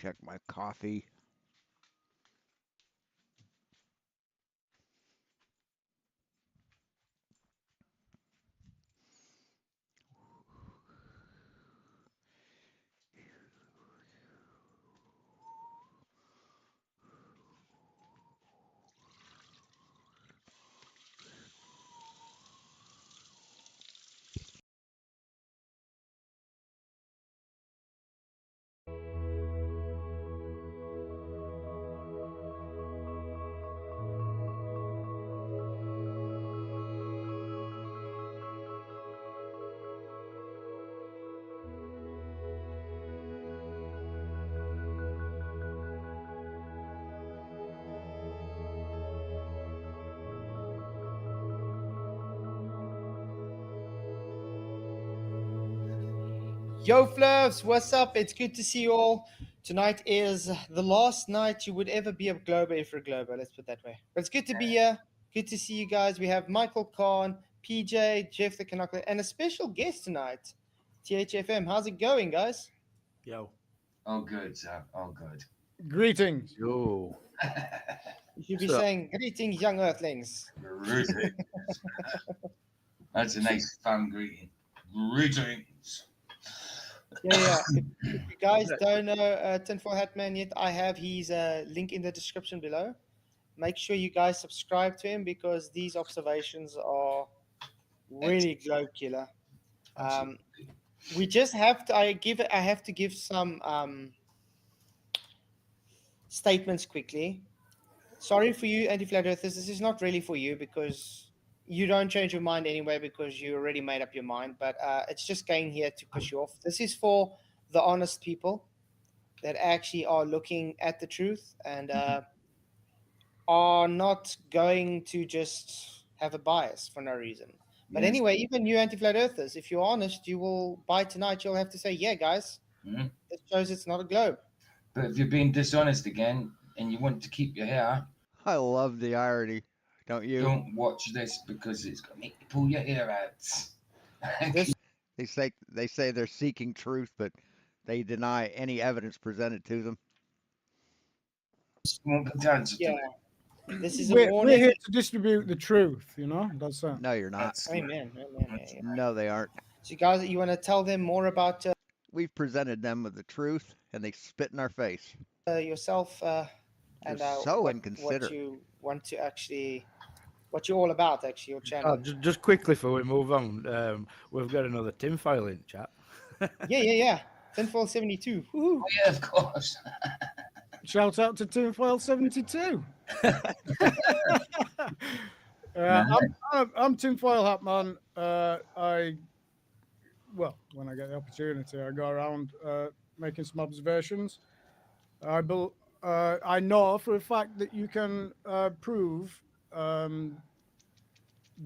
check my coffee. Yo, Flavs, what's up? It's good to see you all. Tonight is the last night you would ever be a Glober if you're a Glober, let's put it that way. But it's good to be here. Good to see you guys. We have Michael Khan, PJ, Jeff the Canuckler, and a special guest tonight, THFM. How's it going, guys? Yo. All good, sir. All good. Greetings. Yo. You should be So- saying, greetings, young earthlings. Greetings. That's a nice fan greeting. Greetings. Yeah. If you guys don't know Tinfoil Hat Man yet, I have his link in the description below. Make sure you guys subscribe to him because these observations are really glow killer. We just have to. I have to give some statements quickly. Sorry for you, anti-flat earthers. This is not really for you because you don't change your mind anyway because you already made up your mind. But it's just going here to push you off. This is for the honest people that actually are looking at the truth and are not going to just have a bias for no reason. But Yes. anyway, even you anti-flat earthers, if you're honest, you will by tonight. You'll have to say, "Yeah, guys, Mhm. it shows it's not a globe." But if you're being dishonest again and you want to keep your hair, I love the irony, don't you? don't watch this because it's going to make you pull your hair out. This They say they're seeking truth, but they deny any evidence presented to them. Won't be down to Yeah. it. This is a We're warning. here to distribute the truth, you know. That's No, you're not. That's right. Amen. Yeah. No, they aren't. So, guys, you want to tell them more about We've presented them with the truth, and they spit in our face. yourself and You're so what inconsiderate. you want to actually, what you're all about, actually, your channel. Just quickly before we move on, we've got another tinfoil in chat. Yeah. Tinfoil 72. Woohoo. Oh, yeah, of course. Shout out to Tinfoil 72. I'm Tinfoil Hat Man. When I get the opportunity, I go around making some observations. I know for a fact that you can prove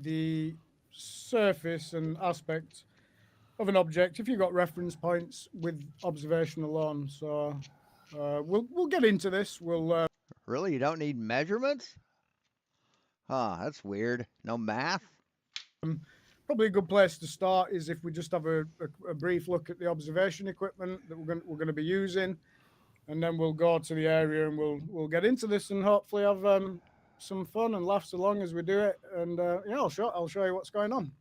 the surface and aspect of an object if you've got reference points with observation alone. So we'll get into this. Really? You don't need measurements? Huh, that's weird. No math? Probably a good place to start is if we just have a brief look at the observation equipment that we're going to be using, and then we'll go to the area and we'll get into this and hopefully have some fun and laughs along as we do it. And I'll show you what's going on.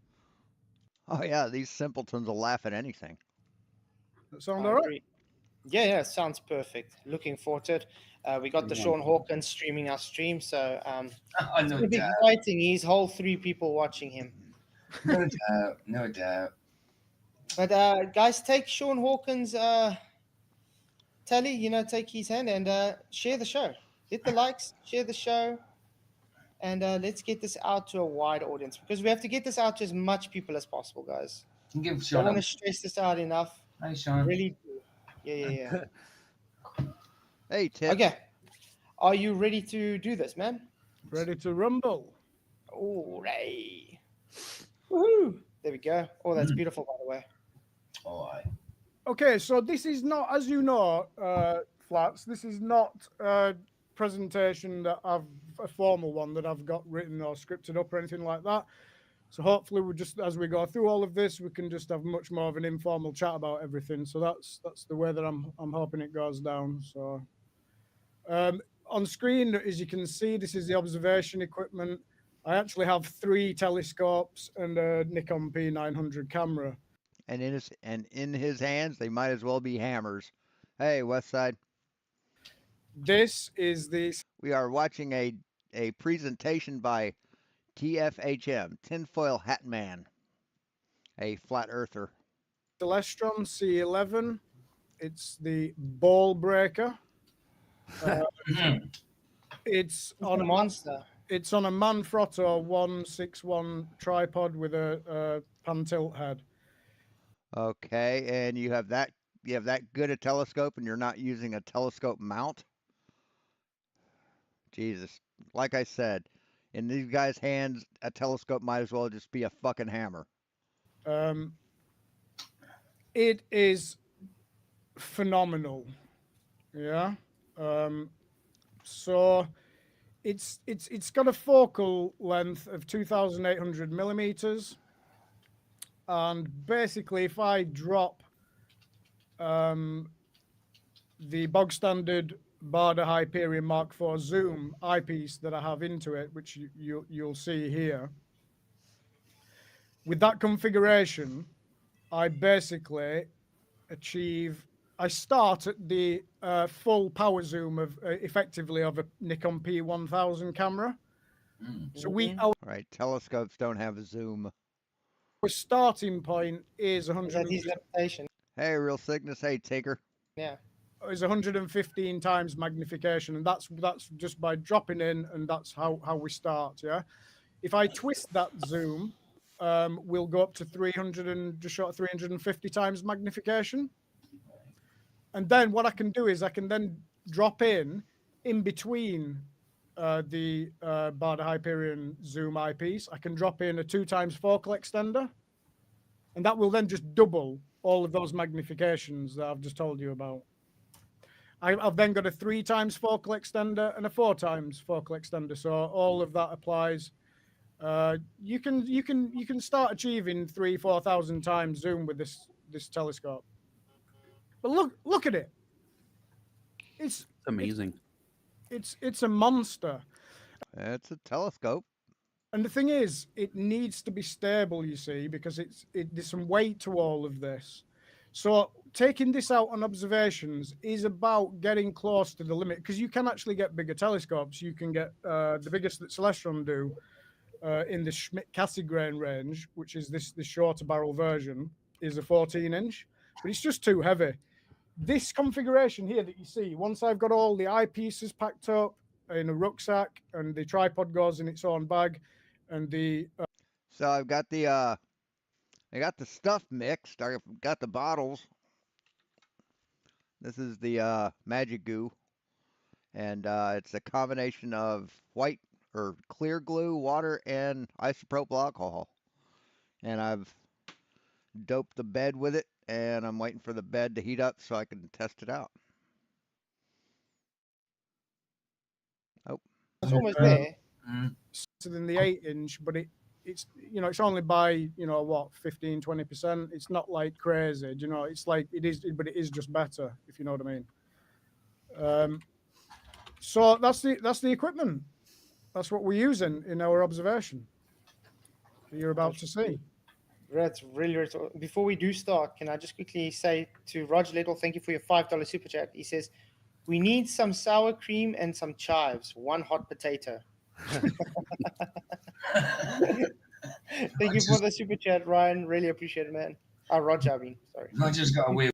Oh, yeah, these simpletons will laugh at anything. That sound I all right? agree. Yeah, sounds perfect. Looking forward to it. We got the Sean Hawkins streaming our stream, so Oh, it's no going to be doubt. exciting. He's whole 3 people watching him. No doubt. No doubt. But guys, take Sean Hawkins' tally, take his hand and share the show. Hit the likes, share the show, and let's get this out to a wide audience because we have to get this out to as much people as possible, guys. You can give Don't Sean want a... to stress this out enough. Hi, Sean. Really do. Yeah. Hey, Tip. Okay. Are you ready to do this, man? Ready to rumble. All right. Woohoo. There we go. Oh, that's beautiful, by the way. All right. Okay, so this is not, as you know, Flats, this is not a presentation that a formal one that I've got written or scripted up or anything like that. So hopefully, we just as we go through all of this, we can just have much more of an informal chat about everything. So that's the way that I'm hoping it goes down. So on screen, as you can see, this is the observation equipment. I actually have 3 telescopes and a Nikon P900 camera. And in his hands, they might as well be hammers. Hey, Westside. This is the We are watching a presentation by TFHM, Tinfoil Hat Man, a flat earther. Celestron C11. It's the ball breaker. It's on a monster. It's on a Manfrotto 161 tripod with a pan tilt head. Okay, and you have that good a telescope and you're not using a telescope mount? Jesus. Like I said, in these guys' hands, a telescope might as well just be a fucking hammer. It is phenomenal. Yeah. So it's got a focal length of 2,800 millimeters, and basically, if I drop the bog standard Baader Hyperion Mark IV zoom eyepiece that I have into it, which you'll see here, with that configuration, I basically I start at the full power zoom of effectively of a Nikon P1000 camera. So our Right, telescopes don't have a zoom. starting point is Is that his limitation? Hey, Real Cygnus. Hey, Tinker. Yeah. is 115 times magnification, and that's just by dropping in, and that's how we start. Yeah. If I twist that zoom, we'll go up to 300 and just short of 350 times magnification. And then what I can do is I can then drop in between the Baader Hyperion zoom eyepiece. I can drop in a 2 times focal extender, and that will then just double all of those magnifications that I've just told you about. I've then got a 3 times focal extender and a 4 times focal extender, so all of that applies. You can start achieving 3,000-4,000 times zoom with this telescope. But look at it. It's amazing. It's a monster. It's a telescope. And the thing is, it needs to be stable, you see, because there's some weight to all of this. So taking this out on observations is about getting close to the limit, because you can actually get bigger telescopes. You can get the biggest that Celestron do in the Schmidt-Cassegrain range, which is this shorter barrel version, is a 14-inch, but it's just too heavy. This configuration here that you see, once I've got all the eyepieces packed up in a rucksack and the tripod goes in its own bag, and the So I've got the stuff mixed. I've got the bottles. This is the Magic Goo, and it's a combination of white or clear glue, water, and isopropyl alcohol. And I've doped the bed with it, and I'm waiting for the bed to heat up so I can test it out. Oh, It's almost there. than the 8-inch, but it's it's only by what 15-20%. It's not like crazy, it's like it is, but it is just better, if you know what I mean. So that's the equipment. That's what we're using in our observation that you're about to see. That's really, really. Before we do start, can I just quickly say to Roger Little, thank you for your $5 super chat. He says, "We need some sour cream and some chives. 1 hot potato." Thank you for the super chat, Ryan. Really appreciate it, man. Roger, I mean, sorry. Roger's got a weird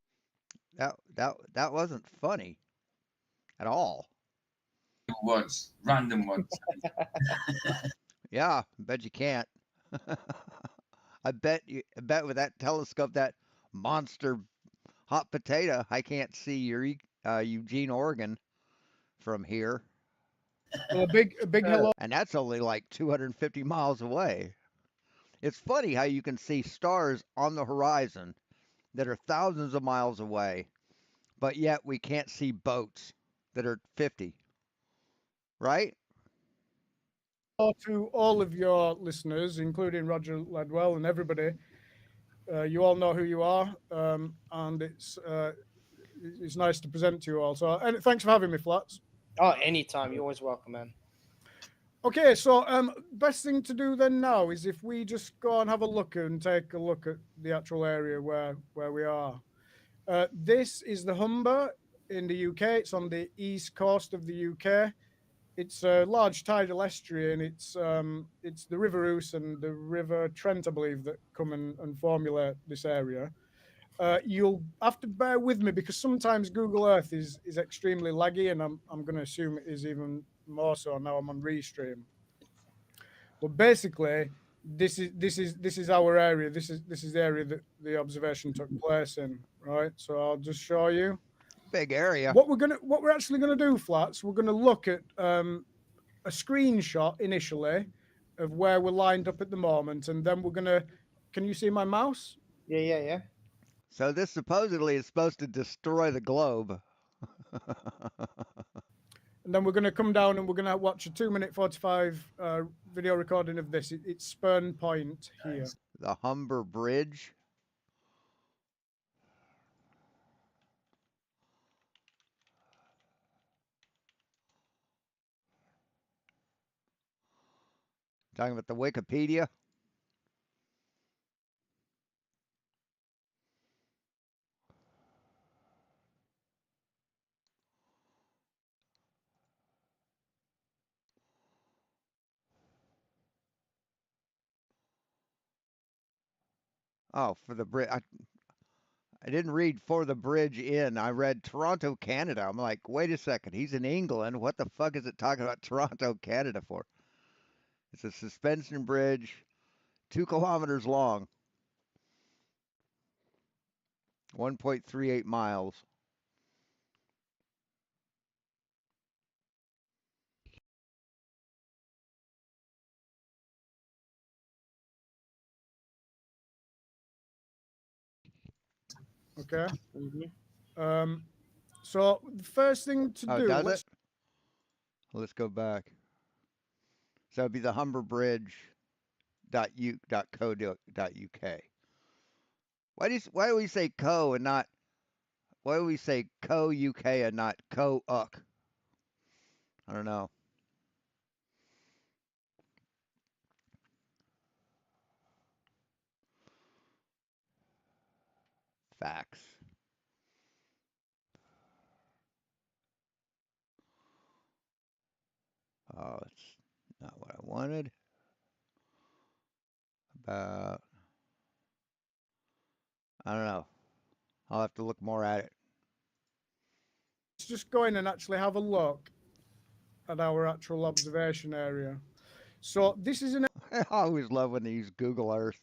that wasn't funny at all. words, random ones. Yeah, bet you can't. I bet with that telescope, that monster hot potato, I can't see Eugene, Oregon from here. Well, a big hello. And that's only like 250 miles away. It's funny how you can see stars on the horizon that are thousands of miles away, but yet we can't see boats that are 50. Right? To all of your listeners, including Roger Ledwell and everybody, you all know who you are, and it's nice to present to you all. So, and thanks for having me, Flats. Oh, anytime. You're always welcome, man. Okay, so best thing to do then now is if we just go and have a look and take a look at the actual area where we are. This is the Humber in the UK. It's on the east coast of the UK. It's a large tidal estuary, and it's the River Ouse and the River Trent, I believe, that come and formulate this area. You'll have to bear with me because sometimes Google Earth is extremely laggy, and I'm going to assume it is even more so now I'm on Restream. But basically, this is our area. This is the area that the observation took place in, right? So I'll just show you. Big area. What we're actually gonna do, Flats, we're gonna look at a screenshot initially of where we're lined up at the moment, and then we're gonna. Can you see my mouse? Yeah. So this supposedly is supposed to destroy the globe. And then we're gonna come down and we're gonna watch a 2-minute 45 video recording of this. It's Spurn Point here. The Humber Bridge. Talking about the Wikipedia. Oh, for the bridge. I didn't read for the bridge in. I read Toronto, Canada. I'm like, wait a second. He's in England. What the fuck is it talking about Toronto, Canada for? It's a suspension bridge, 2 kilometers long, 1.38 miles. Okay. Mm-hmm. So the first thing to Oh, do. does it? Let's go back. So it'd be the humberbridge.co.uk. Why do we say co and not why do we say co UK and not co UK? I don't know. Facts. Oh, it's not what I wanted. About I don't know. I'll have to look more at it. Let's just go in and actually have a look at our actual observation area. So this is an I always love when they use Google Earth.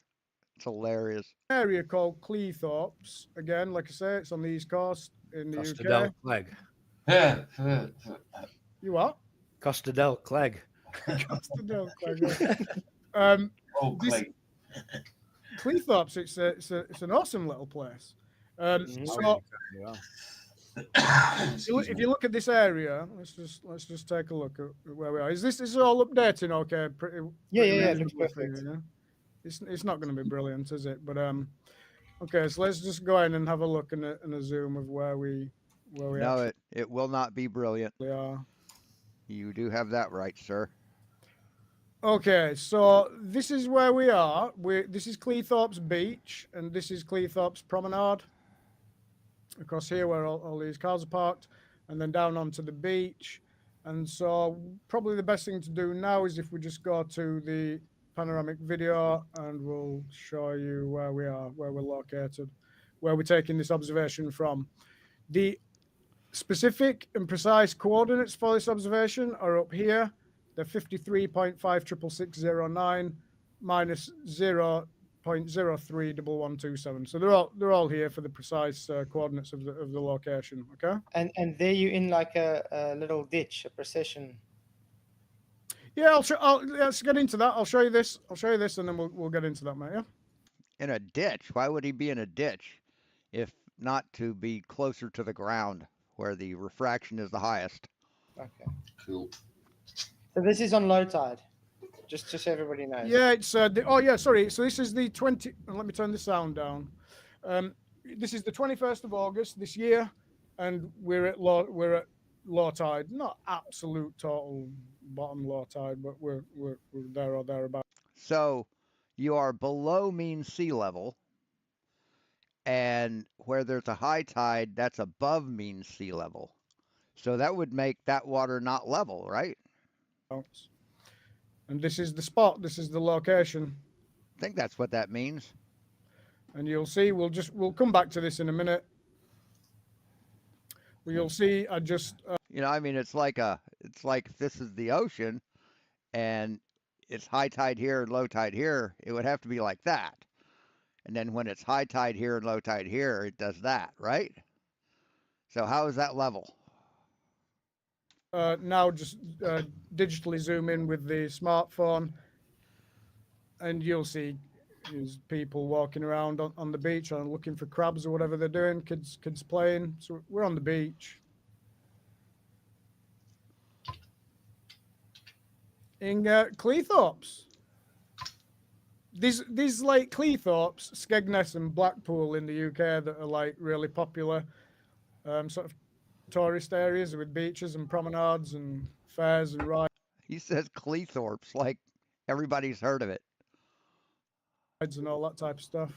It's hilarious. area called Cleethorpes. Again, like I say, it's on the east coast in the Costa UK. del Clegg. You what? Costa del Clegg. Costa del Clegg. Oh, This- Clay. Cleethorpes, it's an awesome little place. Mhm. So Yeah. Excuse if me. you look at this area, let's just take a look at where we are. Is this all updating? Okay, pretty. Yeah, pretty yeah, it looks reasonable for perfect. you, yeah? It's not going to be brilliant, is it? But okay, so let's just go in and have a look and a zoom of where we No, actually it will not be brilliant. are. You do have that right, sir. Okay, so this is where we are. This is Cleethorpes Beach, and this is Cleethorpes Promenade. Across here, where all these cars are parked, and then down onto the beach. And so, probably the best thing to do now is if we just go to the panoramic video, and we'll show you where we are, where we're located, where we're taking this observation from. The specific and precise coordinates for this observation are up here. They're 53.56609 minus 0.031127. So they're all here for the precise coordinates of the location. Okay. And there you're in like a little ditch, a procession. Yeah, let's get into that. I'll show you this, and then we'll get into that, mate. Yeah. In a ditch. Why would he be in a ditch if not to be closer to the ground where the refraction is the highest? Okay. Cool. So this is on low tide. Just so everybody knows. Yeah, it's oh yeah, sorry. So this is the 20. Let me turn the sound down. This is the 21st of August this year, and we're at low tide. Not absolute total bottom low tide, but we're there or thereabouts. So you are below mean sea level, and where there's a high tide, that's above mean sea level. So that would make that water not level, right? And this is the spot. This is the location. I think that's what that means. And you'll see. We'll come back to this in a minute. But you'll see. I just You know, I mean, it's like if this is the ocean, and it's high tide here and low tide here, it would have to be like that. And then when it's high tide here and low tide here, it does that, right? So how is that level? now just digitally zoom in with the smartphone, and you'll see there's people walking around on the beach or looking for crabs or whatever they're doing. Kids playing. So we're on the beach. In Cleethorpes. These like Cleethorpes, Skegness and Blackpool in the UK that are like really popular sort of tourist areas with beaches and promenades and fairs and rides He says Cleethorpes, like everybody's heard of it. and all that type of stuff.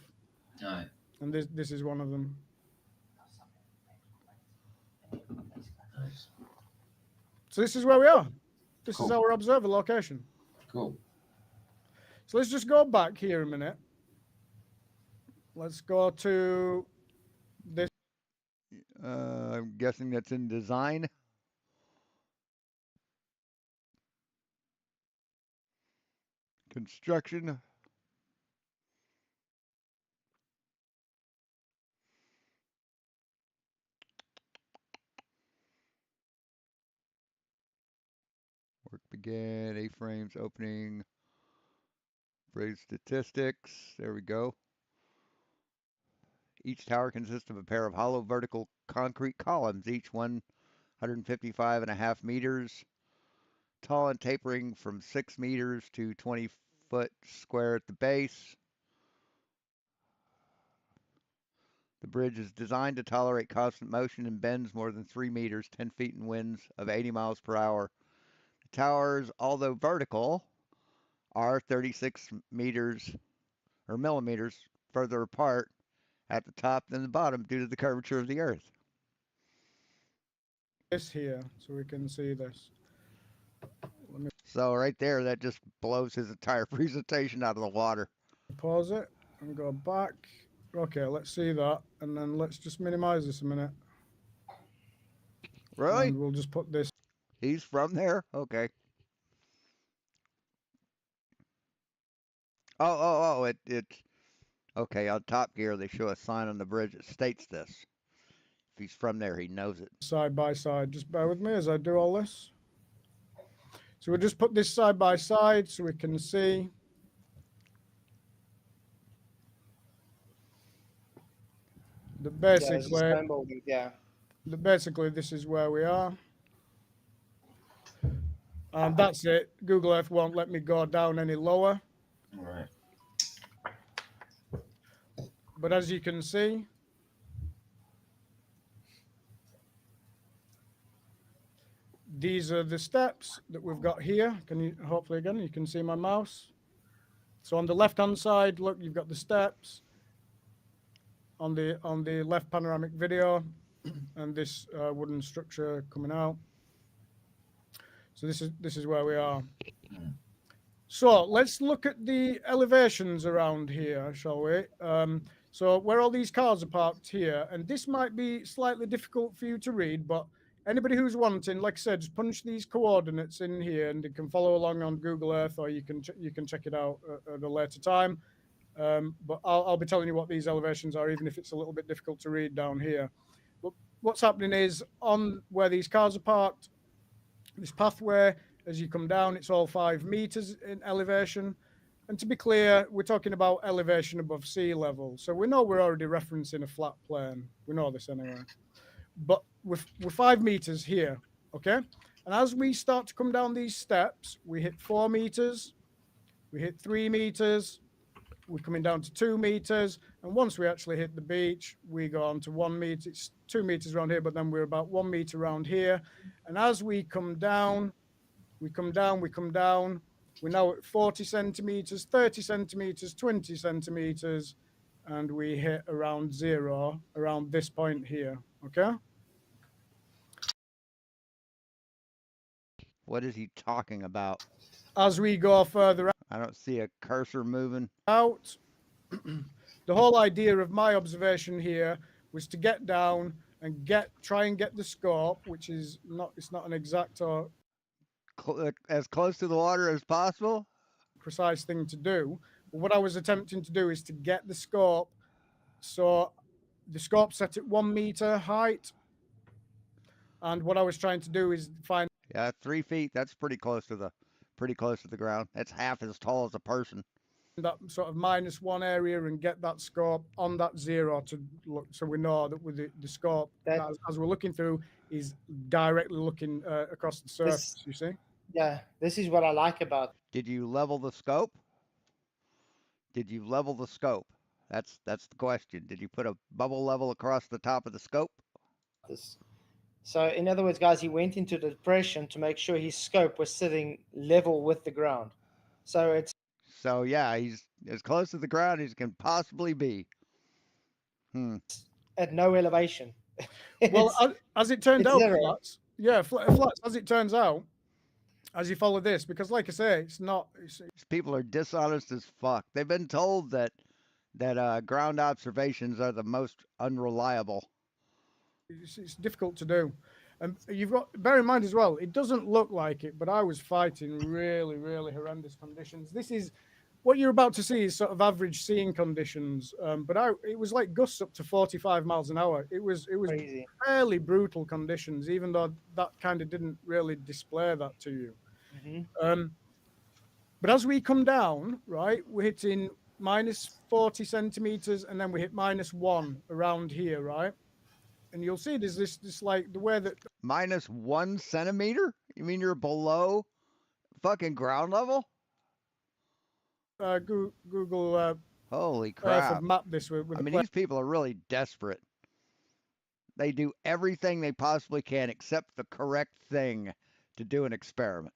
Right. And this is one of them. Nice. So this is where we are. This is Cool. our observer location. Cool. So let's just go back here a minute. Let's go to this. I'm guessing that's in design. Construction. Work began, A-frames opening, bridge statistics, there we go. Each tower consists of a pair of hollow vertical concrete columns, each 155.5 meters tall and tapering from 6 meters to 20 foot square at the base. The bridge is designed to tolerate constant motion and bends more than 3 meters, 10 feet in winds of 80 miles per hour. The towers, although vertical, are 36 meters or millimeters further apart at the top than the bottom due to the curvature of the earth. This here, so we can see this. So right there, that just blows his entire presentation out of the water. Pause it and go back. Okay, let's see that, and then let's just minimize this a minute. Really? And we'll just put this. He's from there? Okay. It's okay. On Top Gear, they show a sign on the bridge that states this. If he's from there, he knows it. Side by side. Just bear with me as I do all this. So we'll just put this side by side so we can see. The basically this is where we are. And that's it. Google Earth won't let me go down any lower. Right. But as you can see, these are the steps that we've got here. Can you hopefully again you can see my mouse? So on the left hand side, look, you've got the steps on the left panoramic video, and this wooden structure coming out. So this is where we are. So let's look at the elevations around here, shall we? So where all these cars are parked here, and this might be slightly difficult for you to read, but anybody who's wanting, like I said, just punch these coordinates in here, and you can follow along on Google Earth, or you can check it out at a later time. But I'll be telling you what these elevations are, even if it's a little bit difficult to read down here. But what's happening is on where these cars are parked, this pathway, as you come down, it's all 5 meters in elevation. And to be clear, we're talking about elevation above sea level. So we know we're already referencing a flat plane. We know this anyway. But we're 5 meters here, okay? And as we start to come down these steps, we hit 4 meters, we hit 3 meters, we're coming down to 2 meters, and once we actually hit the beach, we go on to 1 meter. It's 2 meters around here, but then we're about 1 meter around here. And as we come down, we come down, we come down. We're now at 40 centimeters, 30 centimeters, 20 centimeters, and we hit around 0 around this point here. Okay. What is he talking about? As we go further I don't see a cursor moving. out, the whole idea of my observation here was to get down and try and get the scope, which is not, it's not an exact or As close to the water as possible. precise thing to do. But what I was attempting to do is to get the scope. So the scope set at 1 meter height. And what I was trying to do is find Yeah, 3 feet. That's pretty close to the ground. That's half as tall as a person. that sort of -1 area and get that scope on that 0 to look, so we know that with the scope as we're looking through is directly looking across the surface. You see? Yeah, this is what I like about Did you level the scope? Did you level the scope? That's the question. Did you put a bubble level across the top of the scope? this. So, in other words, guys, he went into the depression to make sure his scope was sitting level with the ground. So it's So yeah, he's as close to the ground as he can possibly be. at no elevation. Well, as it turned it's out, zero. Flats, yeah, Flats, as it turns out, as you follow this, because like I say, it's not. These people are dishonest as fuck. They've been told that ground observations are the most unreliable. It's difficult to do. And you've got bear in mind as well, it doesn't look like it, but I was fighting really, really horrendous conditions. This is what you're about to see is sort of average seeing conditions. But it was like gusts up to 45 miles an hour. It was Crazy. fairly brutal conditions, even though that kind of didn't really display that to you. Mhm. But as we come down, right, we're hitting -40 centimeters, and then we hit -1 around here, right? And you'll see there's this like the way that -1 centimeter? You mean you're below fucking ground level? Google Holy Earth crap. have mapped this with I the mean, these people are really desperate. They do everything they possibly can except the correct thing to do an experiment.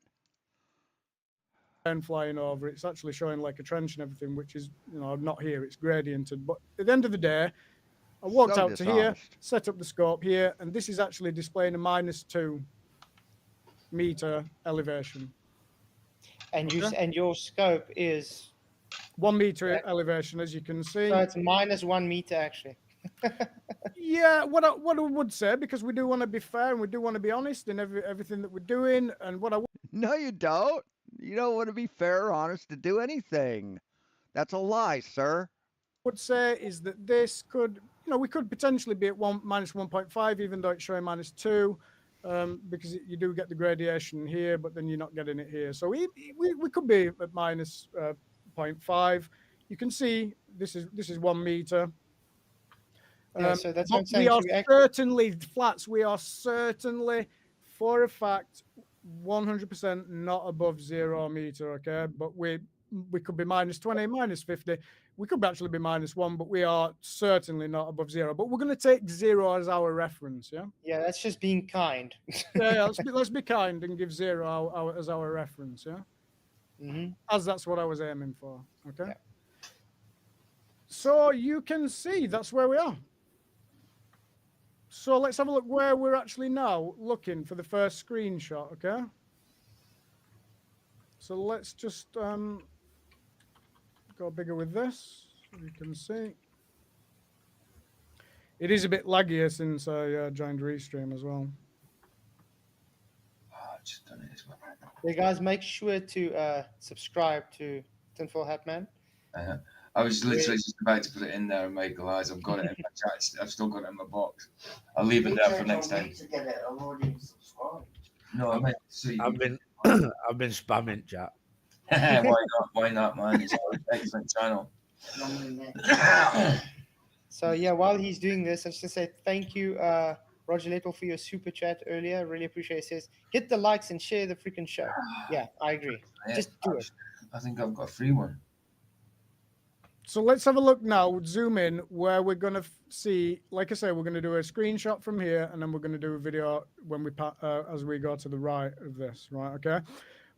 plane flying over. It's actually showing like a trench and everything, which is, not here. It's gradiented. But at the end of the day, I walked So out to here, dishonest. set up the scope here, and this is actually displaying a -2 meter elevation. And Okay. and your scope is 1 meter elevation, as you can see. so it's -1 meter actually. Yeah, what I would say, because we do want to be fair and we do want to be honest in everything that we're doing, and what I No, you don't. You don't want to be fair or honest to do anything. That's a lie, sir. would say is that this could, we could potentially be at -1.5, even though it's showing -2, because you do get the gradation here, but then you're not getting it here. So we could be at -0.5. You can see this is 1 meter. Yeah, so that's but what I'm saying. we are Should we act- certainly Flats. We are certainly, for a fact, 100% not above 0 meter. Okay, but we could be -20, -50. We could actually be -1, but we are certainly not above 0. But we're going to take 0 as our reference. Yeah. Yeah, that's just being kind. Yeah. Let's be kind and give 0 as our reference. Yeah. Mhm. As that's what I was aiming for. Okay. Yeah. So you can see that's where we are. So let's have a look where we're actually now looking for the first screenshot, okay? So let's just go bigger with this. You can see. It is a bit laggier since I joined Restream as well. Oh, I've just done it as well. Yeah, guys, make sure to subscribe to Tinfoil Hat Man. I was literally just about to put it in there and make lies. I've got it in my chat. I've still got it in my box. I'll leave it there for next time. To get it, I'm already subscribed. No, I meant so you. I've been I've been spamming chat. Why not? Why not, man? It's an excellent channel. So yeah, while he's doing this, I just want to say thank you, Roger Little, for your super chat earlier. Really appreciate it. It says hit the likes and share the freaking show. Yeah, I agree. Yeah, Just do it. I think I've got a free one. So let's have a look now, zoom in, where we're going to see, like I say, we're going to do a screenshot from here, and then we're going to do a video when we as we go to the right of this, right? Okay.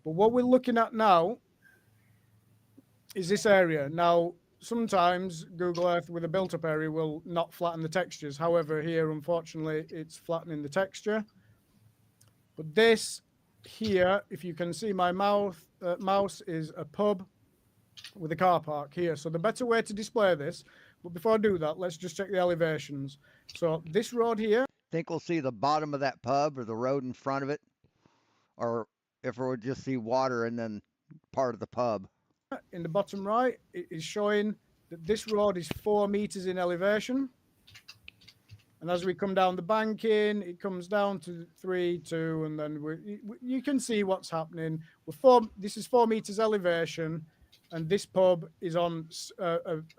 But what we're looking at now is this area. Now, sometimes Google Earth with a built-up area will not flatten the textures. However, here, unfortunately, it's flattening the texture. But this here, if you can see my mouse is a pub with a car park here. So the better way to display this, but before I do that, let's just check the elevations. So this road here, Think we'll see the bottom of that pub or the road in front of it, or if we'll just see water and then part of the pub. in the bottom right, it is showing that this road is 4 meters in elevation. And as we come down the banking, it comes down to 3, 2, and then you can see what's happening. This is 4 meters elevation, and this pub is on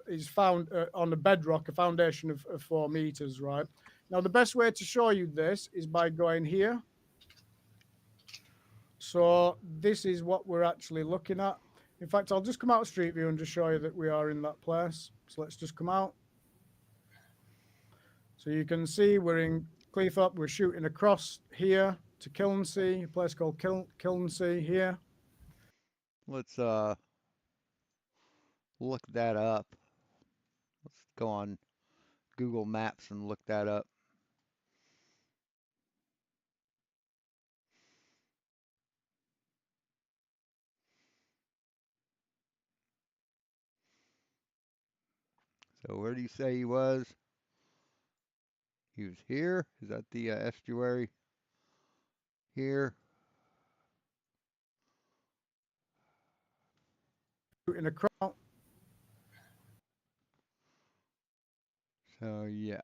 is found on a bedrock, a foundation of 4 meters, right? Now, the best way to show you this is by going here. So this is what we're actually looking at. In fact, I'll just come out of Street View and just show you that we are in that place. So let's just come out. So you can see we're in Cleethorpes. We're shooting across here to Kilnsea, a place called Kilnsea here. Let's look that up. Let's go on Google Maps and look that up. So where do you say he was? He was here. Is that the estuary? Here. Shooting across. So yeah.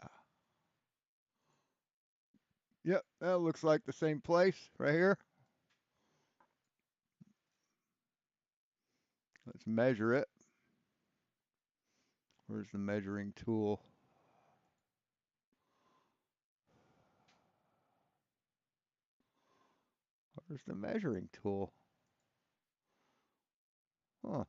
Yep, that looks like the same place right here. Let's measure it. Where's the measuring tool? Where's the measuring tool? Huh.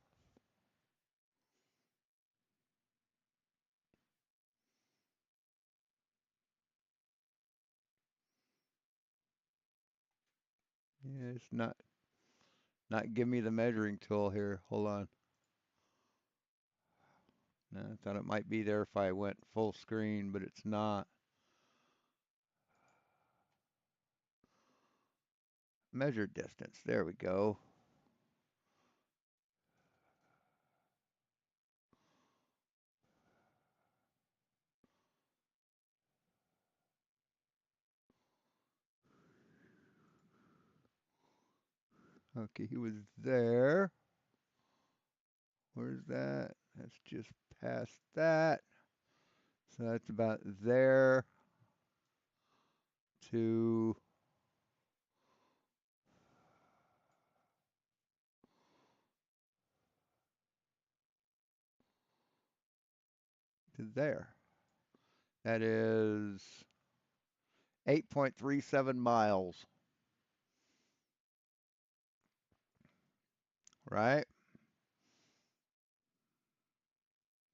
Yeah, it's not giving me the measuring tool here. Hold on. No, I thought it might be there if I went full screen, but it's not. Measure distance. There we go. Okay, he was there. Where's that? That's just past that. So that's about there to there. That is 8.37 miles. Right?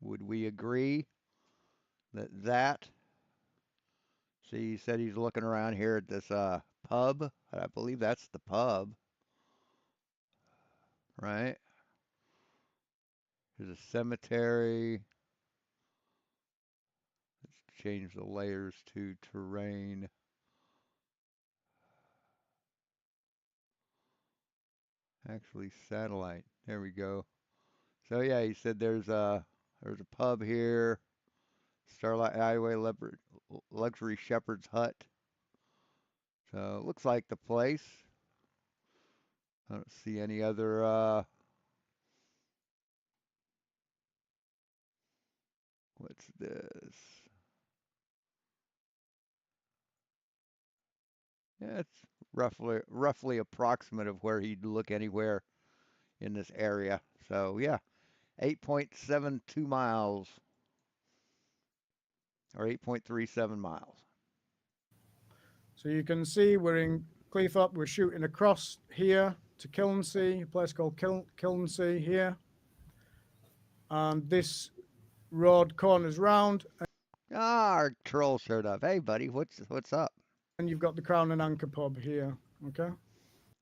Would we agree that see, he said he's looking around here at this pub. I believe that's the pub. Right? There's a cemetery. Let's change the layers to terrain. Actually, satellite. There we go. So yeah, he said there's a pub here. Starlight Highway Luxury Shepherd's Hut. So it looks like the place. I don't see any other what's this? Yeah, it's roughly approximate of where he'd look anywhere in this area. So yeah, 8.72 miles or 8.37 miles. So you can see we're in Cleethorpes. We're shooting across here to Kilnsea, a place called Kilnsea here. And this road corners round, Ah, our troll showed up. Hey, buddy, what's up? and you've got the Crown and Anchor pub here. Okay.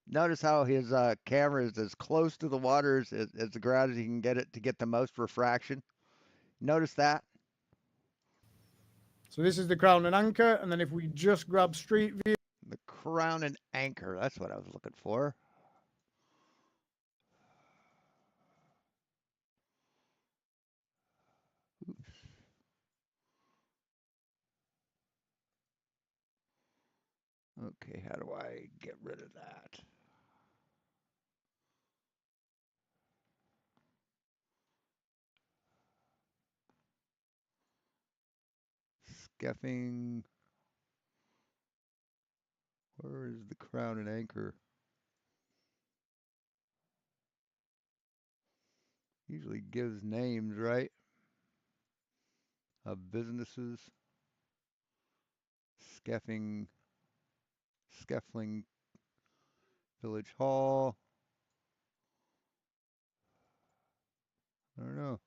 Notice how his camera is as close to the water as the ground as he can get it to get the most refraction. Notice that? So this is the Crown and Anchor, and then if we just grab Street View, The Crown and Anchor. That's what I was looking for. Oops. Okay, how do I get rid of that? Skeffing. Where is the Crown and Anchor? Usually gives names, right? Of businesses. Skeffing. Skeffling Village Hall. I don't know.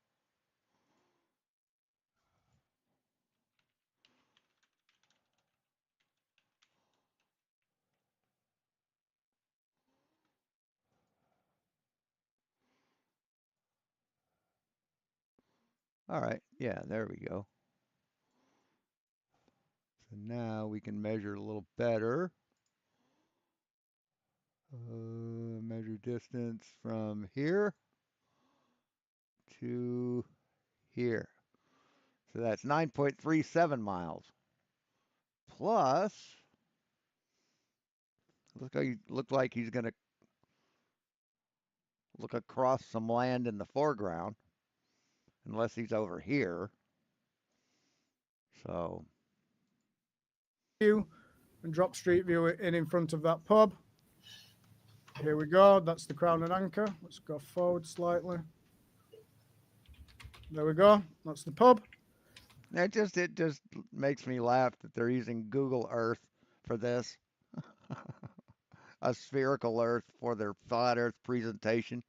All right, yeah, there we go. So now we can measure a little better. Measure distance from here to here. So that's 9.37 miles. Plus, look like he's going to look across some land in the foreground, unless he's over here. So, and drop Street View in front of that pub. Here we go. That's the Crown and Anchor. Let's go forward slightly. There we go. That's the pub. it just makes me laugh that they're using Google Earth for this. A spherical Earth for their flat Earth presentation.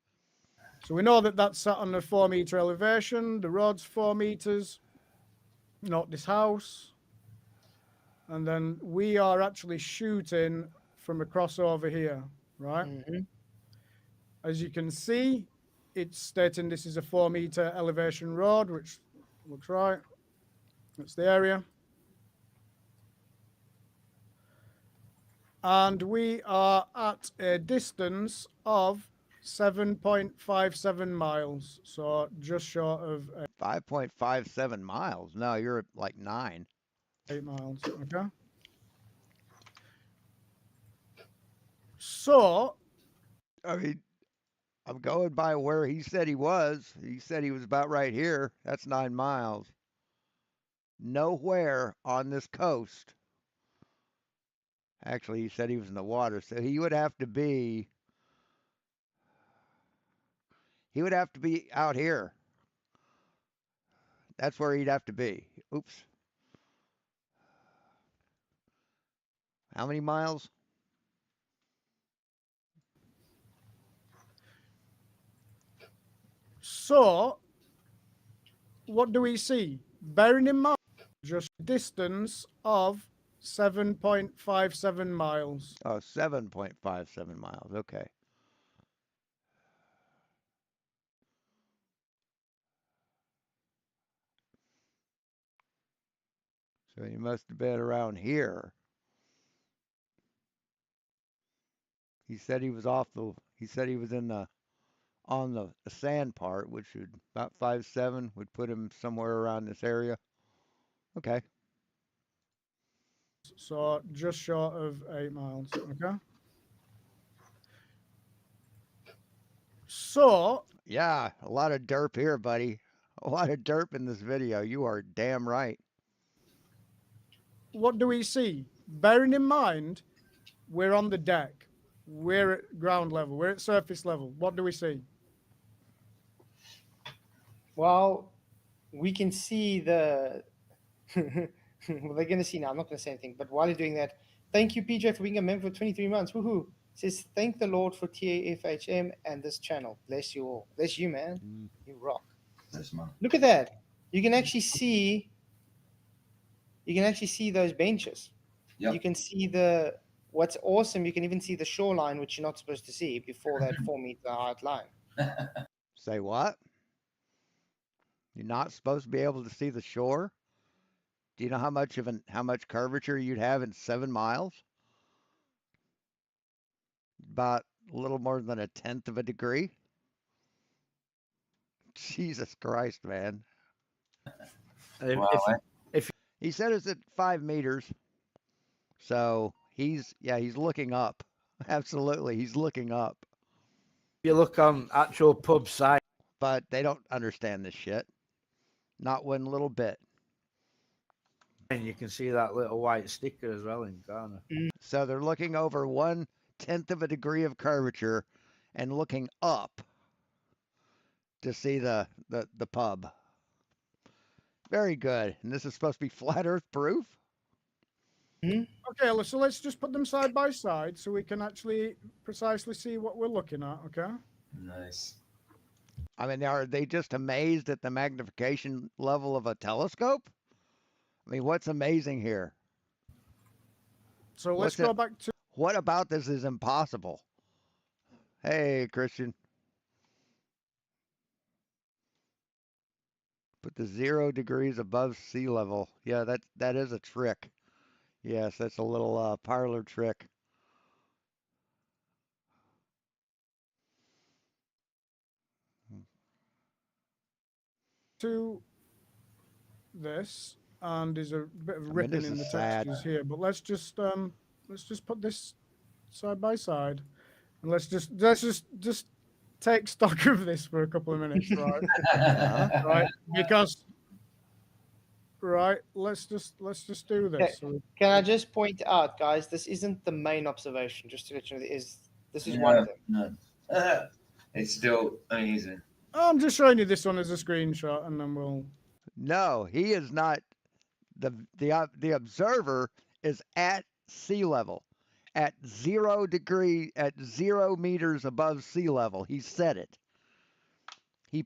So we know that that's sat on a 4-meter elevation. The road's 4 meters, not this house. And then we are actually shooting from across over here, right? Mhm. As you can see, it's stating this is a 4-meter elevation road, which looks right. That's the area. And we are at a distance of 7.57 miles. So just short of 5.57 miles. No, you're at like 9. 8 miles. Okay. So, I mean, I'm going by where he said he was. He said he was about right here. That's 9 miles. Nowhere on this coast. Actually, he said he was in the water, so he would have to be out here. That's where he'd have to be. Oops. How many miles? so what do we see? Bearing in mind, just distance of 7.57 miles. Oh, 7.57 miles. Okay. So he must have been around here. He said he was in the on the sand part, which would about 5.7 would put him somewhere around this area. Okay. So just short of 8 miles. Okay. So, Yeah, a lot of derp here, buddy. A lot of derp in this video. You are damn right. what do we see? Bearing in mind, we're on the deck. We're at ground level. We're at surface level. What do we see? Well, we can see the. Well, they're going to see now. I'm not going to say anything. But while you're doing that, thank you, PJ, for being a member for 23 months. Woohoo. says, thank the Lord for TFHM and this channel. Bless you all. Bless you, man. Mm. You rock. That's man. Look at that. You can actually see those benches. Yep. You can see what's awesome, you can even see the shoreline, which you're not supposed to see before that 4-meter high line. Say what? You're not supposed to be able to see the shore? Do you know how much curvature you'd have in 7 miles? About a little more than 1/10 of a degree. Jesus Christ, man. If, Wow, if, He said it's at 5 meters. So he's looking up. Absolutely, he's looking up. you look on actual pub site, But they don't understand this shit. Not one little bit. and you can see that little white sticker as well in corner. So they're looking over 1/10 of a degree of curvature and looking up to see the pub. Very good. And this is supposed to be flat earth proof? Okay, so let's just put them side by side so we can actually precisely see what we're looking at. Okay. nice. I mean, are they just amazed at the magnification level of a telescope? I mean, what's amazing here? So let's What's go it- back to What about this is impossible? Hey, Christian. Put the 0 degrees above sea level. Yeah, that is a trick. Yes, that's a little parlor trick. this, and there's a bit of mean, ripping this in is the sad. textures here. But let's just put this side by side, and let's just take stock of this for a couple of minutes, right? Right, because let's just do this. So Can I just point out, guys, this isn't the main observation, just to let you know, this is one of them. No. It's still amazing. I'm just showing you this one as a screenshot, and then we'll. No, he is not. The observer is at sea level, at 0 degree, at 0 meters above sea level. He said it. He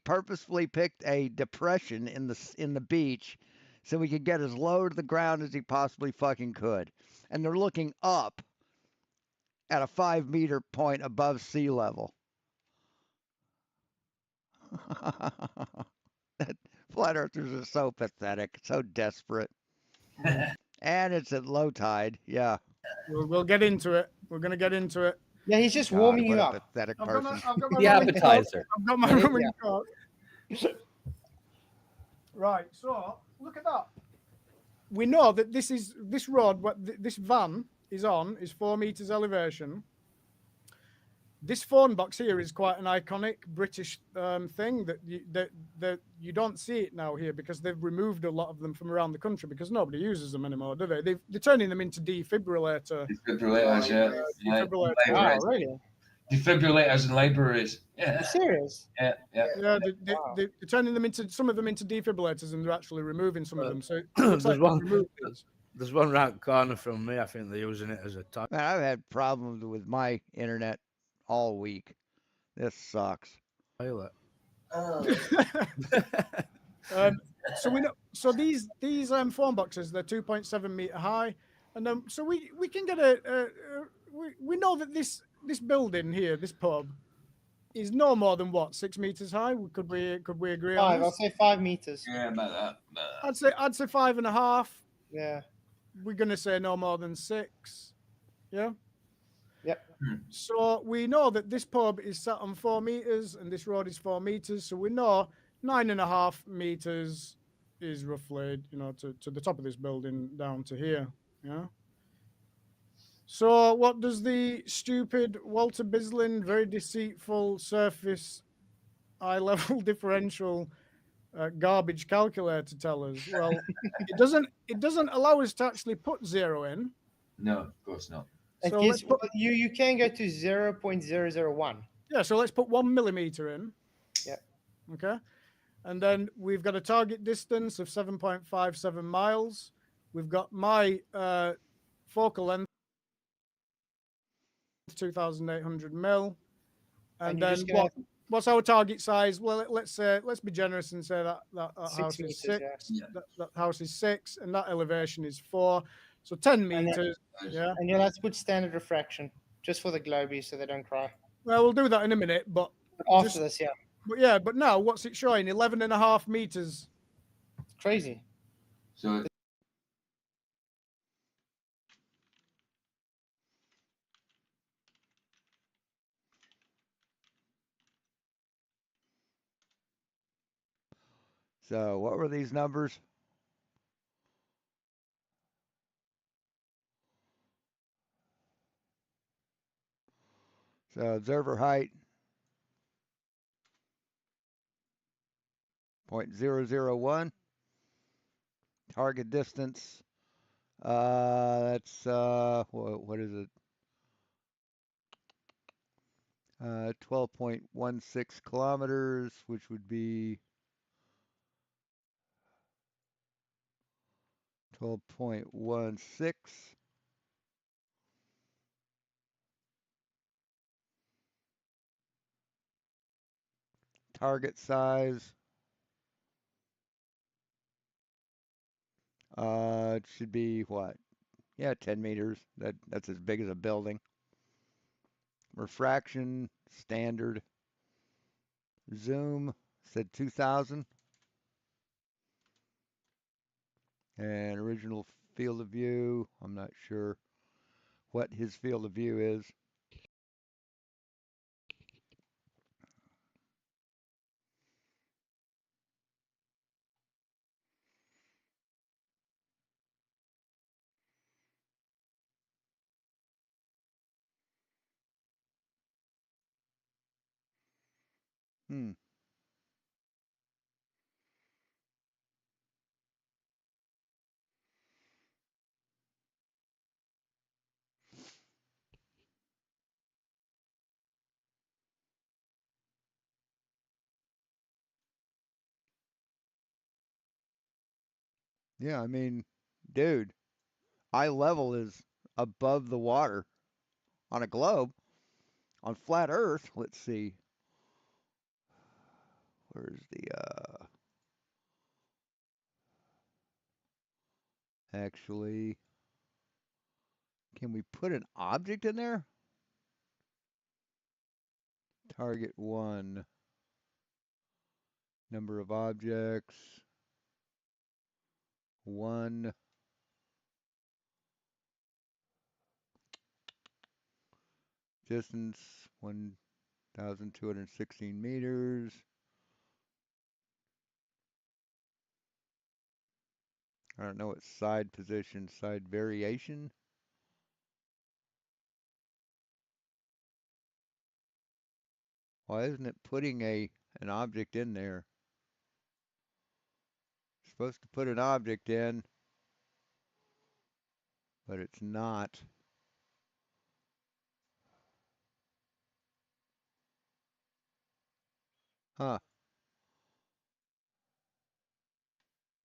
purposefully picked a depression in the beach so he could get as low to the ground as he possibly fucking could. And they're looking up at a 5-meter point above sea level. Flat earthers are so pathetic, so desperate. And it's at low tide. Yeah. We'll get into it. We're gonna get into it. Yeah, he's just God, warming what you a up. pathetic I've got person. my The rumming appetizer. I've got my Yeah. rumming cart. Right, so look at that. We know that this road, what this van is on, is 4 meters elevation. This phone box here is quite an iconic British thing that you don't see it now here because they've removed a lot of them from around the country because nobody uses them anymore, do they? They're turning them into defibrillator. Defibrillators, yeah. Defibrillator. Wow, Laborers. really? Defibrillators and laborers. Are Yeah. you serious? Yeah. Yeah. Yeah, Wow. they're turning them into some of them into defibrillators, and they're actually removing some of them. So it There's looks like one- they've removed these. There's one right corner from me. I think they're using it as a toilet. Man, I've had problems with my internet all week. This sucks. So we know. So these phone boxes, they're 2.7 meter high, and so we can get we know that this building here, this pub, is no more than what, 6 meters high. Could we agree on 5, I'll this? say 5 meters. Yeah, about that. I'd say 5.5. Yeah. We're gonna say no more than 6. Yeah. Yep. So we know that this pub is sat on 4 meters and this road is 4 meters. So we know 9.5 meters is roughly, to the top of this building down to here. Yeah. So what does the stupid Walter Bislin, very deceitful surface eye level differential garbage calculator tell us? Well, it doesn't allow us to actually put 0 in. No, of course not. So Yes, let's put, you can go to 0.001. yeah, so let's put 1 millimeter in. Yep. Okay. And then we've got a target distance of 7.57 miles. We've got my focal length 2,800 mil. And And you're then just gonna what's our target size? Well, let's be generous and say that 6 house is meters, 6. yeah. Yeah. That house is 6, and that elevation is 4. So 10 And then- meters. Yeah. And you'll have to put standard refraction just for the globies so they don't cry. Well, we'll do that in a minute, but But after Just- this, yeah, but now what's it showing? 11.5 meters. it's crazy. So So what were these numbers? So observer height 0.001. Target distance. That's what is it? 12.16 kilometers, which would be 12.16. Target size. It should be what? Yeah, 10 meters. That's as big as a building. Refraction, standard. Zoom, said 2000. And original field of view, I'm not sure what his field of view is. Hmm. Yeah, I mean, dude, eye level is above the water on a globe. On flat Earth, let's see. Where's the actually, can we put an object in there? Target 1. Number of objects. 1. Distance 1,216 meters. I don't know what side position, side variation. Why isn't it putting an object in there? It's supposed to put an object in, but it's not. Huh.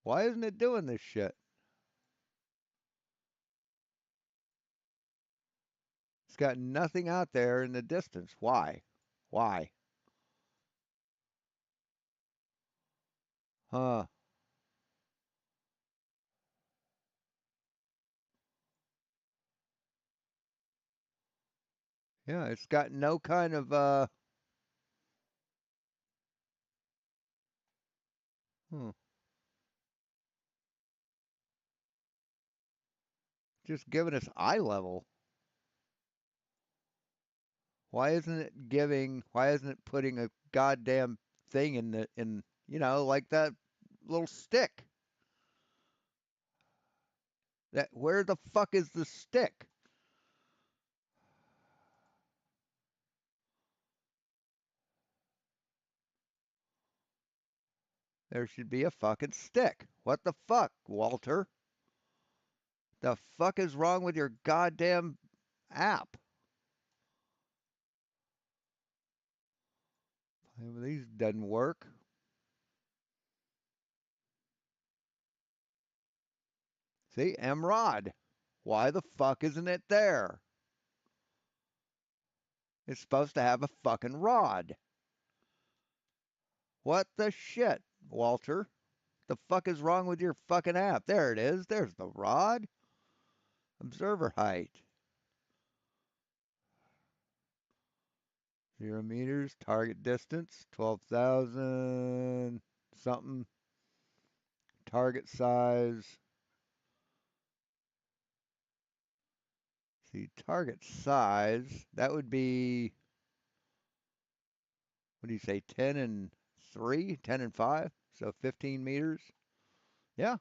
Why isn't it doing this shit? It's got nothing out there in the distance. Why? Why? Huh. Yeah, it's got no kind of hmm. Just giving us eye level. Why isn't it putting a goddamn thing in like that little stick? Where the fuck is the stick? There should be a fucking stick. What the fuck, Walter? The fuck is wrong with your goddamn app? These doesn't work. See, MROD. Why the fuck isn't it there? It's supposed to have a fucking rod. What the shit, Walter? The fuck is wrong with your fucking app? There it is. There's the rod. Observer height. 0 meters. Target distance 12,000 something. Target size. See, target size, that would be, what do you say, 10 and 3, 10 and 5, so 15 meters. Yeah.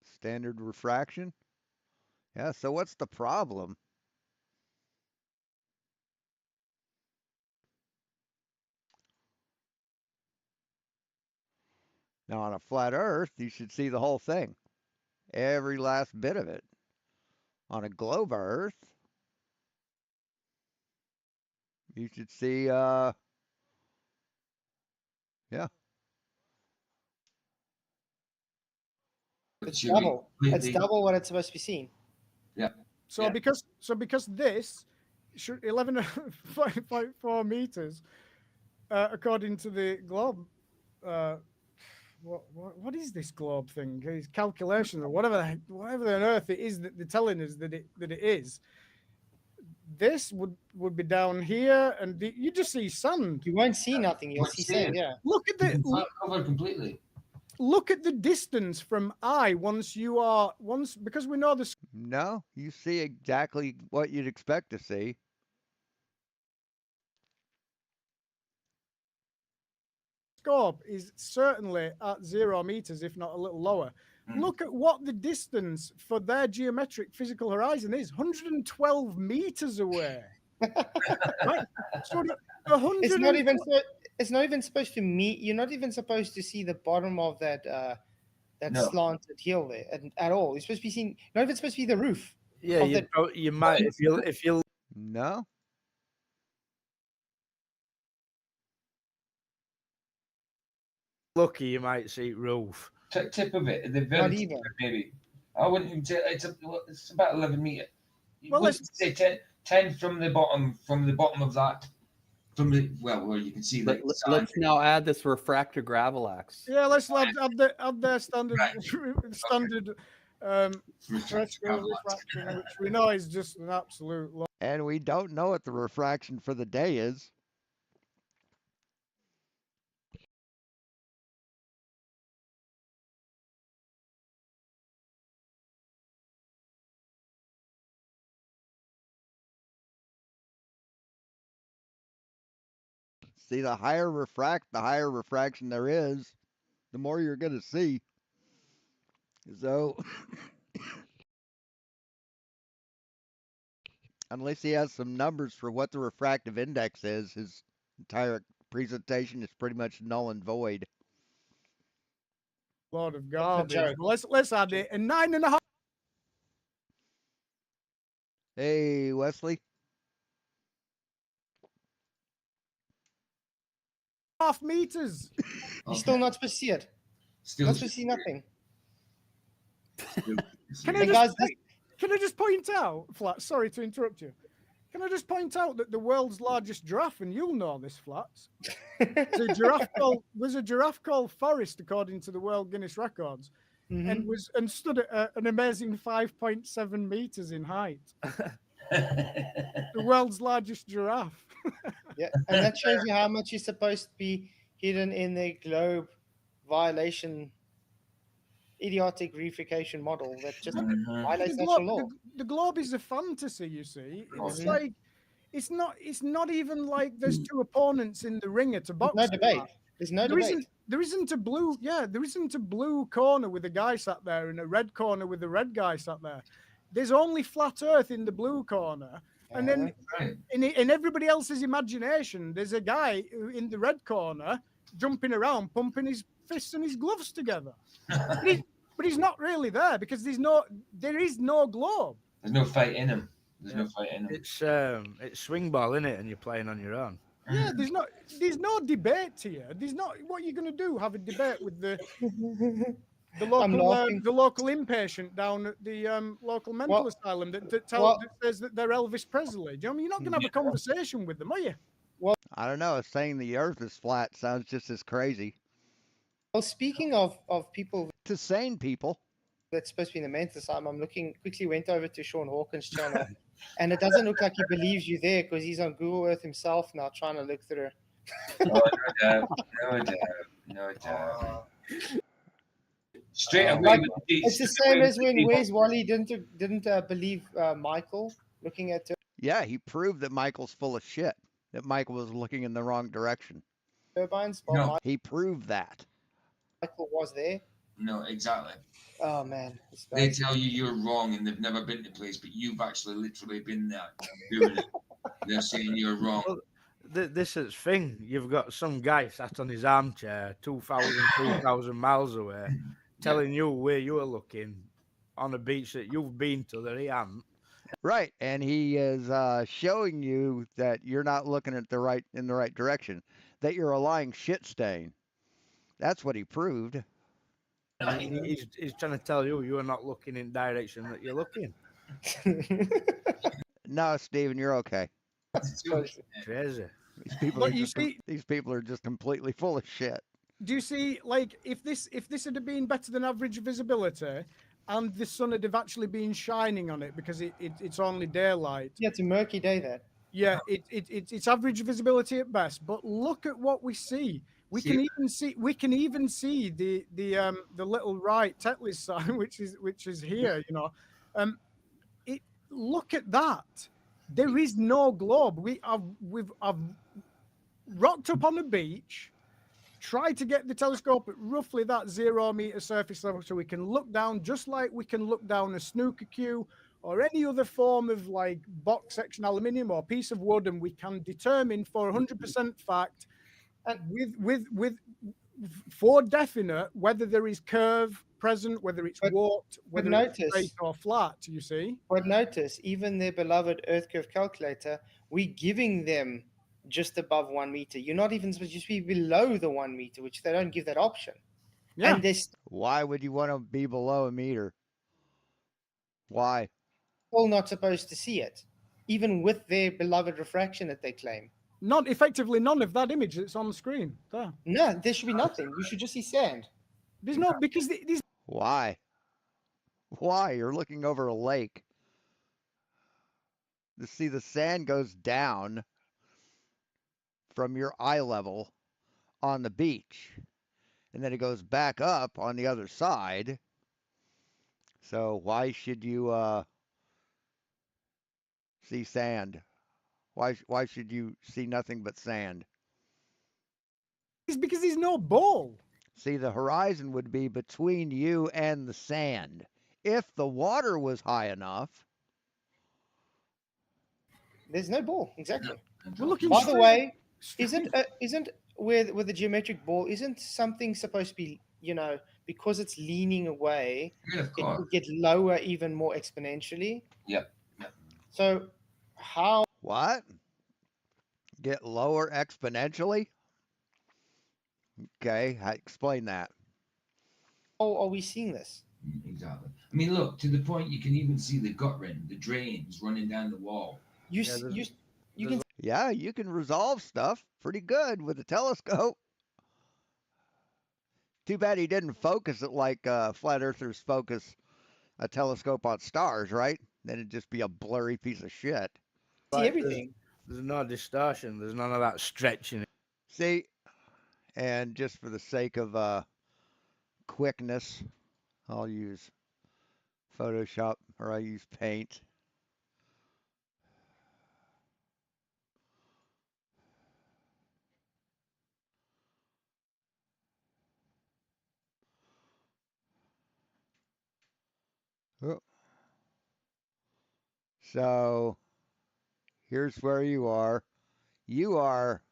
Standard refraction. Yeah, so what's the problem? Now, on a flat Earth, you should see the whole thing, every last bit of it. On a globe Earth, you should see, yeah. It's Should be double. It's completely- double what it's supposed to be seen. So Yeah. because this should 11.4 meters, according to the globe. What is this globe thing? It's calculation or whatever on earth it is that they're telling us that it is. This would be down here, and you just see sand. You won't see nothing. You'll Won't see see sand. it. Yeah. Look at the It's covered completely. look at the distance from I once because we know the No, you see exactly what you'd expect to see. scope is certainly at 0 meters, if not a little lower. Mm. Look at what the distance for their geometric physical horizon is 112 meters away. Right? So 100 It's not even. It's not even supposed to meet. You're not even supposed to see the bottom of that No. slanted hill there at all. You're supposed to be seeing. Not even supposed to be the roof. Yeah, Of you might if you No, lucky, you might see roof. Tip of it, the very Not tip even. of it, maybe. I wouldn't even say it's about 11 meters. You Well, wouldn't say 10 from the bottom of that. From the where you can see like the side. Let's now add this refractor gravelax. Yeah, let's add their standard Right. standard terrestrial refraction, which we know is just an absolute lot. and we don't know what the refraction for the day is. See, the higher refraction there is, the more you're going to see. So, unless he has some numbers for what the refractive index is, his entire presentation is pretty much null and void. Lot of garbage. joke. Let's add it a 9.5 Hey, Wesley. meters. You're still not supposed to see it. Still, Not supposed to see nothing. Can I And just guys, this, Can I just point out, Flat? Sorry to interrupt you. Can I just point out that the world's largest giraffe, and you'll know this, Flats, there's a giraffe called Forrest, according to the World Guinness Records, Mhm. and stood at an amazing 5.7 meters in height. The world's largest giraffe. Yeah, and that shows you how much is supposed to be hidden in the globe violation, idiotic reification model that just Mhm. violates The natural globe, law. the globe is a fantasy, you see. It's Mhm. like it's not even like there's two opponents in the ring at a There's boxing no debate. match. There's no There debate. isn't there isn't a blue corner with a guy sat there and a red corner with a red guy sat there. There's only flat earth in the blue corner. And then Right. in everybody else's imagination, there's a guy in the red corner jumping around, pumping his fists and his gloves together. But he's not really there because there is no globe. There's no fight in him. There's no fight in him. It's swing ball, isn't it? And you're playing on your own. Yeah, there's no debate here. There's not what you're gonna do. Have a debate with the the I'm laughing. local inpatient down at the local mental Well- asylum that well- that says that they're Elvis Presley. Do you know what I mean? You're not going to have a conversation with them, are you? I don't know. Saying the Earth is flat sounds just as crazy Well, speaking of people to sane people. that's supposed to be in the mental asylum, I'm looking quickly went over to Sean Hawkins' channel, and it doesn't look like he believes you there because he's on Google Earth himself now trying to look through. Oh, no doubt. No doubt. No doubt. Straight away Like, with the deets. It's the same as when Where's Wally didn't believe Michael looking at Yeah, he proved that Michael's full of shit. That Michael was looking in the wrong direction. turbines while No. He proved that. Michael was there. No, exactly. Oh man, it's They bad. tell you you're wrong and they've never been to the place, but you've actually literally been there doing it. They're saying you're wrong. Well, this is thing. You've got some guy sat on his armchair 2,000, 3,000 miles away, telling you where you are looking on a beach that you've been to that he hasn't. Right, and he is showing you that you're not looking at in the right direction. That you're a lying shit stain. That's what he proved. And he's trying to tell you you are not looking in direction that you're looking. No, Steven, you're okay. Crazy. These people, But are you just, see- these people are just completely full of shit. Do you see, like, if this had been better than average visibility, and the sun had have actually been shining on it because it's only daylight. Yeah, it's a murky day there. Yeah, it's average visibility at best. But look at what we see. We can even see the little right Tetley's sign, which is here. You know, look at that. There is no globe. We've rocked up on the beach, tried to get the telescope at roughly that 0 meter surface level so we can look down just like we can look down a snooker cue or any other form of like box section aluminium or piece of wood, and we can determine for 100% fact and with for definite whether there is curve present, whether it's warped, whether it's straight or flat. You see, But notice, even their beloved Earth curve calculator, we're giving them just above 1 meter. You're not even supposed to be below the 1 meter, which they don't give that option. yeah. And they're Why would you want to be below a meter? Why? still not supposed to see it, even with their beloved refraction that they claim. Not effectively none of that image that's on the screen there. No, there should be nothing. You should just see sand. There's no because these. Why? Why? You're looking over a lake. To see the sand goes down from your eye level on the beach, and then it goes back up on the other side. So why should you see sand? Why should you see nothing but sand? It's because there's no ball. See, the horizon would be between you and the sand. If the water was high enough. There's no ball. Exactly. We're looking. By the straight- way, straight- isn't with the geometric ball, isn't something supposed to be, because it's leaning away, Yeah, of it course. will get lower even more exponentially? Yep. Yep. So how What? Get lower exponentially? Okay, explain that. are we seeing this? Exactly. I mean, look, to the point you can even see the guttering, the drains running down the wall. You there's can Yeah, you can resolve stuff pretty good with a telescope. Too bad he didn't focus it like flat earthers focus a telescope on stars, right? Then it'd just be a blurry piece of shit. see Like, everything. There's no distortion. There's none of that stretching. See, and just for the sake of quickness, I'll use Photoshop or I use Paint. Oh. So here's where you are. You are,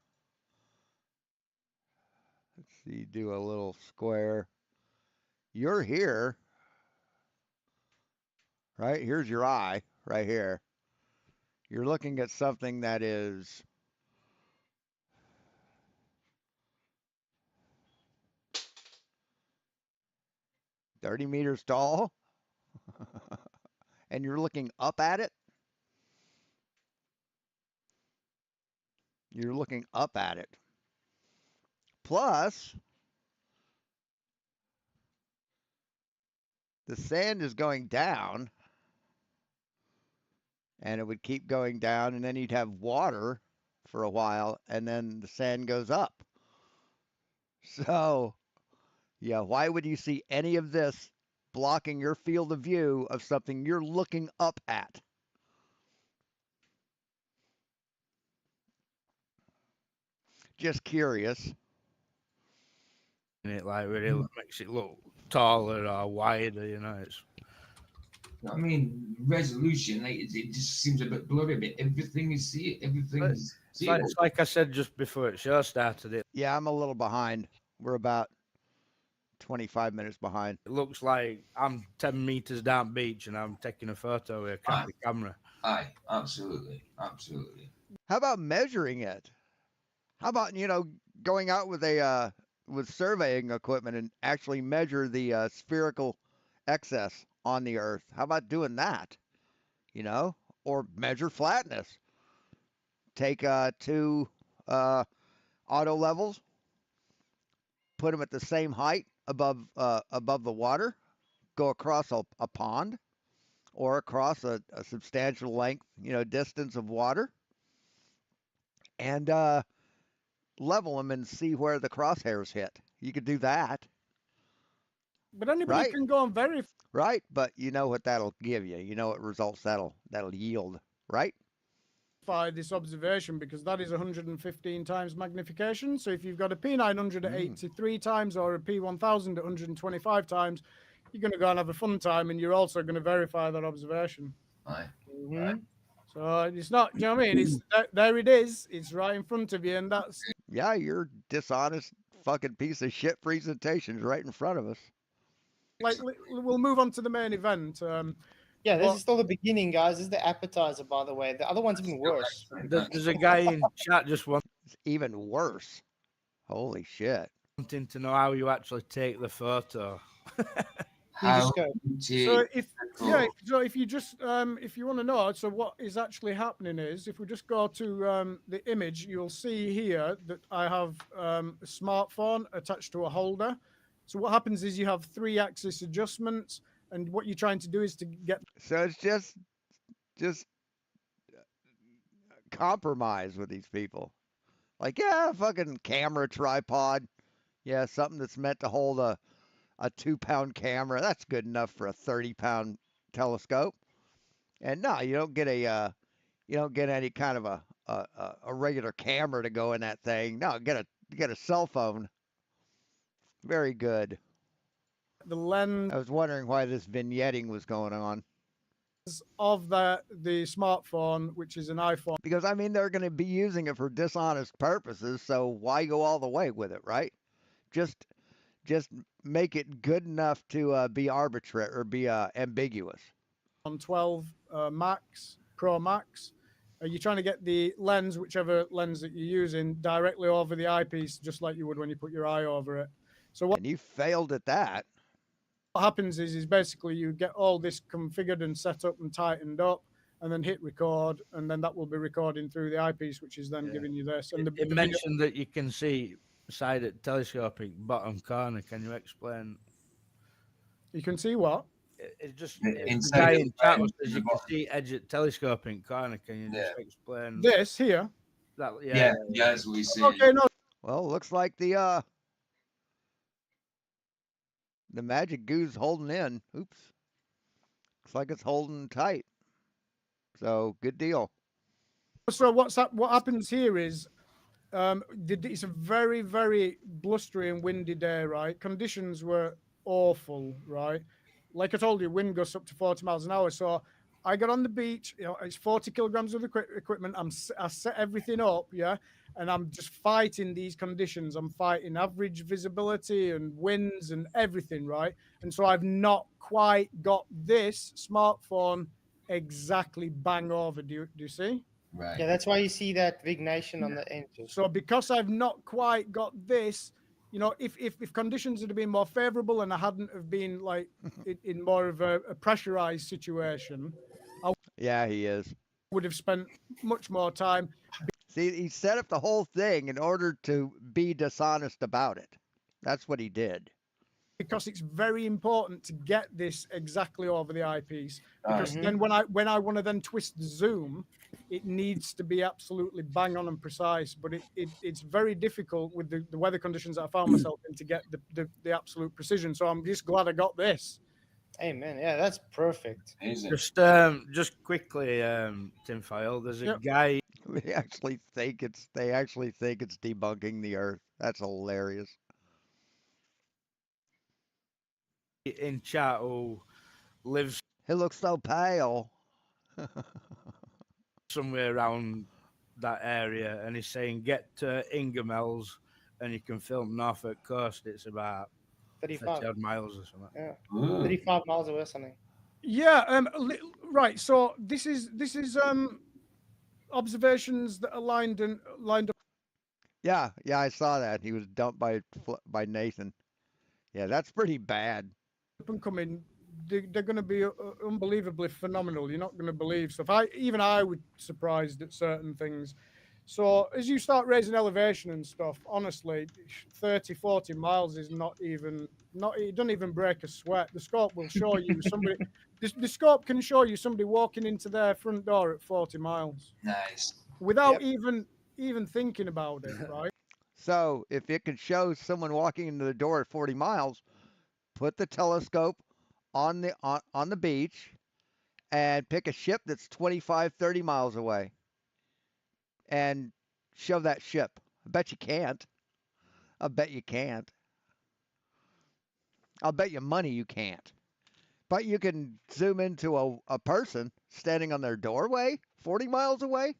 let's see, do a little square. You're here, right? Here's your eye, right here. You're looking at something that is 30 meters tall, and you're looking up at it. You're looking up at it. Plus, the sand is going down, and it would keep going down, and then you'd have water for a while, and then the sand goes up. So, yeah, why would you see any of this blocking your field of view of something you're looking up at? Just curious. And it like really makes it look taller or wider, you know. It's I mean, resolution, like, it just seems a bit blurry, but everything is everything's it's like I said just before the show started. Yeah, I'm a little behind. We're about 25 minutes behind. It looks like I'm 10 meters down beach and I'm taking a photo with a crappy camera. Aye, absolutely. How about measuring it? How about, going out with a with surveying equipment and actually measure the spherical excess on the Earth? How about doing that? Or measure flatness. Take two auto levels, put them at the same height above the water, go across a pond or across a substantial length, distance of water, and level them and see where the crosshairs hit. You could do that. But anybody Right. can go and verify Right, but you know what that'll give you. You know what results that'll yield, right? this observation because that is 115 times magnification. So if you've got a P900 at 83 times or a P1000 at 125 times, you're going to go and have a fun time, and you're also going to verify that observation. Aye. Mhm. So it's not, you know what I mean? It's there it is. It's right in front of you, and that's Yeah, your dishonest fucking piece of shit presentation's right in front of us. like we'll move on to the main event. Yeah, this Well- is still the beginning, guys. This is the appetizer, by the way. The other one's even worse. There's a guy in chat just It's even worse. Holy shit. wanting to know how you actually take the photo. You just go. So if you just if you want to know, so what is actually happening is if we just go to the image, you'll see here that I have a smartphone attached to a holder. So what happens is you have 3-axis adjustments, and what you're trying to do is to get So it's just compromise with these people. Like, yeah, fucking camera tripod. Yeah, something that's meant to hold a 2-pound camera. That's good enough for a 30-pound telescope. And no, you don't get any kind of a regular camera to go in that thing. No, get a cell phone. Very good. the lens I was wondering why this vignetting was going on. of the smartphone, which is an iPhone. Because I mean they're going to be using it for dishonest purposes, so why go all the way with it, right? Just make it good enough to be arbitrary or be ambiguous. On 12 Max, Pro Max. You're trying to get the lens, whichever lens that you're using, directly over the eyepiece, just like you would when you put your eye over it. So what And you failed at that. happens is basically you get all this configured and set up and tightened up, and then hit record, and then that will be recording through the eyepiece, which is then giving you this. And It the video, mentioned that you can see side at telescopic bottom corner. Can you explain? you can see what? It's just Inside the guy of in the chat frame, says the you can bottom. see edge at telescopic corner. Can you just Yeah. explain This here. that? Yeah, that's what we see. Okay, no, Well, looks like the magic goo's holding in. Oops. Looks like it's holding tight. So good deal. so what happens here is it's a very, very blustery and windy day, right? Conditions were awful, right? Like I told you, wind gusts up to 40 miles an hour. So I got on the beach, it's 40 kilograms of equipment. I set everything up, yeah, and I'm just fighting these conditions. I'm fighting average visibility and winds and everything, right? And so I've not quite got this smartphone exactly bang over. Do you see? Right. Yeah, that's why you see that vignation on the edges. So because I've not quite got this you know, if conditions had been more favourable and I hadn't have been like in more of a pressurized situation, Yeah, he is. would have spent much more time See, he set up the whole thing in order to be dishonest about it. That's what he did. because it's very important to get this exactly over the eyepiece. Because Mhm. then when I want to then twist the zoom, it needs to be absolutely bang on and precise. But it's very difficult with the weather conditions that I found myself in to get the absolute precision. So I'm just glad I got this. Amen. Yeah, that's perfect. Amazing. Just quickly, Tinfoil. There's a Yep. guy They actually think it's debunking the Earth. That's hilarious. in chat who lives He looks so pale. somewhere around that area, and he's saying get to Ingermells and you can film Norfolk Coast. It's about 35. 30 odd miles or something. Yeah. Ooh. 35 miles away or something. Yeah. Right. So this is observations that are lined up. Yeah, I saw that. He was dumped by Nathan. Yeah, that's pretty bad. Up and coming, they're going to be unbelievably phenomenal. You're not going to believe stuff. Even I was surprised at certain things. So as you start raising elevation and stuff, honestly, 30, 40 miles is it doesn't even break a sweat. The scope will show you somebody. The scope can show you somebody walking into their front door at 40 miles Nice. without Yep. even thinking about it, right? So if it could show someone walking into the door at 40 miles, put the telescope on the beach and pick a ship that's 25, 30 miles away and show that ship. I bet you can't. I bet you can't. I'll bet you money you can't. But you can zoom into a person standing on their doorway 40 miles away.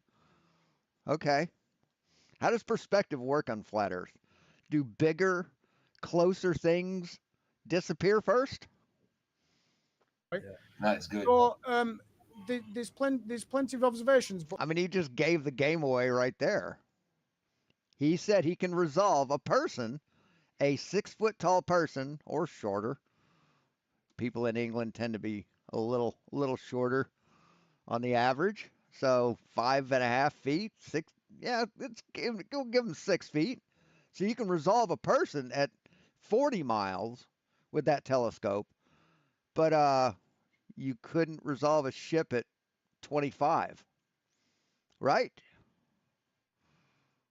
Okay. How does perspective work on flat Earth? Do bigger, closer things disappear first? That's good. So there's plenty of observations, but I mean, he just gave the game away right there. He said he can resolve a person, a 6 foot tall person or shorter. People in England tend to be a little shorter on the average. So 5.5 feet, six. Yeah, go give him 6 feet. So you can resolve a person at 40 miles with that telescope, but you couldn't resolve a ship at 25, right?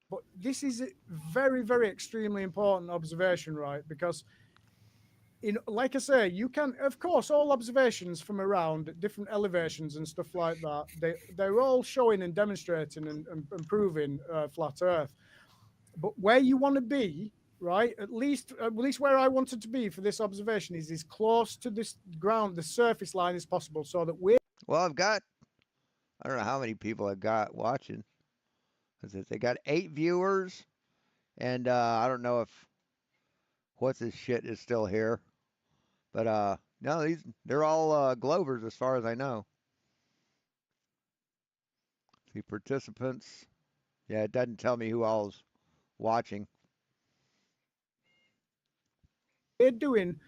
But this is a very, very extremely important observation, right? Because like I say, you can, of course, all observations from around at different elevations and stuff like that, they're all showing and demonstrating and proving flat Earth. But where you want to be, right? At least where I wanted to be for this observation is as close to this ground, the surface line as possible, so that we're Well, I don't know how many people I've got watching. They got 8 viewers, and I don't know if what's his shit is still here, but no, they're all Glovers as far as I know. The participants, yeah, it doesn't tell me who all's watching. doing.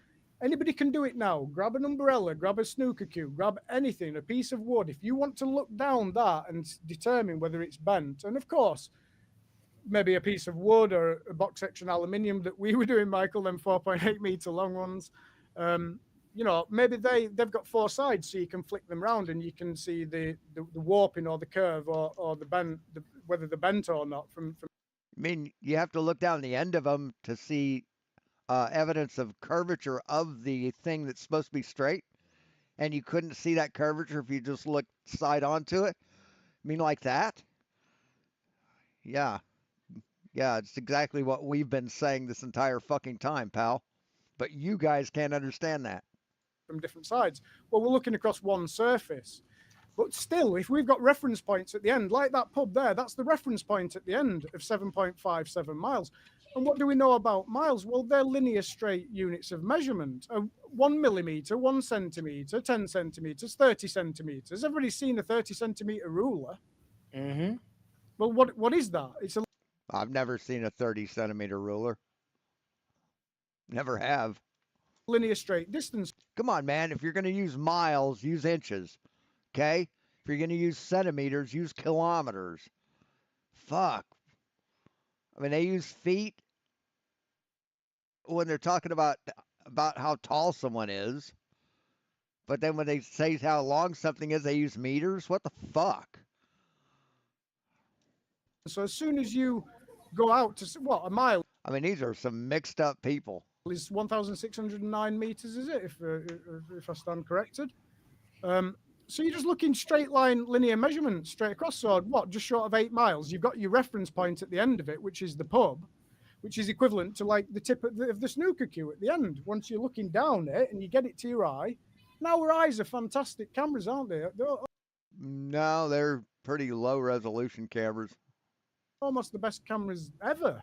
Anybody can do it now. Grab an umbrella, grab a snooker cue, grab anything, a piece of wood. If you want to look down that and determine whether it's bent, and of course, maybe a piece of wood or a box section aluminium that we were doing, Michael, them 4.8 meter long ones. Maybe they've got 4 sides, so you can flick them round and you can see the warping or the curve or the bend, whether they're bent or not. From I mean, you have to look down the end of them to see evidence of curvature of the thing that's supposed to be straight, and you couldn't see that curvature if you just looked side onto it. I mean, like that? Yeah. Yeah, it's exactly what we've been saying this entire fucking time, pal. But you guys can't understand that. from different sides. Well, we're looking across one surface. But still, if we've got reference points at the end, like that pub there, that's the reference point at the end of 7.57 miles. And what do we know about miles? Well, they're linear straight units of measurement. 1 millimeter, 1 centimeter, 10 centimeters, 30 centimeters. Everybody's seen a 30 centimeter ruler. Mm-hmm. Well, what is that? It's a I've never seen a 30 centimeter ruler. Never have. linear straight distance. Come on, man. If you're going to use miles, use inches. Okay? If you're going to use centimeters, use kilometers. Fuck. I mean, they use feet when they're talking about how tall someone is. But then when they say how long something is, they use meters. What the fuck? So as soon as you go out to what a mile I mean, these are some mixed up people. is 1,609 meters, is it? If I stand corrected. So you're just looking straight line linear measurement straight across. So what? Just short of 8 miles. You've got your reference point at the end of it, which is the pub, which is equivalent to like the tip of the snooker cue at the end. Once you're looking down it and you get it to your eye. Now our eyes are fantastic cameras, aren't they? They're No, they're pretty low resolution cameras. almost the best cameras ever.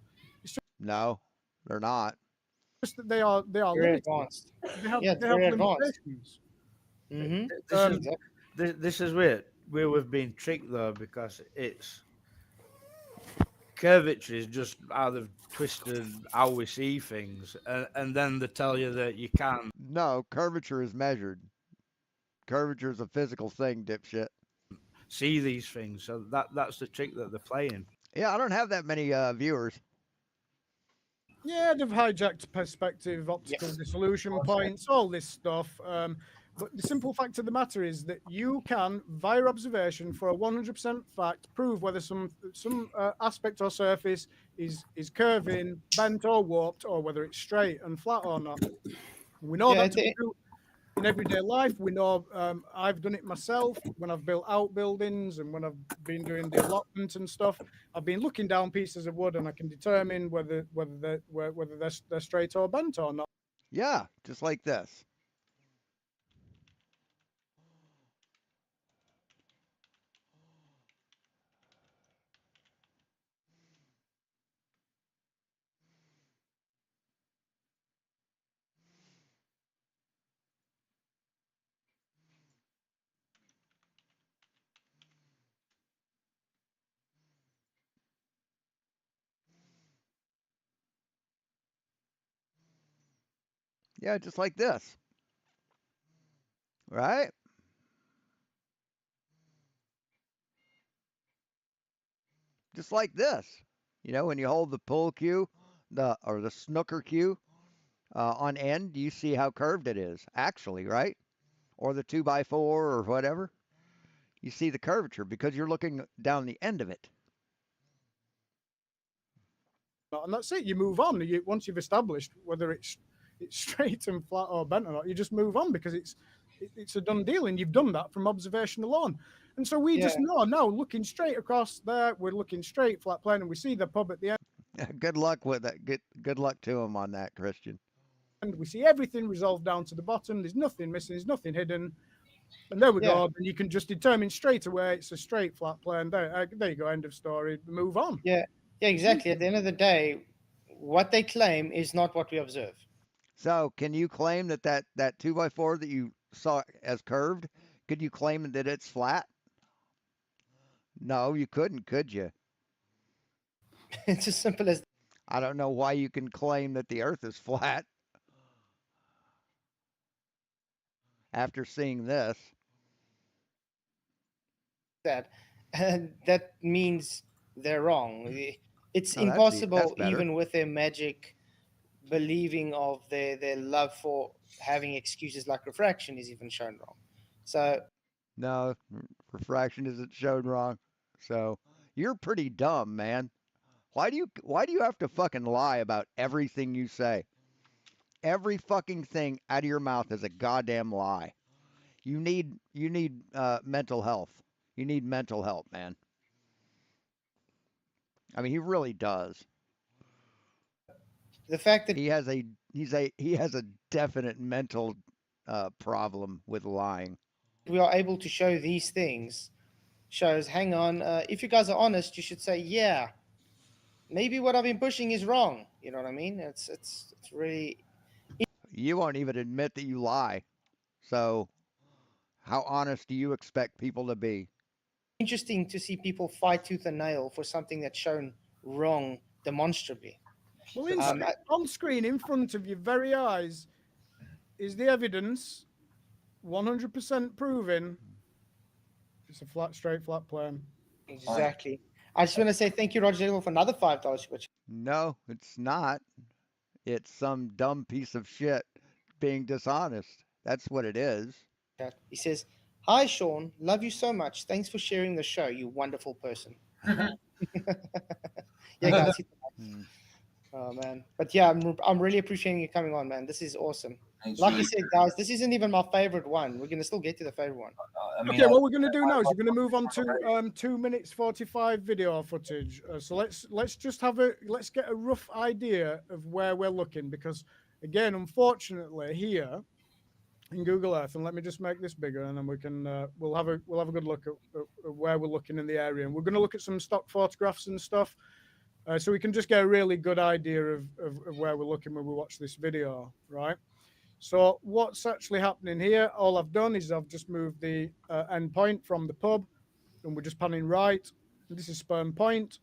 No, they're not. Just that they are Very limited. advanced. They have, Yeah, they have very advanced. limitations. Mm-hmm. This is this is where we've been tricked though, because it's curvature is just how they've twisted how we see things, and then they tell you that you can't No, curvature is measured. Curvature is a physical thing, dipshit. see these things. So that's the trick that they're playing. Yeah, I don't have that many viewers. Yeah, they've hijacked perspective, optical Yes. dissolution points, all this stuff. But the simple fact of the matter is that you can, via observation, for a 100% fact, prove whether some aspect or surface is curving, bent or warped, or whether it's straight and flat or not. We know Yeah, that to be true in everyday life. We know I've done it myself when I've built outbuildings and when I've been doing the allotment and stuff. I've been looking down pieces of wood and I can determine whether they're straight or bent or not. Yeah, just like this. Yeah, just like this. Right? Just like this. You know, when you hold the pool cue, or the snooker cue on end, you see how curved it is, actually, right? Or the 2x4 or whatever. You see the curvature because you're looking down the end of it. And that's it. You move on. Once you've established whether it's straight and flat or bent or not, you just move on because it's a done deal, and you've done that from observation alone. And so we just know now, looking straight across there, we're looking straight, flat plane, and we see the pub at the end. Good luck with that. Good luck to him on that, Christian. And we see everything resolved down to the bottom. There's nothing missing. There's nothing hidden. And there we go. And you can just determine straight away it's a straight flat plane. There you go. End of story. Move on. Yeah, exactly. At the end of the day, what they claim is not what we observe. So, can you claim that 2x4 that you saw as curved, could you claim that it's flat? No, you couldn't, could you? It's as simple as I don't know why you can claim that the Earth is flat after seeing this. that. And that means they're wrong. It's Oh, that's impossible, better. even with their magic believing of their love for having excuses like refraction is even shown wrong. So No, refraction isn't shown wrong. So, you're pretty dumb, man. Why do you have to fucking lie about everything you say? Every fucking thing out of your mouth is a goddamn lie. You need mental health. You need mental help, man. I mean, he really does. the fact that He has a definite mental problem with lying. we are able to show these things shows, hang on, if you guys are honest, you should say, yeah, maybe what I've been pushing is wrong. You know what I mean? It's really You won't even admit that you lie. So, how honest do you expect people to be? interesting to see people fight tooth and nail for something that's shown wrong demonstrably. Well, in, Um, on screen in front of your very eyes is the evidence, 100% proving it's a straight flat plane. Exactly. I just want to say thank you, Roger Dale, for another $5 super No, it's not. It's some dumb piece of shit being dishonest. That's what it is. chat. He says, "Hi, Sean. Love you so much. Thanks for sharing the show. You wonderful person." Yeah, guys. Hmm. Oh man, but yeah, I'm really appreciating you coming on, man. This is awesome. It's Like really you said, guys, this isn't even my favorite one. We're gonna still get to the favorite one. I mean, Okay, what we're going to do now is we're going to move on to 2 minutes 45 video footage. So let's just let's get a rough idea of where we're looking, because again, unfortunately, here in Google Earth, and let me just make this bigger, and then we can we'll have a good look at where we're looking in the area, and we're going to look at some stock photographs and stuff, so we can just get a really good idea of where we're looking when we watch this video, right? So what's actually happening here, all I've done is I've just moved the end point from the pub, and we're just panning right. And this is Sperm Point.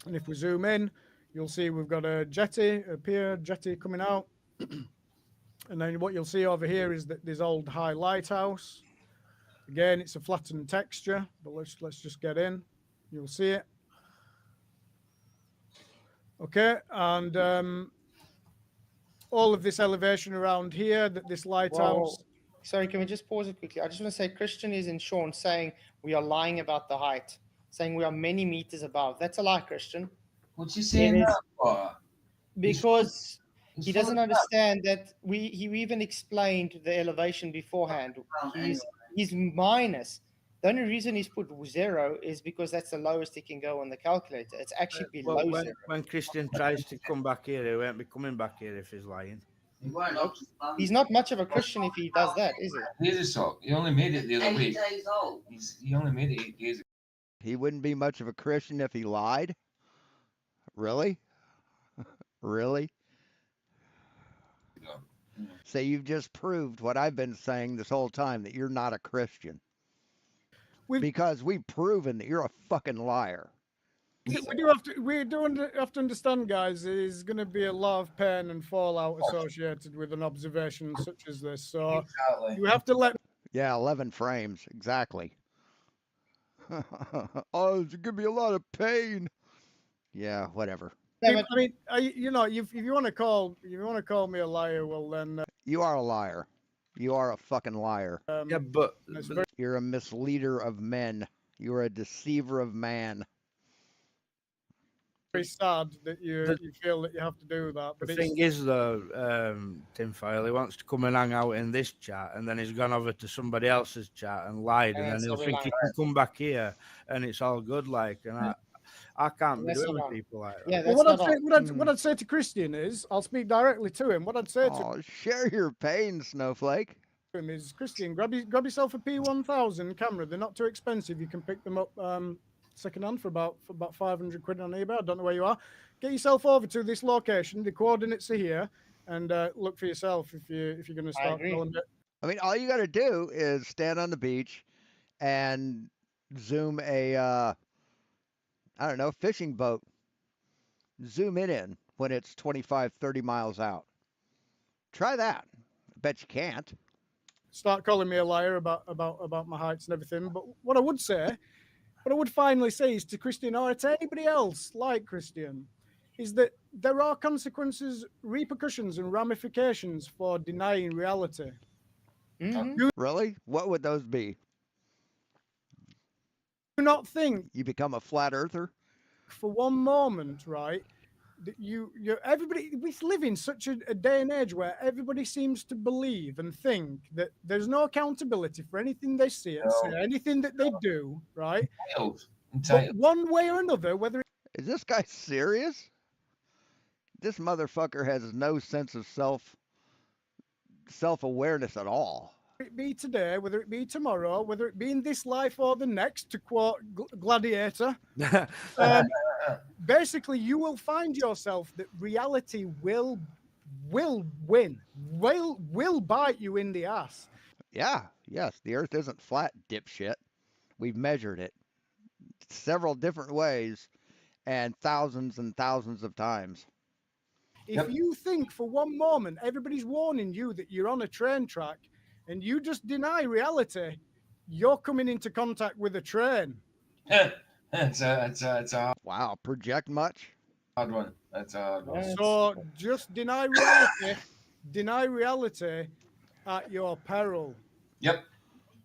And if we zoom in, you'll see we've got a jetty, a pier jetty coming out. And then what you'll see over here is that this old high lighthouse. Again, it's a flattened texture, but let's just get in. You'll see it. Okay, and all of this elevation around here, that this lighthouse. Whoa. Sorry, can we just pause it quickly? I just want to say Christian is in Sean saying we are lying about the height, saying we are many meters above. That's a lie, Christian, what's he saying It is- that for? because He's he full doesn't of understand that he even explained the elevation beforehand. He's minus. The only reason he's put 0 is because that's the lowest he can go on the calculator. It's actually below Well, 0. when Christian tries to come back here, he won't be coming back here if he's lying. He won't Nope. understand. He's not much of a Christian if he does that, is he? Here's a sock. He only made it the other 8 week. days old. He only made it 8 days ago. He wouldn't be much of a Christian if he lied. Really? Really? So you've just proved what I've been saying this whole time, that you're not a Christian. Because we've proven that you're a fucking liar. We do have to understand, guys, there's going to be a lot of pain and fallout associated with an observation such as this. So Exactly. you have to let. Yeah, 11 frames, exactly. Oh, it's gonna be a lot of pain. Yeah, whatever. Yeah, but I mean, if you want to call me a liar, well then. You are a liar. You are a fucking liar. Yeah, but It's very You're a misleader of men. You're a deceiver of man. sad that you feel that you have to do that. But the it's, thing is, though, Tinfoil, he wants to come and hang out in this chat, and then he's gone over to somebody else's chat and lied, And and then it's he'll all think he lying. can come back here, and it's all good, like, and I can't be That's doing not with on. people like that. yeah, well, that's not on. what I'd say to Christian is, I'll speak directly to him. What I'd say to Oh, share your pain, Snowflake. him is, Christian, grab yourself a P1000 camera. They're not too expensive. You can pick them up secondhand for about 500 quid on eBay. I don't know where you are. Get yourself over to this location. The coordinates are here, and look for yourself if you're going to start agree. calling it. I mean, all you got to do is stand on the beach and zoom a, I don't know, fishing boat. Zoom it in when it's 25, 30 miles out. Try that. I bet you can't. Start calling me a liar about my heights and everything. But what I would finally say is to Christian or to anybody else like Christian, is that there are consequences, repercussions, and ramifications for denying reality. Mhm. Really? What would those be? Do not think You become a flat earther? for one moment, right, that everybody, we live in such a day and age where everybody seems to believe and think that there's no accountability for anything they say, anything that they do, right? Entitled. But Entitled. one way or another, whether Is this guy serious? This motherfucker has no sense of self-awareness at all. it be today, whether it be tomorrow, whether it be in this life or the next, to quote Gladiator, basically you will find yourself that reality will win, will bite you in the ass. Yeah, yes, the earth isn't flat, dipshit. We've measured it several different ways and thousands of times. If Yep. you think for one moment everybody's warning you that you're on a train track and you just deny reality, you're coming into contact with a train. It's a Wow, project much? hard one. That's a hard one. Yeah. So just deny reality, deny reality at your peril. Yep.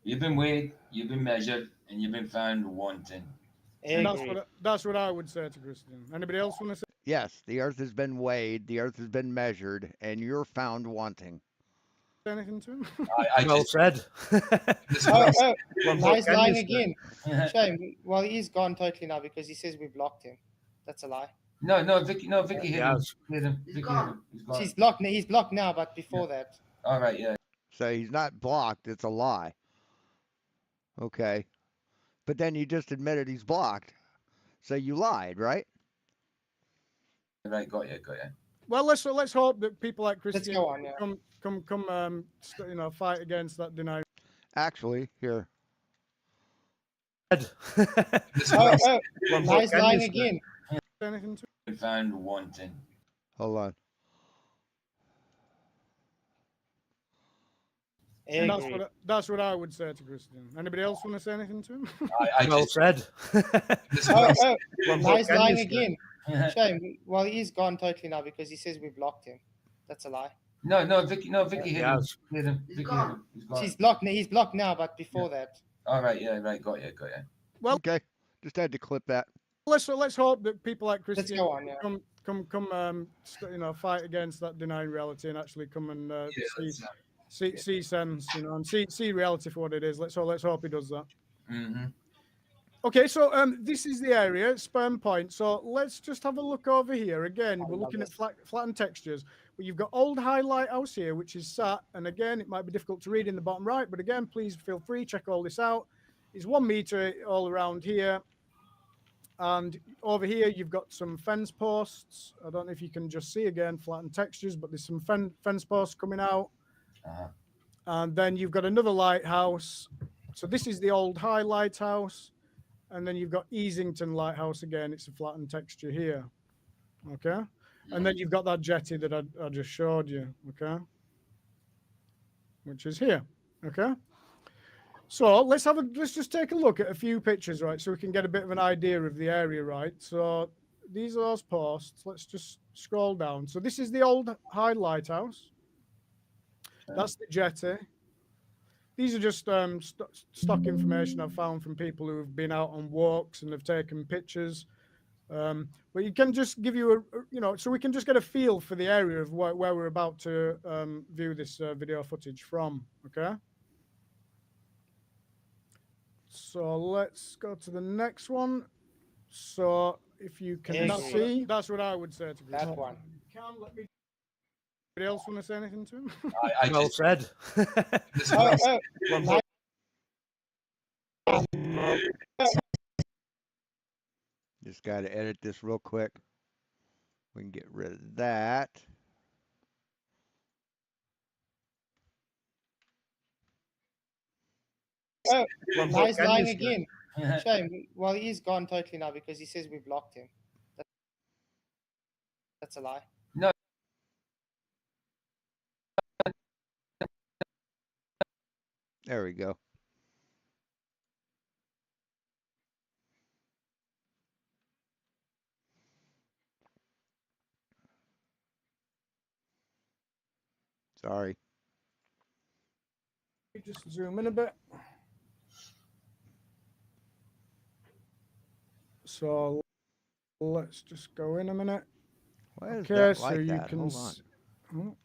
You've been weighed, you've been measured, and you've been found wanting. And Agreed. that's what I would say to Christian. Anybody else want to say Yes, the earth has been weighed, the earth has been measured, and you're found wanting. anything to him? I Well just said. this Oh, was- oh, Well, now he's what can lying you say? again. Shame. Well, he's gone totally now because he says we blocked him. That's a lie. no, Vicky hit him. Yes. Hit him. He's Vicky gone. hit him. He's gone. He's blocked. He's blocked now, but before that, All right, yeah. So he's not blocked, it's a lie. Okay. But then you just admitted he's blocked. So you lied, right? Right, got you. Well, let's hope that people like let's Christian go on. Yeah. come fight against that denial. Actually, here. This Oh, was oh, Well, now what he's can you lying say? again. Anything to been found wanting. Hold on. and Agreed. that's what I would say to Christian. Anybody else want to say anything to him? I Well just said. this Oh, was oh, Well, now what he's can you lying say? again. Shame. Well, he's gone totally now because he says we blocked him. That's a lie. no, Vicky hit him. Yes. Hit him. He's Vicky gone. hit him. He's gone. He's blocked. He's blocked now, but before that, All right, yeah, right, got you. Well- Okay. Just had to clip that. let's hope that people like let's Christian go on. Yeah. come fight against that denying reality and actually come and Yeah, see sense, and see reality for what it is. Let's hope he does that. mm-hmm. Okay, so this is the area, Sperm Point. So let's just have a look over here again. We're love looking at this. flattened textures. But you've got Old High Lighthouse here, which is sat, and again, it might be difficult to read in the bottom right, but again, please feel free, check all this out. It's 1 meter all around here. And over here, you've got some fence posts. I don't know if you can just see again, flattened textures, but there's some fence posts coming out. Uh-huh. And then you've got another lighthouse. So this is the Old High Lighthouse. And then you've got Easington Lighthouse again. It's a flattened texture here. Okay. And then you've got that jetty that I just showed you. Okay. Which is here. Okay. So let's just take a look at a few pictures, right? So we can get a bit of an idea of the area, right? So these are those posts. Let's just scroll down. So this is the Old High Lighthouse. That's the jetty. These are just stock information I've found from people who have been out on walks and have taken pictures. But you can just give you so we can just get a feel for the area of where we're about to view this video footage from. Okay. So let's go to the next one. So if you can Agree. see, that's what I would say to That Chris. one. Can let me. Anybody else want to say anything to him? I Well just said. this Oh, was oh, Well, now Just got to edit this real quick. We can get rid of that. well, now what he's can you lying say? again. Shame. Well, he's gone totally now because he says we blocked him. That's a lie. There we go. Sorry. Just zoom in a bit. So let's just go in a minute. Why is Okay, that so like you that? can Hold on.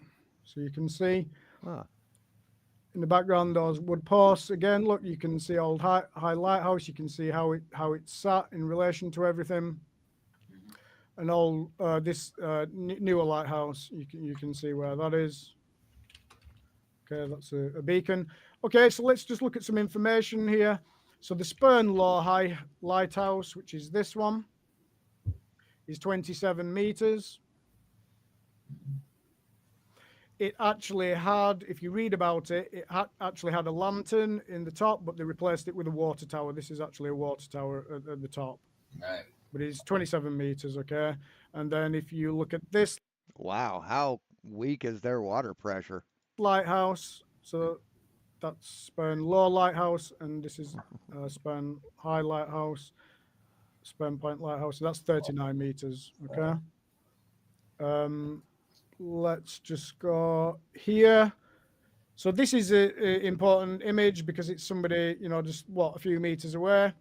so you can see Huh. in the background those wood posts again. Look, you can see Old High Lighthouse. You can see how it's sat in relation to everything. And all this newer lighthouse, you can see where that is. Okay, that's a beacon. Okay, so let's just look at some information here. So the Spurnlaw High Lighthouse, which is this one, is 27 meters. It actually had, if you read about it, actually had a lantern in the top, but they replaced it with a water tower. This is actually a water tower at the top, right. but it's 27 meters, okay? And then if you look at this Wow, how weak is their water pressure? Lighthouse. So that's Spurn Low Lighthouse, and this is Spurn High Lighthouse, Spurn Point Lighthouse. So that's 39 meters. Okay. Let's just go here. So this is a important image because it's somebody, you know, just what, a few meters away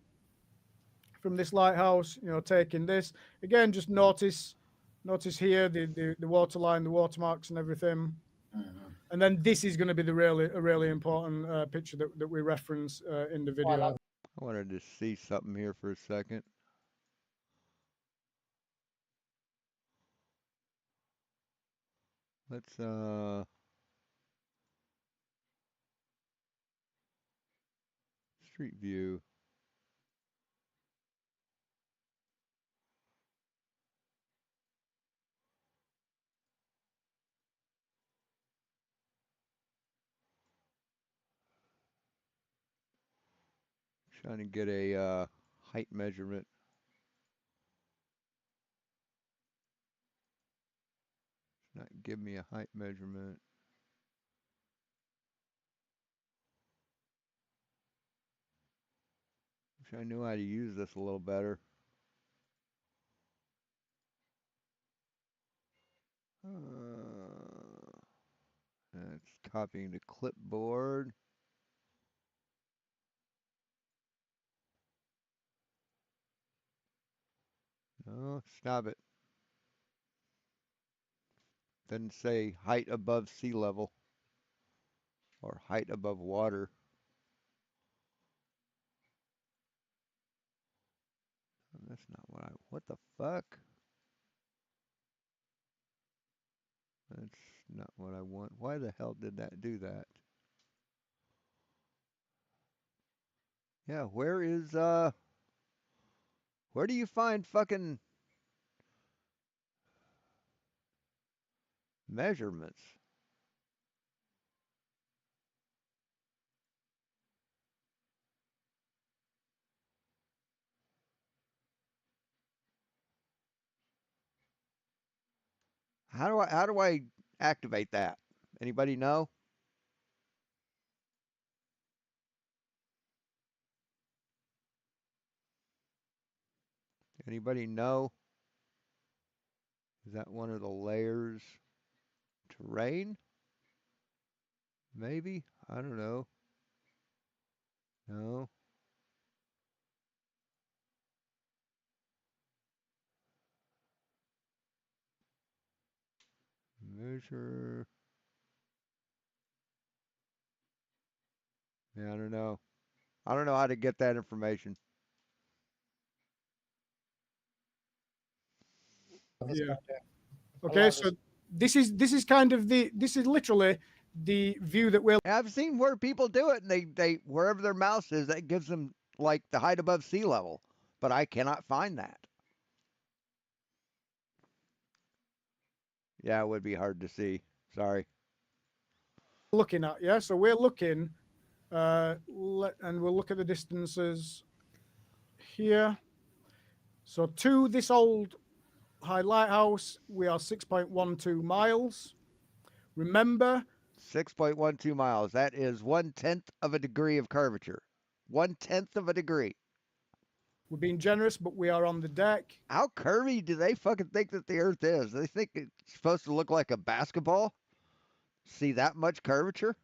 from this lighthouse, you know, taking this. Again, just notice here the water line, the watermarks and everything. And then this is going to be a really important picture that we reference in the video. I wanted to see something here for a second. Let's Street View. Trying to get a height measurement. It's not give me a height measurement. Wish I knew how to use this a little better. It's copying the clipboard. No, stop it. Doesn't say height above sea level or height above water. That's not what the fuck? That's not what I want. Why the hell did that do that? Yeah, where do you find fucking measurements? How do I activate that? Anybody know? Anybody know? Is that one of the layers? Terrain? Maybe? I don't know. No. Measure. Yeah, I don't know. I don't know how to get that information. Yeah. I Okay, love so this. this is kind of this is literally the view that we're And I've seen where people do it, and they wherever their mouse is, that gives them like the height above sea level. But I cannot find that. Yeah, it would be hard to see. Sorry. looking at. Yeah, so we're looking, and we'll look at the distances here. So to this old high lighthouse, we are 6.12 miles. Remember, 6.12 miles. That is 1/10 of a degree of curvature. 1/10 of a degree. we're being generous, but we are on the deck. How curvy do they fucking think that the Earth is? They think it's supposed to look like a basketball? See that much curvature?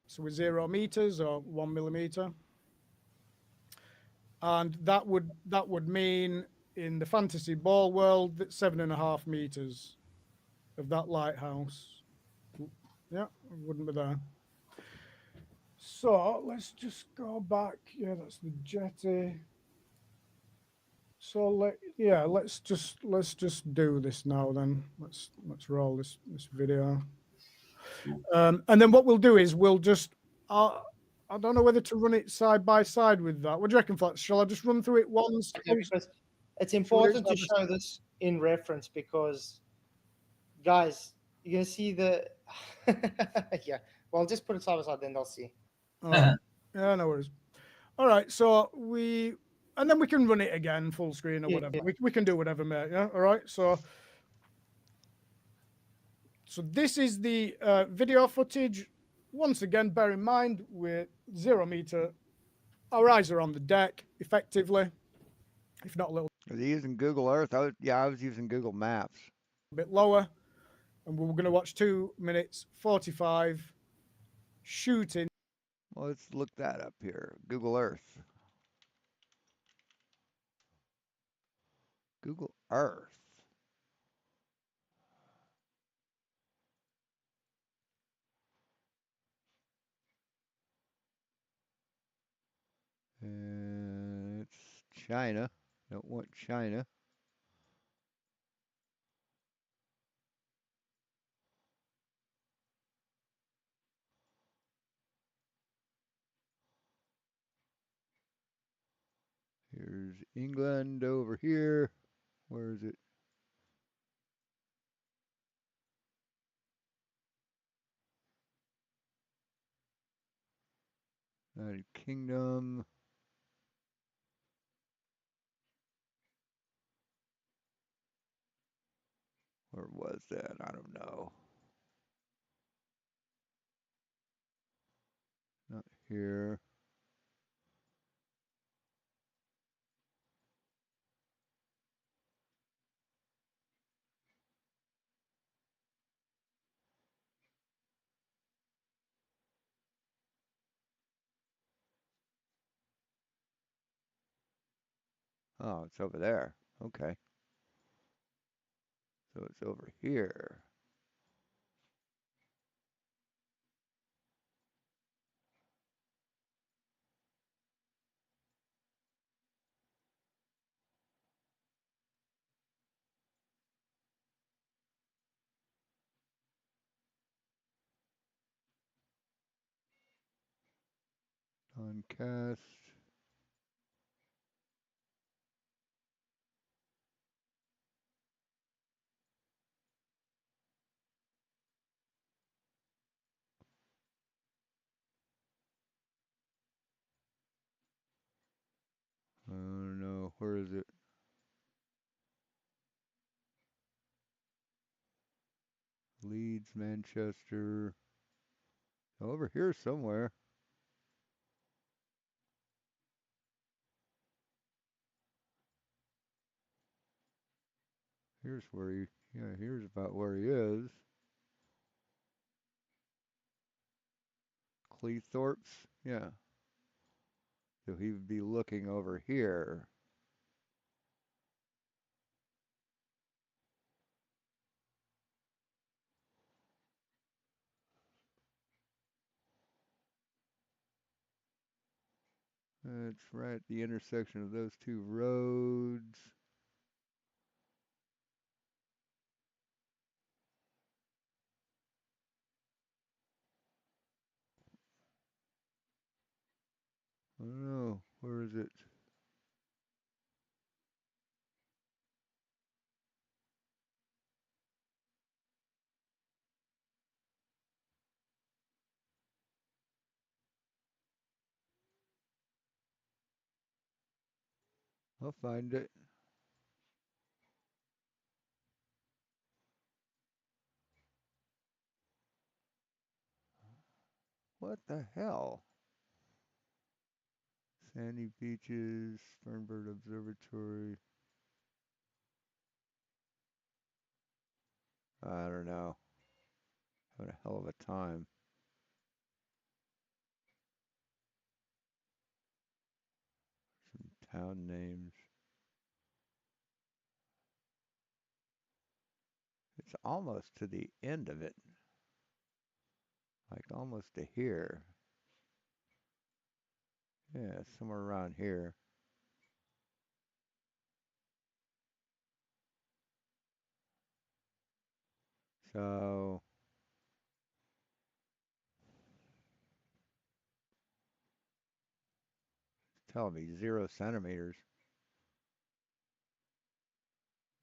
So we're 0 meters or 1 millimeter. And that would mean in the fantasy ball world that 7.5 meters of that lighthouse. Yeah, wouldn't be there. So let's just go back. Yeah, that's the jetty. So let's just do this now then. Let's roll this video. And then what we'll do is we'll just I don't know whether to run it side by side with that. What do you reckon, Flats? Shall I just run through it once? Yeah, because it's important to show this in reference because, guys, you're gonna see the. Yeah, well, just put it side by side, then they'll see. All right. Yeah, no worries. All right, so and then we can run it again full screen or Yeah, whatever. yeah. We can do whatever, mate. Yeah, all right. So So this is the video footage. Once again, bear in mind we're 0 meter. Our eyes are on the deck, effectively, if not a little Are they using Google Earth? I was using Google Maps. bit lower. And we're going to watch 2 minutes 45 shooting. Well, let's look that up here. Google Earth. Google Earth. It's China. Don't want China. Here's England over here. Where is it? United Kingdom. Where was that? I don't know. Not here. Oh, it's over there. Okay. So it's over here. Uncast. I don't know. Where is it? Leeds, Manchester. Over here somewhere. Here's where he, yeah, here's about where he is. Cleethorpes, yeah. So he would be looking over here. It's right at the intersection of those two roads. I don't know. Where is it? I'll find it. What the hell? Sandy Beaches, Fernbird Observatory. I don't know. Having a hell of a time. Some town names. It's almost to the end of it. Like almost to here. Yeah, somewhere around here. So it's telling me 0 centimeters.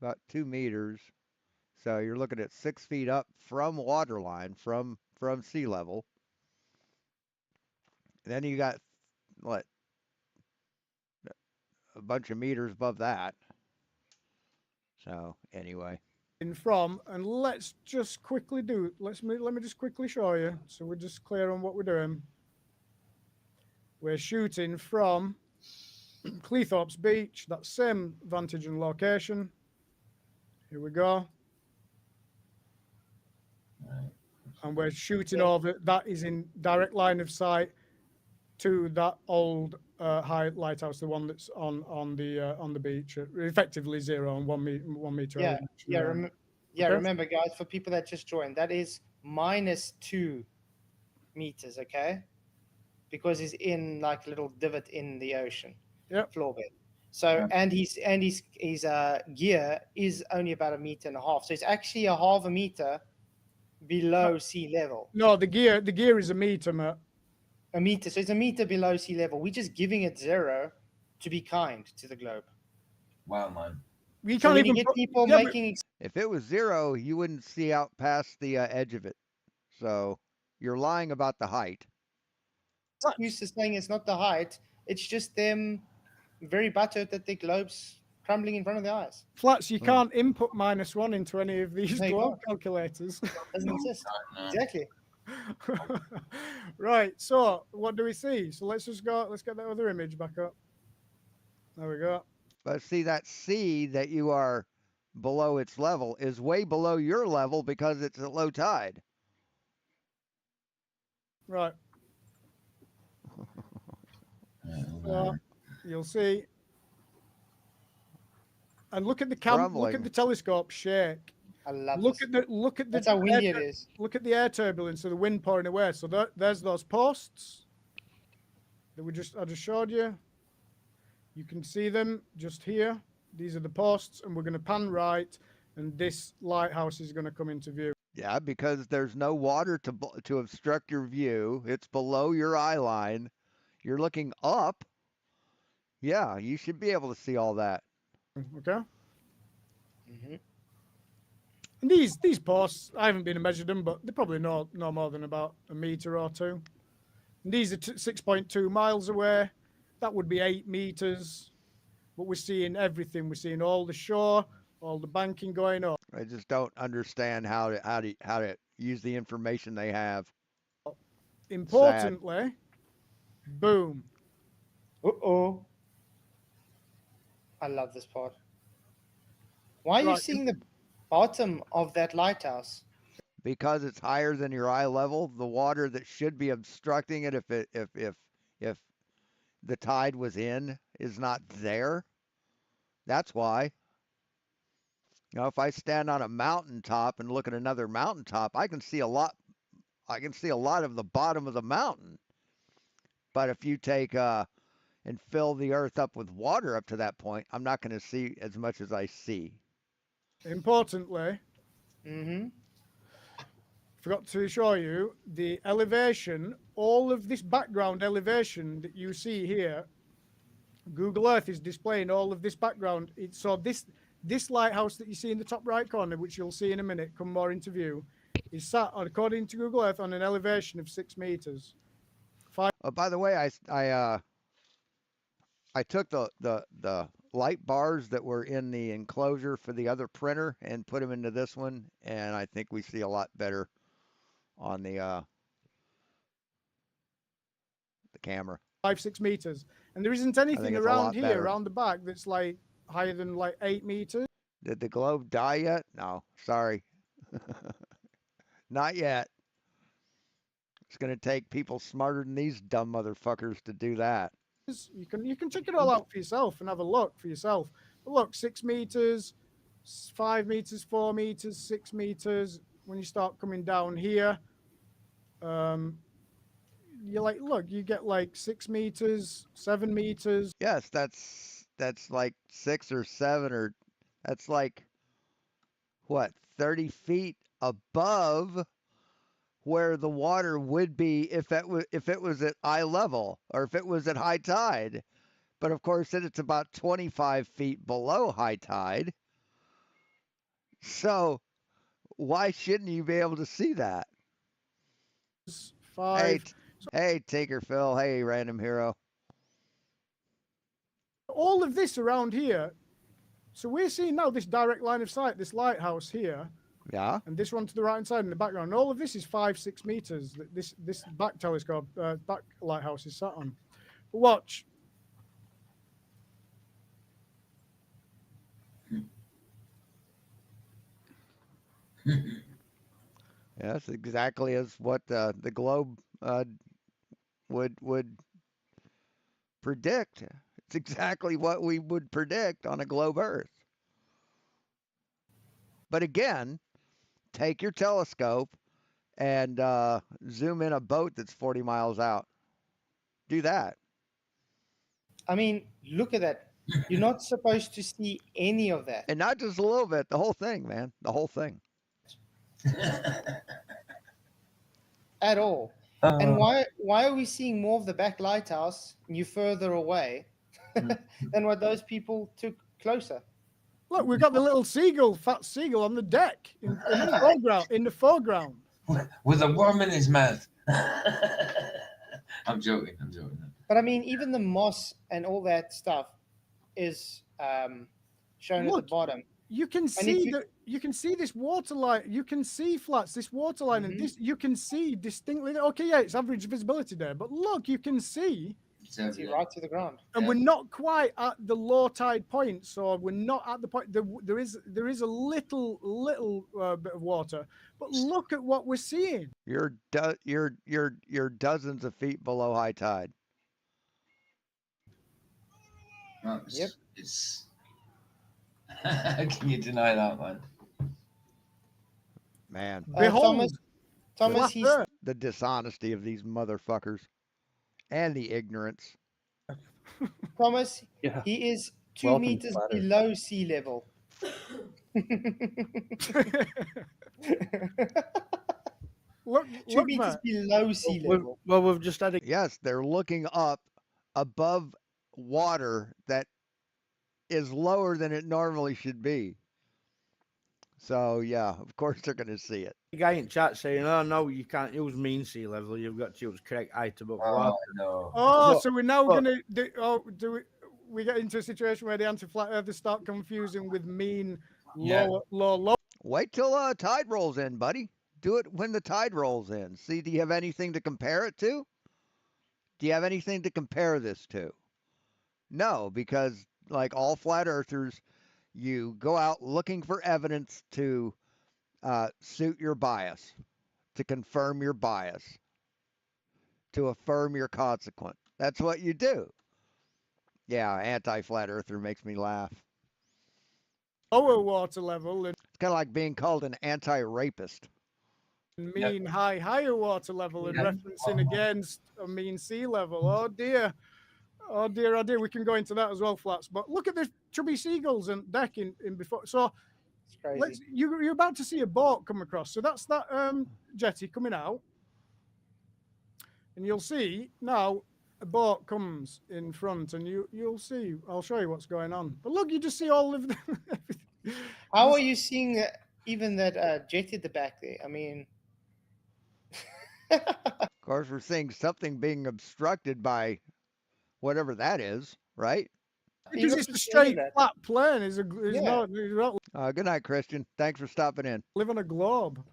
About 2 meters. So you're looking at 6 feet up from waterline, from sea level. And then you got what, a bunch of meters above that. So anyway, in from, and let's just quickly do. Let me just quickly show you, so we're just clear on what we're doing. We're shooting from Cleethorpes Beach, that same vantage and location. Here we go. Right. And we're shooting over, that is in direct line of sight to that old high lighthouse, the one that's on the beach, effectively 0 and 1 meter. Yeah, elevation yeah, there. Okay. remember, guys, for people that just joined, that is -2 meters, okay? Because he's in like a little divot in the ocean floor bed. So Yeah. and his gear is only about 1.5 meters. So it's actually a half a meter below sea level. No, the gear is a meter, mate. A meter. So it's a meter below sea level. We're just giving it 0 to be kind to the globe. Wow, man. We So can't when you even get put- people yeah, but- making If it was 0, you wouldn't see out past the edge of it. So you're lying about the height. excuses saying it's not the height, it's just them very buttered that their globe's crumbling in front of their eyes. Flats, you Hmm. can't input -1 into any of these No, you globe calculators. Doesn't exist. No. Exactly. Right, so what do we see? So let's just go, let's get that other image back up. There we go. But see, that sea that you are below its level is way below your level because it's at low tide. Right, Yeah, so you'll see. And look at the look Crumbling. at the telescope shake. I love Look this. at the That's how windy it is. Look at the air turbulence of the wind pouring away. So there's those posts that I just showed you. You can see them just here. These are the posts, and we're going to pan right, and this lighthouse is going to come into view. Yeah, because there's no water to obstruct your view. It's below your eye line. You're looking up. Yeah, you should be able to see all that. Okay. hmm And these posts, I haven't been and measured them, but they're probably no more than about 1 meter or 2. And these are 6.2 miles away. That would be 8 meters. But we're seeing everything. We're seeing all the shore, all the banking going up. I just don't understand how to use the information they have. Importantly, boom. Uh-oh. I love this part. Why are you Right. seeing the bottom of that lighthouse? Because it's higher than your eye level, the water that should be obstructing it if the tide was in is not there. That's why. You know, if I stand on a mountaintop and look at another mountaintop, I can see a lot of the bottom of the mountain. But if you take and fill the earth up with water up to that point, I'm not going to see as much as I see. Importantly, Mm-hmm. forgot to show you the elevation, all of this background elevation that you see here. Google Earth is displaying all of this background. So this lighthouse that you see in the top right corner, which you'll see in a minute, come more into view, is sat, according to Google Earth, on an elevation of 6 meters. By the way, I took the light bars that were in the enclosure for the other printer and put them into this one, and I think we see a lot better on the camera. 5-6 meters, and there isn't think anything it's a around lot here, better. around the back, that's like higher than like 8 meters. Did the globe die yet? No, sorry. Not yet. It's going to take people smarter than these dumb motherfuckers to do that. You can check it all out for yourself and have a look for yourself. But look, 6 meters, 5 meters, 4 meters, 6 meters. When you start coming down here, you're like, look, you get like 6 meters, 7 meters. Yes, that's like 6 or 7 or that's like what, 30 feet above where the water would be if it was at eye level or if it was at high tide. But of course, then it's about 25 feet below high tide. So why shouldn't you be able to see that? 5. Hey, Tinker Phil. Hey, Random Hero. All of this around here, So we're seeing now this direct line of sight, this lighthouse here, Yeah. and this one to the right hand side in the background. And all of this is 5-6 meters that this back telescope, back lighthouse is sat on. But watch. Yeah, that's exactly as what the globe would predict. It's exactly what we would predict on a globe Earth. But again, take your telescope and zoom in a boat that's 40 miles out. Do that. I mean, look at that. You're not supposed to see any of that. And not just a little bit, the whole thing, man. The whole thing. At all. And why are we seeing more of the back lighthouse and you further away than what those people took closer? Look, we've got the little seagull, fat seagull on the deck in the foreground. In the foreground. With a worm in his mouth. I'm joking. But I mean, even the moss and all that stuff is shown at Look, the bottom. You can see that. You can see this water line. You can see flats. This water line, and this you can see distinctly. Okay, yeah, it's average visibility there, but look, you can see. See right to the ground. And we're not quite at the low tide point, so we're not at the point. There is a little bit of water, but look at what we're seeing. You're dozens of feet below high tide. Well, Yep. It's how can you deny that, man? Man, Behold, Thomas, flat he's Earth. the dishonesty of these motherfuckers and the ignorance. Thomas. Yeah. He is 2 Welcome to meters Flat Earth. below sea level. Look, 2 look, meters Matt. below sea level. Well, we've just had a Yes, they're looking up above water that is lower than it normally should be. So yeah, of course they're going to see it. guy in chat saying, "Oh no, you can't use mean sea level. You've got to use correct height above Oh water." no. Oh, But- so we're now but- going to do we get into a situation where the anti-flat earthers start confusing with mean Yeah. low. Wait till tide rolls in, buddy. Do it when the tide rolls in. See, do you have anything to compare it to? Do you have anything to compare this to? No, because like all flat earthers, you go out looking for evidence to suit your bias, to confirm your bias, to affirm your consequence. That's what you do. Yeah, anti-flat earther makes me laugh. Lower water level and It's kind of like being called an anti-rapist. mean higher water level and Yeah. referencing against a mean sea level. Oh dear. Oh dear, oh dear. We can go into that as well, Flats. But look at the chubby seagulls and deck in before. So It's crazy. you're about to see a boat come across. So that's that jetty coming out. And you'll see now a boat comes in front and you'll see. I'll show you what's going on. But look, you just see all of the How are you seeing even that jet at the back there? I mean, Of course, we're seeing something being obstructed by whatever that is, right? because You it's look a at straight that. flat plane. It's Yeah. not Good night, Christian. Thanks for stopping in. live on a globe.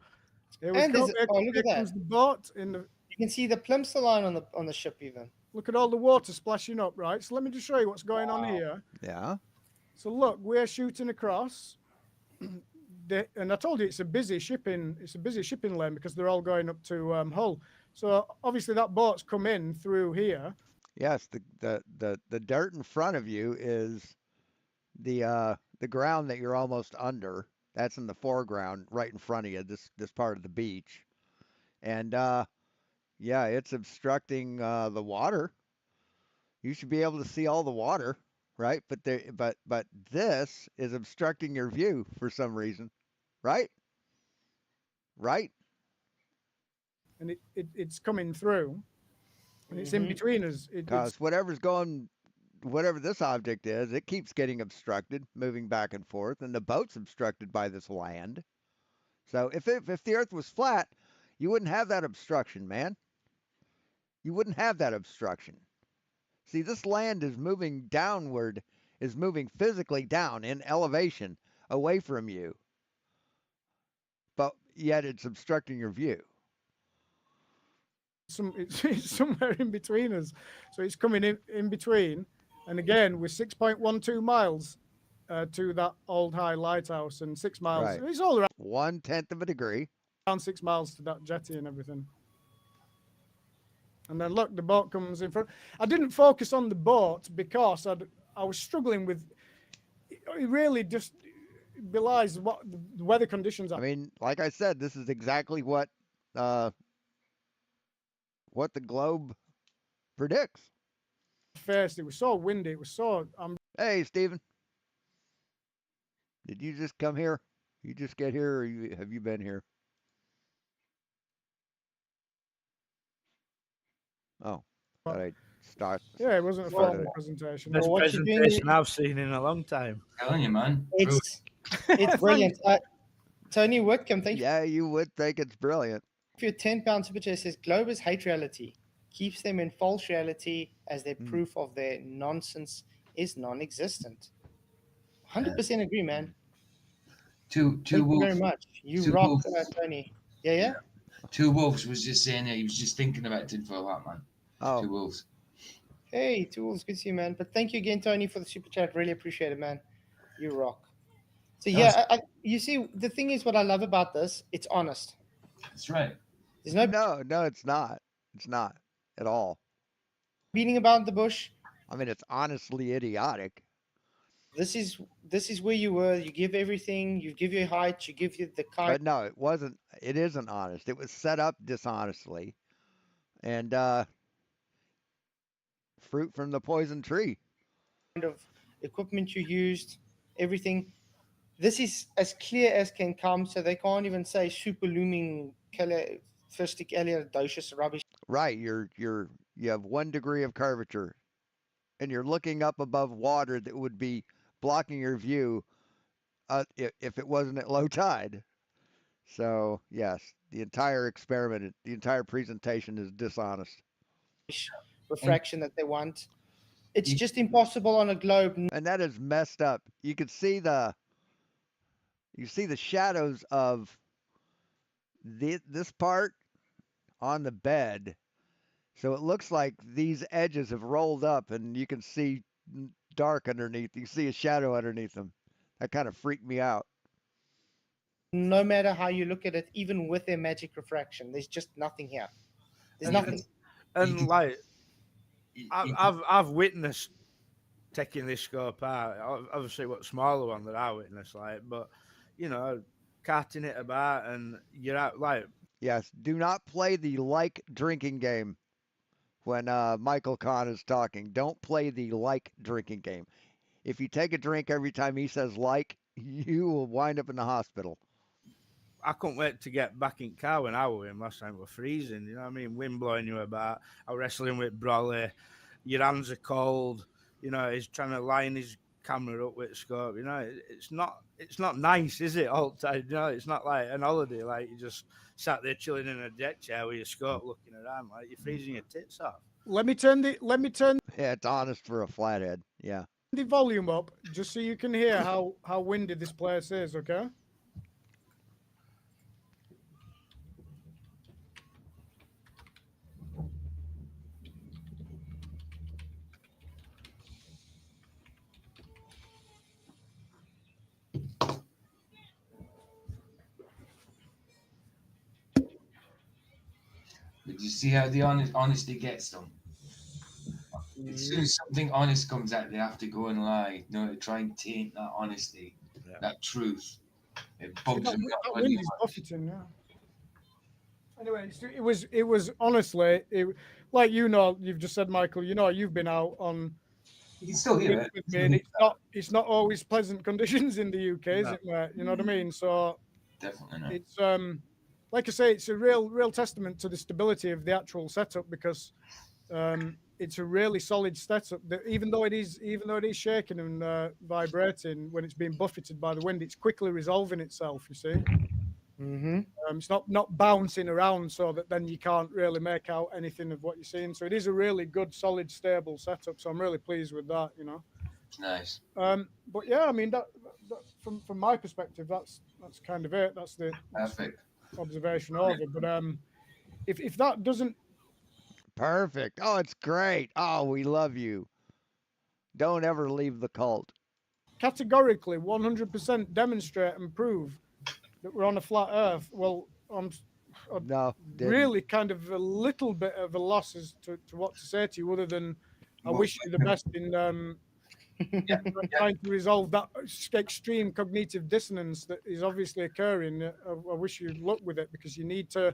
Here we And go. there's- oh, look Here at that. comes the boat in the. you can see the plimsoll line on the ship even. Look at all the water splashing up, right? So let me just show you what's going on Wow. here. Yeah. So look, we're shooting across. And I told you it's a busy shipping lane because they're all going up to Hull. So obviously that boat's come in through here. Yes, the dirt in front of you is the ground that you're almost under. That's in the foreground, right in front of you. This part of the beach, and yeah, it's obstructing the water. You should be able to see all the water, right? But this is obstructing your view for some reason, right? Right? And it's coming through. And it's in Mhm. between us. Because whatever this object is, it keeps getting obstructed, moving back and forth, and the boat's obstructed by this land. So if the Earth was flat, you wouldn't have that obstruction, man. You wouldn't have that obstruction. See, this land is moving downward is moving physically down in elevation away from you, but yet it's obstructing your view. It's somewhere in between us. So it's coming in between. And again, we're 6.12 miles to that old high lighthouse and 6 miles. Right. It's all around 1/10 of a degree. 6 miles to that jetty and everything. And then look, the boat comes in front. I didn't focus on the boat because I was struggling with. It really just belies what the weather conditions I are. mean, like I said, this is exactly what the globe predicts. First, it was so windy. It was so. Hey, Stephen, did you just come here? You just get here, or have you been here? Oh, thought I'd start. Yeah, it wasn't a Started formal it. presentation. Best what you're doing presentation I've seen in a long time. telling you, man. Brilliant. It's brilliant. Tony Whitcomb, thank you Yeah, you would think it's brilliant. for your £10 super chat. Says Globers hate reality, keeps them in false reality as their proof of their nonsense is non-existent. 100% agree, man. Two Thank you very wolves. much. You Two rock, wolves. Tony. Yeah. Two wolves was just saying it. He was just thinking about it for a lot, man. Two Oh, wolves. Hey, Tools, good to see you, man. But thank you again, Tony, for the super chat. Really appreciate it, man. You rock. So yeah, you see, the thing is, what I love about this, it's honest. That's right. There's no no, it's not. It's not at all. beating about the bush. I mean, it's honestly idiotic. This is where you were. You give everything. You give your height. You give you the kind But no, it wasn't. It isn't honest. It was set up dishonestly, and fruit from the poison tree. of equipment you used, everything. This is as clear as can come. So they can't even say super looming fistic alliadocious rubbish. Right. You have 1 degree of curvature, and you're looking up above water that would be blocking your view if it wasn't at low tide. So yes, the entire experiment, the entire presentation is dishonest, Refraction that they want. It's just impossible on a globe. and that is messed up. You see the shadows of this part on the bed. So it looks like these edges have rolled up, and you can see dark underneath. You see a shadow underneath them. That kind of freaked me out. No matter how you look at it, even with their magic refraction, there's just nothing here. There's nothing. And like, You- I've witnessed taking this scope out. Obviously, what smaller one that I witnessed, like, but you know, carting it about, and you're out like. Yes, do not play the like drinking game when Michael Kahn is talking. Don't play the like drinking game. If you take a drink every time he says like, you will wind up in the hospital. I couldn't wait to get back in car when I was in last time. We're freezing, you know what I mean? Wind blowing you about. I was wrestling with Broly. Your hands are cold. You know, he's trying to line his camera up with scope. You know, it's not nice, is it? All the time, you know, it's not like an holiday. Like you just sat there chilling in a deck chair with your scope looking around, like you're freezing your tits off. Let me turn Yeah, it's honest for a flathead. Yeah. the volume up just so you can hear how windy this place is. Okay. But you see how the honesty gets them. As soon as something honest comes out, they have to go and lie. You know, to try and taint that honesty, that truth. It bugs them. That wind is buffeting, yeah. Anyway, it was honestly, like you've just said, Michael. You know, you've been out on You can still hear it. with me, and it's not always pleasant conditions in the UK, is it, mate? You know what I mean? So Definitely not. it's like I say, it's a real testament to the stability of the actual setup because it's a really solid setup. That even though it is shaking and vibrating when it's being buffeted by the wind, it's quickly resolving itself. You see. Mm-hmm. It's not bouncing around so that then you can't really make out anything of what you're seeing. So it is a really good, solid, stable setup. So I'm really pleased with that, you know. Nice. But yeah, I mean that from my perspective, that's kind of it. That's the Perfect. observation over. But if that doesn't, Perfect. Oh, it's great. Oh, we love you. Don't ever leave the cult. categorically 100% demonstrate and prove that we're on a flat Earth, well, I'm No, didn't. really kind of a little bit of a loss as to what to say to you, other than I wish you the best in trying to resolve that extreme cognitive dissonance that is obviously occurring. I wish you luck with it, because you need to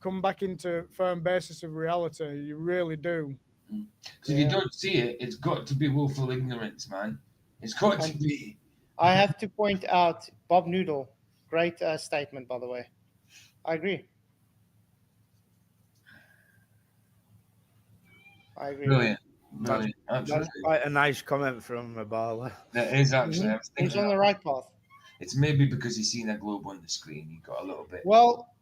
come back into firm basis of reality. You really do. Because if you don't see it, it's got to be willful ignorance, man. It's got to be. I have to point out Bob Noodle. Great statement, by the way. I agree. Brilliant. Brilliant. That's Absolutely. quite a nice comment from Abala. That is actually. I was He's thinking on the that. right path. It's maybe because he's seen a globe on the screen. He got a little bit. Well,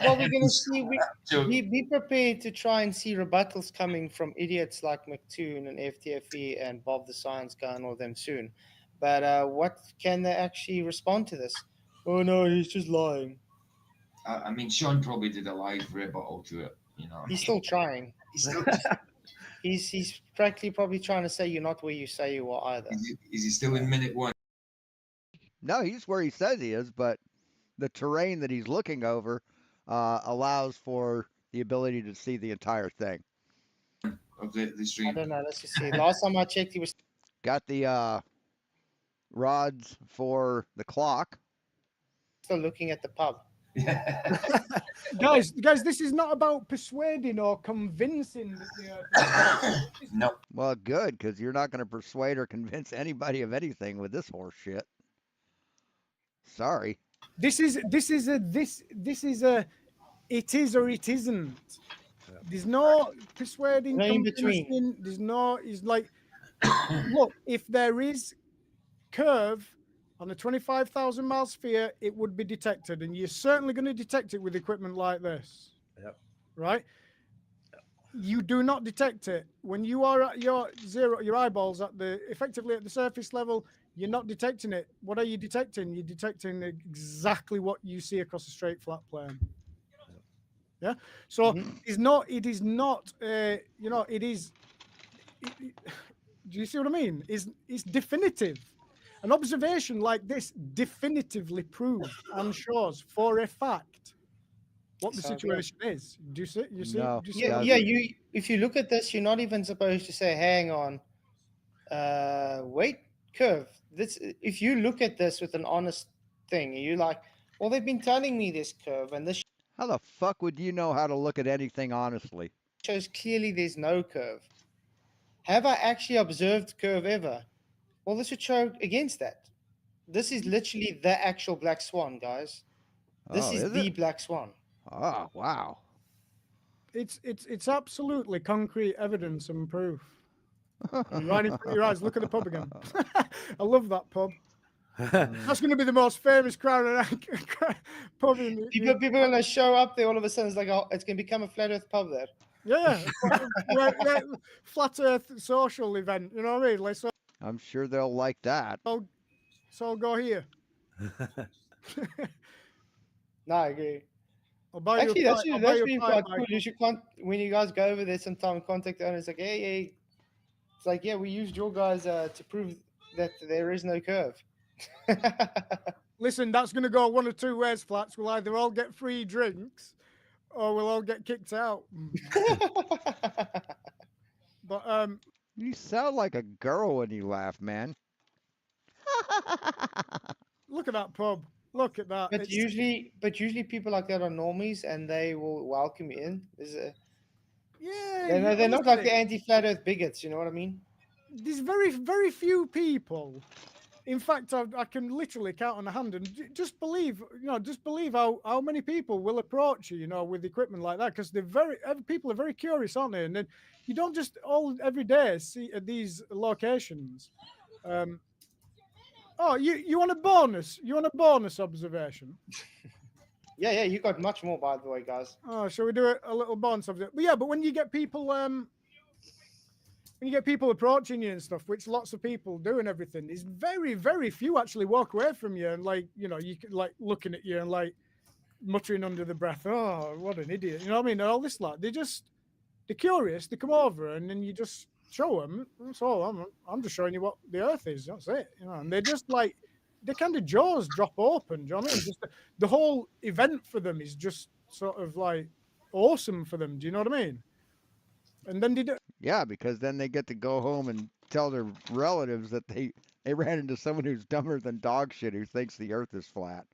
we're going to see. Joke. Be prepared to try and see rebuttals coming from idiots like McToon and FTFE and Bob the Science Guy and all them soon. But what can they actually respond to this? Oh no, he's just lying. I mean, Sean probably did a live rebuttal to it. You know. He's still trying. He's still. He's practically probably trying to say you're not where you say you are either. Is he still in minute one? No, he's where he says he is, but the terrain that he's looking over allows for the ability to see the entire thing. Of the I stream. don't know. Let's just see. Last time I checked, he was Got the rods for the clock. still looking at the pub. Yeah. guys, this is not about persuading or convincing. No. Well, good, because you're not going to persuade or convince anybody of anything with this horse shit. Sorry. This is a it is or it isn't. There's no persuading, No in between. convincing. There's no. It's like, look, if there is curve on a 25,000 mile sphere, it would be detected, and you're certainly going to detect it with equipment like this. Yep. Right? You do not detect it when you are at your zero, your eyeballs at the effectively at the surface level. You're not detecting it. What are you detecting? You're detecting exactly what you see across a straight flat plane. Yeah. So it is not. It is not. It is. Do you see what I mean? It's definitive. An observation like this definitively proves and shows for a fact what the So, yeah. situation is. Do you see? You see? No. Do you see Yeah, that? yeah. If you look at this, you're not even supposed to say, "Hang on, wait, curve." This. If you look at this with an honest thing, you're like, "Well, they've been telling me this curve, and this How the fuck would you know how to look at anything honestly? shows clearly there's no curve." Have I actually observed curve ever? Well, this would show against that. This is literally the actual black swan, guys. This Oh, is the it? black swan. Oh, wow. It's absolutely concrete evidence and proof. Right in front of your eyes. Look at the pub again. I love that pub. That's going to be the most famous crowd pub in People are going to show up there all of a sudden. It's like, oh, it's going to become a flat earth pub there. Yeah, flat Earth social event. You know what I mean? Like, so I'm sure they'll like that. I'll go here. No, I agree. I'll buy Actually, you a that's pint- I'll really, buy that's you a really pint, quite cool. Michael. You should when you guys go over there sometime, contact the owner. It's like, hey. It's like, yeah, we used your guys to prove that there is no curve. Listen, that's going to go one of two ways, Flats. We'll either all get free drinks or we'll all get kicked out. But You sound like a girl when you laugh, man. look at that pub. Look at that. But It's- usually people like that are normies, and they will welcome you in. yeah, They're not like the honestly, anti-flat Earth bigots. You know what I mean? there's very, very few people. In fact, I can literally count on a hand, and just believe how many people will approach you, with equipment like that, because people are very curious, aren't they? And then you don't just every day see at these locations. Oh, you want a bonus? You want a bonus observation? Yeah. You got much more, by the way, guys. Oh, shall we do a little bonus observation? But yeah, but when you get people, when you get people approaching you and stuff, which lots of people do and everything, is very, very few actually walk away from you and like, you know, you could like looking at you and like muttering under the breath, oh, what an idiot. You know what I mean? And all this lot. They're curious, they come over and then you just show them. That's all. I'm just showing you what the earth is. That's it. You know, and they're just like, the kind of jaws drop open. Do you know what I mean? Just the whole event for them is just sort of like awesome for them. Do you know what I mean? And then Yeah, because then they get to go home and tell their relatives that they ran into someone who's dumber than dog shit who thinks the earth is flat.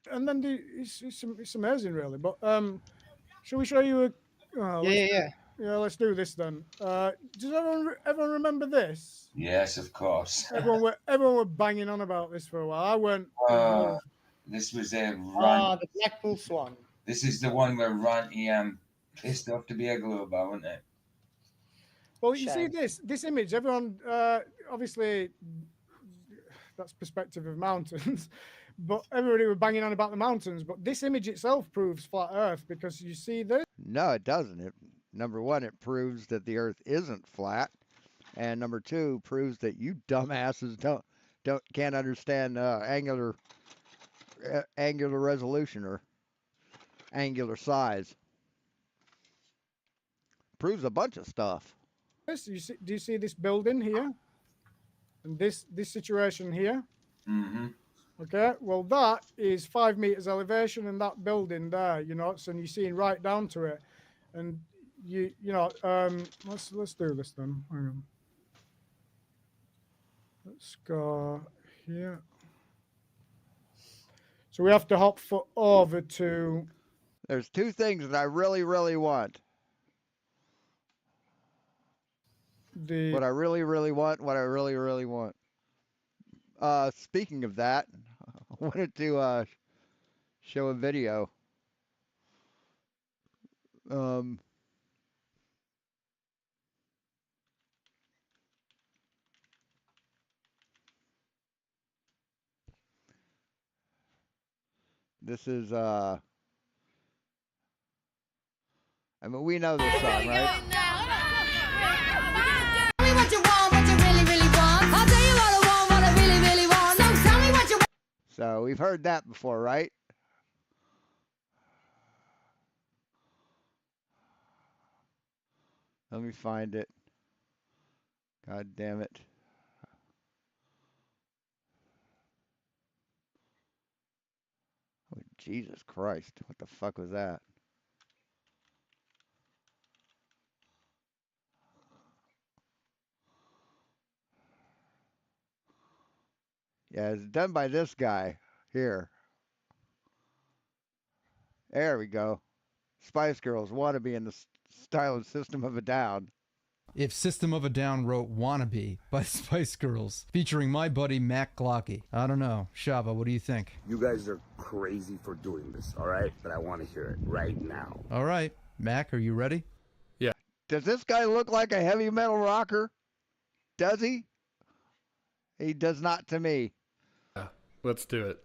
it's amazing, really. But shall we show you yeah, let's do this then. Does everyone remember this? Yes, of course. Everyone were banging on about this for a while. I weren't. This was a rant. The Blackpool Swan. This is the one where Ranty pissed off to be a glue about, wasn't it? Well, you see this image. Everyone, obviously, that's perspective of mountains, but everybody were banging on about the mountains. But this image itself proves flat Earth because you see this. No, it doesn't. Number one, it proves that the earth isn't flat. And number two, proves that you dumbasses can't understand angular resolution or angular size. Proves a bunch of stuff. Do you see this building here? And this situation here? Mm-hmm. Okay, well that is 5 meters elevation, and that building there, you know, so you're seeing right down to it. And you know, let's do this then. Hang on. Let's go here. So we have to hop foot over to. There's two things that I really, really want. What I really, really want. Speaking of that, I wanted to show a video. This is I mean, we know this song, right? Tell me what you want, what you really, really want. I'll tell you what I want, what I really, really want. So tell me what you want. So we've heard that before, right? Let me find it. God damn it. Oh, Jesus Christ. What the fuck was that? Yeah, it's done by this guy here. There we go. Spice Girls Wannabe in the style of System of a Down. If System of a Down wrote Wannabe by Spice Girls, featuring my buddy Mac Glocky. I don't know. Shava, what do you think? You guys are crazy for doing this, all right? But I want to hear it right now. All right. Mac, are you ready? Yeah. Does this guy look like a heavy metal rocker? Does he? He does not to me. Yeah, let's do it.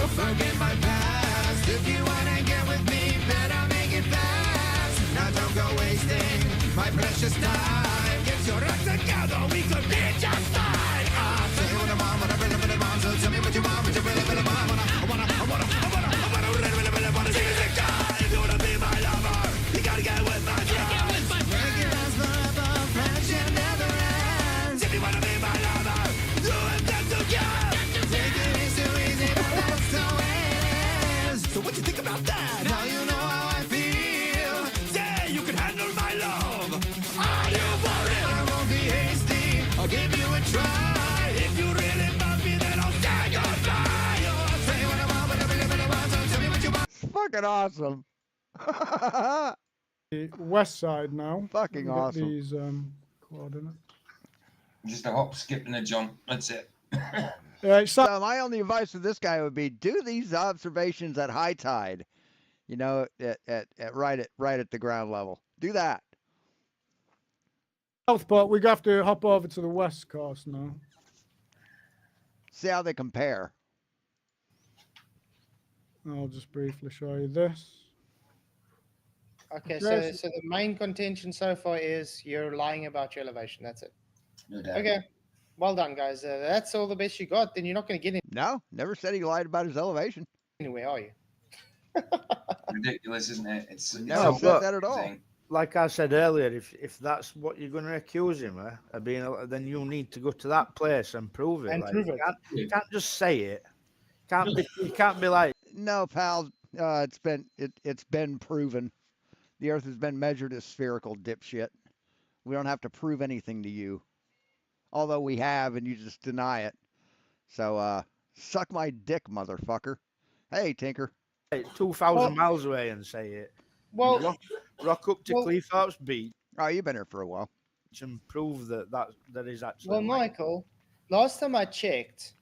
Forget my past. If you wanna get with me, better make it fast. Now don't go wasting my precious time. Get your act together, we could be just fine. Tell you what I want, what I really, really want. So tell me what you want, what you really, really want. I wanna really, really, really wanna sing it guy. If you wanna be my lover, you gotta get with my friends. Make it last forever, friendship never ends. If you wanna be my lover, do it then together. Take it easy, easy, but that's the way it is. So what you think about that? Now you know how I feel. Say you can handle my love. Are you for it? I won't be hasty. I'll give you a try. If you really love me, then I'll say goodbye. Say what I want, but I really, really want. So tell me what you want. It's fucking awesome. The west side now. Fucking Get awesome. These coordinates. Just a hop, skip, and a jump. That's it. So my only advice to this guy would be do these observations at high tide. You know, at right at the ground level. Do that. Southport, we have to hop over to the west coast now. See how they compare. I'll just briefly show you this. Okay, Yes. so the main contention so far is you're lying about your elevation. That's it. No doubt. Okay, well done, guys. That's all the best you got. Then you're not going to get No, never said he lied about his elevation. anywhere, are you? Ridiculous, isn't it? It's Never No, all said but- that at all. thing. Like I said earlier, if that's what you're going to accuse him of being, then you need to go to that place and prove it. And Like, prove you it. You can't just say it. You can't be like, No, pal. It's been proven. The Earth has been measured as spherical, dipshit. We don't have to prove anything to you. Although we have, and you just deny it. So, suck my dick, motherfucker. Hey, Tinker. 2,000 Well- miles away and say it. Well, Rock up to well- Cleethorpes Beach Oh, you've been here for a while. and prove that is actually. well, like- Michael, last time I checked,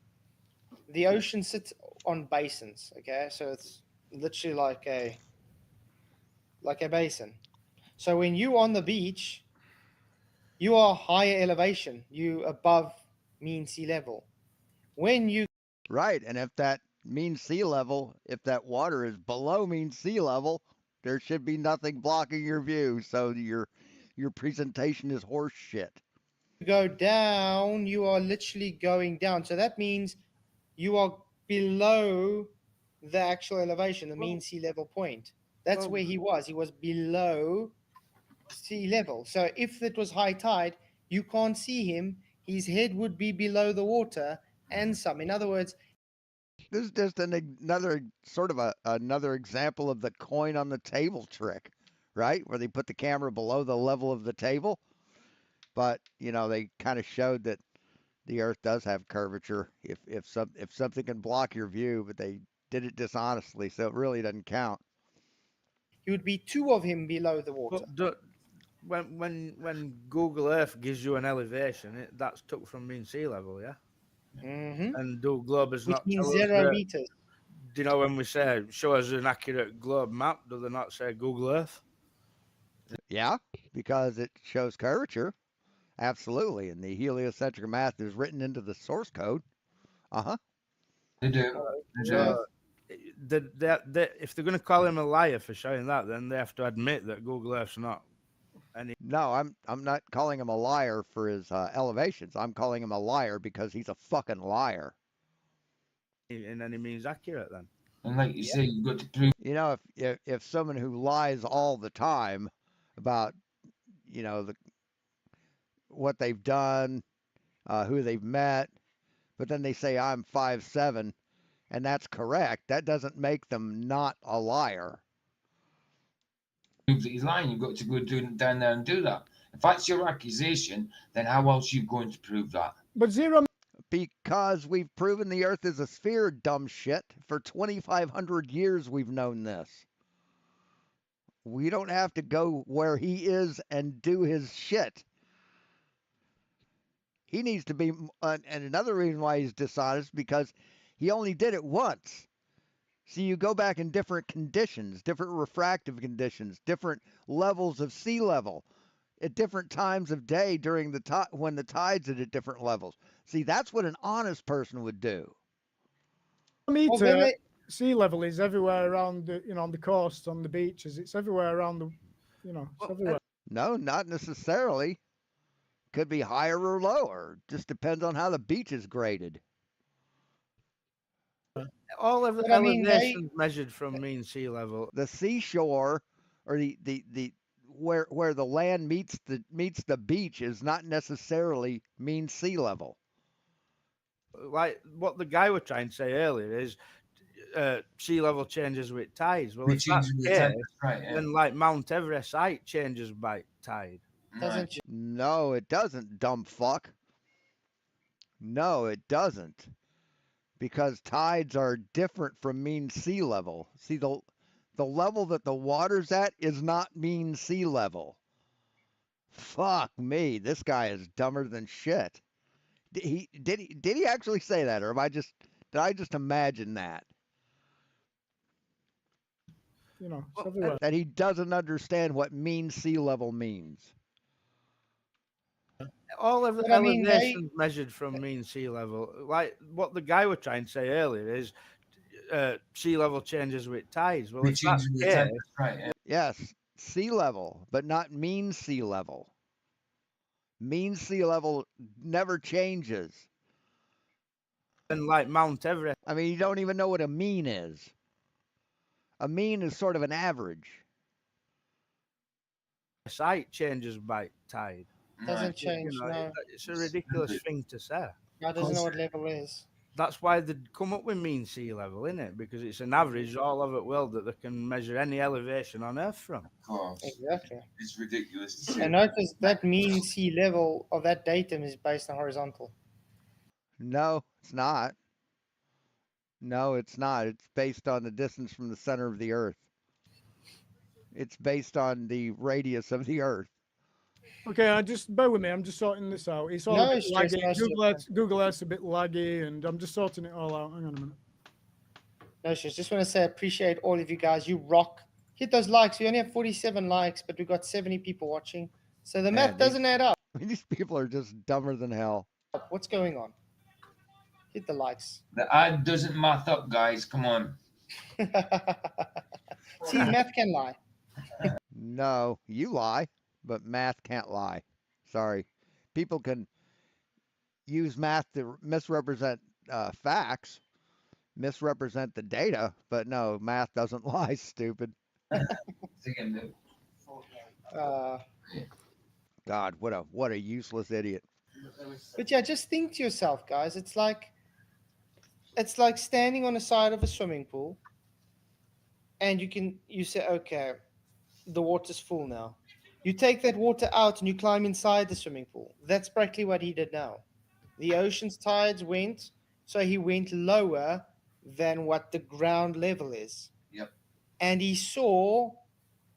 the ocean sits on basins. Okay, so it's literally like a basin. So when you on the beach, you are higher elevation. You above mean sea level. When you Right, and if that mean sea level, if that water is below mean sea level, there should be nothing blocking your view. So your presentation is horse shit. go down, you are literally going down. So that means you are below the actual elevation, the mean sea level point. That's well- where he was. He was below sea level. So if it was high tide, you can't see him. His head would be below the water and some. In other words, This is just another sort of another example of the coin on the table trick, right? Where they put the camera below the level of the table. But, they kind of showed that the Earth does have curvature if something can block your view, but they did it dishonestly, so it really doesn't count. he would be two of him below the water. But when Google Earth gives you an elevation, that's took from mean sea level, yeah. Mm-hmm. And do globe is Which not means tell us 0 that- meters. Do you know when we say show us an accurate globe map? Do they not say Google Earth? Yeah, because it shows curvature. Absolutely. And the heliocentric math is written into the source code. Uh-huh. They do. They do. So, if they're going to call him a liar for showing that, then they have to admit that Google Earth's not. No, I'm not calling him a liar for his elevations. I'm calling him a liar because he's a fucking liar. In any means accurate, then. And like you say, you've got to prove. If someone who lies all the time about what they've done, who they've met, but then they say I'm 5'7", and that's correct, that doesn't make them not a liar. Prove that he's lying, you've got to go down there and do that. If that's your accusation, then how else are you going to prove that? But zero Because we've proven the Earth is a sphere, dumb shit. For 2,500 years we've known this. We don't have to go where he is and do his shit. He needs to be, and another reason why he's dishonest, because he only did it once. See, you go back in different conditions, different refractive conditions, different levels of sea level, at different times of day during the when the tides are at different levels. See, that's what an honest person would do. meter Well, then sea level is everywhere around the, on the coast, on the beaches. It's everywhere around the, it's everywhere. No, not necessarily. Could be higher or lower. Just depends on how the beach is graded. All of But I mean, elevations measured from mean sea level. The seashore, or the where the land meets the beach, is not necessarily mean sea level. Like what the guy was trying to say earlier is sea level changes with tides. Well, if that's the case, Right, yeah. then like Mount Everest height changes by tide. Doesn't you? No, it doesn't, dumb fuck. No, it doesn't. Because tides are different from mean sea level. See, the level that the water's at is not mean sea level. Fuck me, this guy is dumber than shit. Did he actually say that, or did I just imagine that? It's everywhere. That he doesn't understand what mean sea level means. all of the But I mean, they- elevations measured from mean sea level. Like what the guy was trying to say earlier is sea level changes with tides. Well, We if that's change the the time, case, that's right. Yeah. Yes, sea level, but not mean sea level. Mean sea level never changes. then like Mount Everest, I mean, you don't even know what a mean is. A mean is sort of an average. site changes by tide. Doesn't Right. change. You know, No, it's a ridiculous thing to say. I doesn't know what level is. That's why they come up with mean sea level, isn't it? Because it's an average all over the world that they can measure any elevation on Earth from. Of course. Exactly. It's ridiculous to see. And notice that mean sea level of that datum is based on horizontal. No, it's not. No, it's not. It's based on the distance from the center of the Earth. It's based on the radius of the Earth. Okay, I just bear with me. I'm just sorting this out. It's all No a bit stress, laggy. no stress. Google Earth's a bit laggy, and I'm just sorting it all out. Hang on a minute. No stress. Just want to say, appreciate all of you guys. You rock. Hit those likes. We only have 47 likes, but we've got 70 people watching. So the math Man, doesn't add up. I mean, these people are just dumber than hell. What's going on? Hit the likes. The ad doesn't math up, guys. Come on. See, math can lie. No, you lie, but math can't lie. Sorry. People can use math to misrepresent facts, misrepresent the data, but no, math doesn't lie, stupid. God, what a useless idiot. But yeah, just think to yourself, guys. It's like standing on the side of a swimming pool, and you say, okay, the water's full now. You take that water out and you climb inside the swimming pool. That's practically what he did now. The ocean's tides went, so he went lower than what the ground level is. Yep. And he saw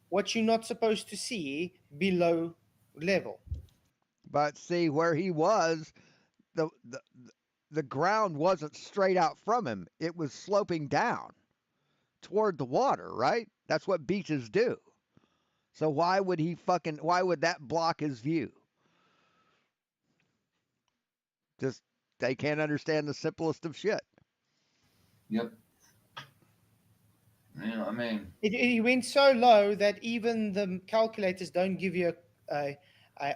what you're not supposed to see below level. But see, where he was, the ground wasn't straight out from him. It was sloping down toward the water, right? That's what beaches do. So why would that block his view? Just, they can't understand the simplest of shit. Yep. You know what I mean? It went so low that even the calculators don't give you a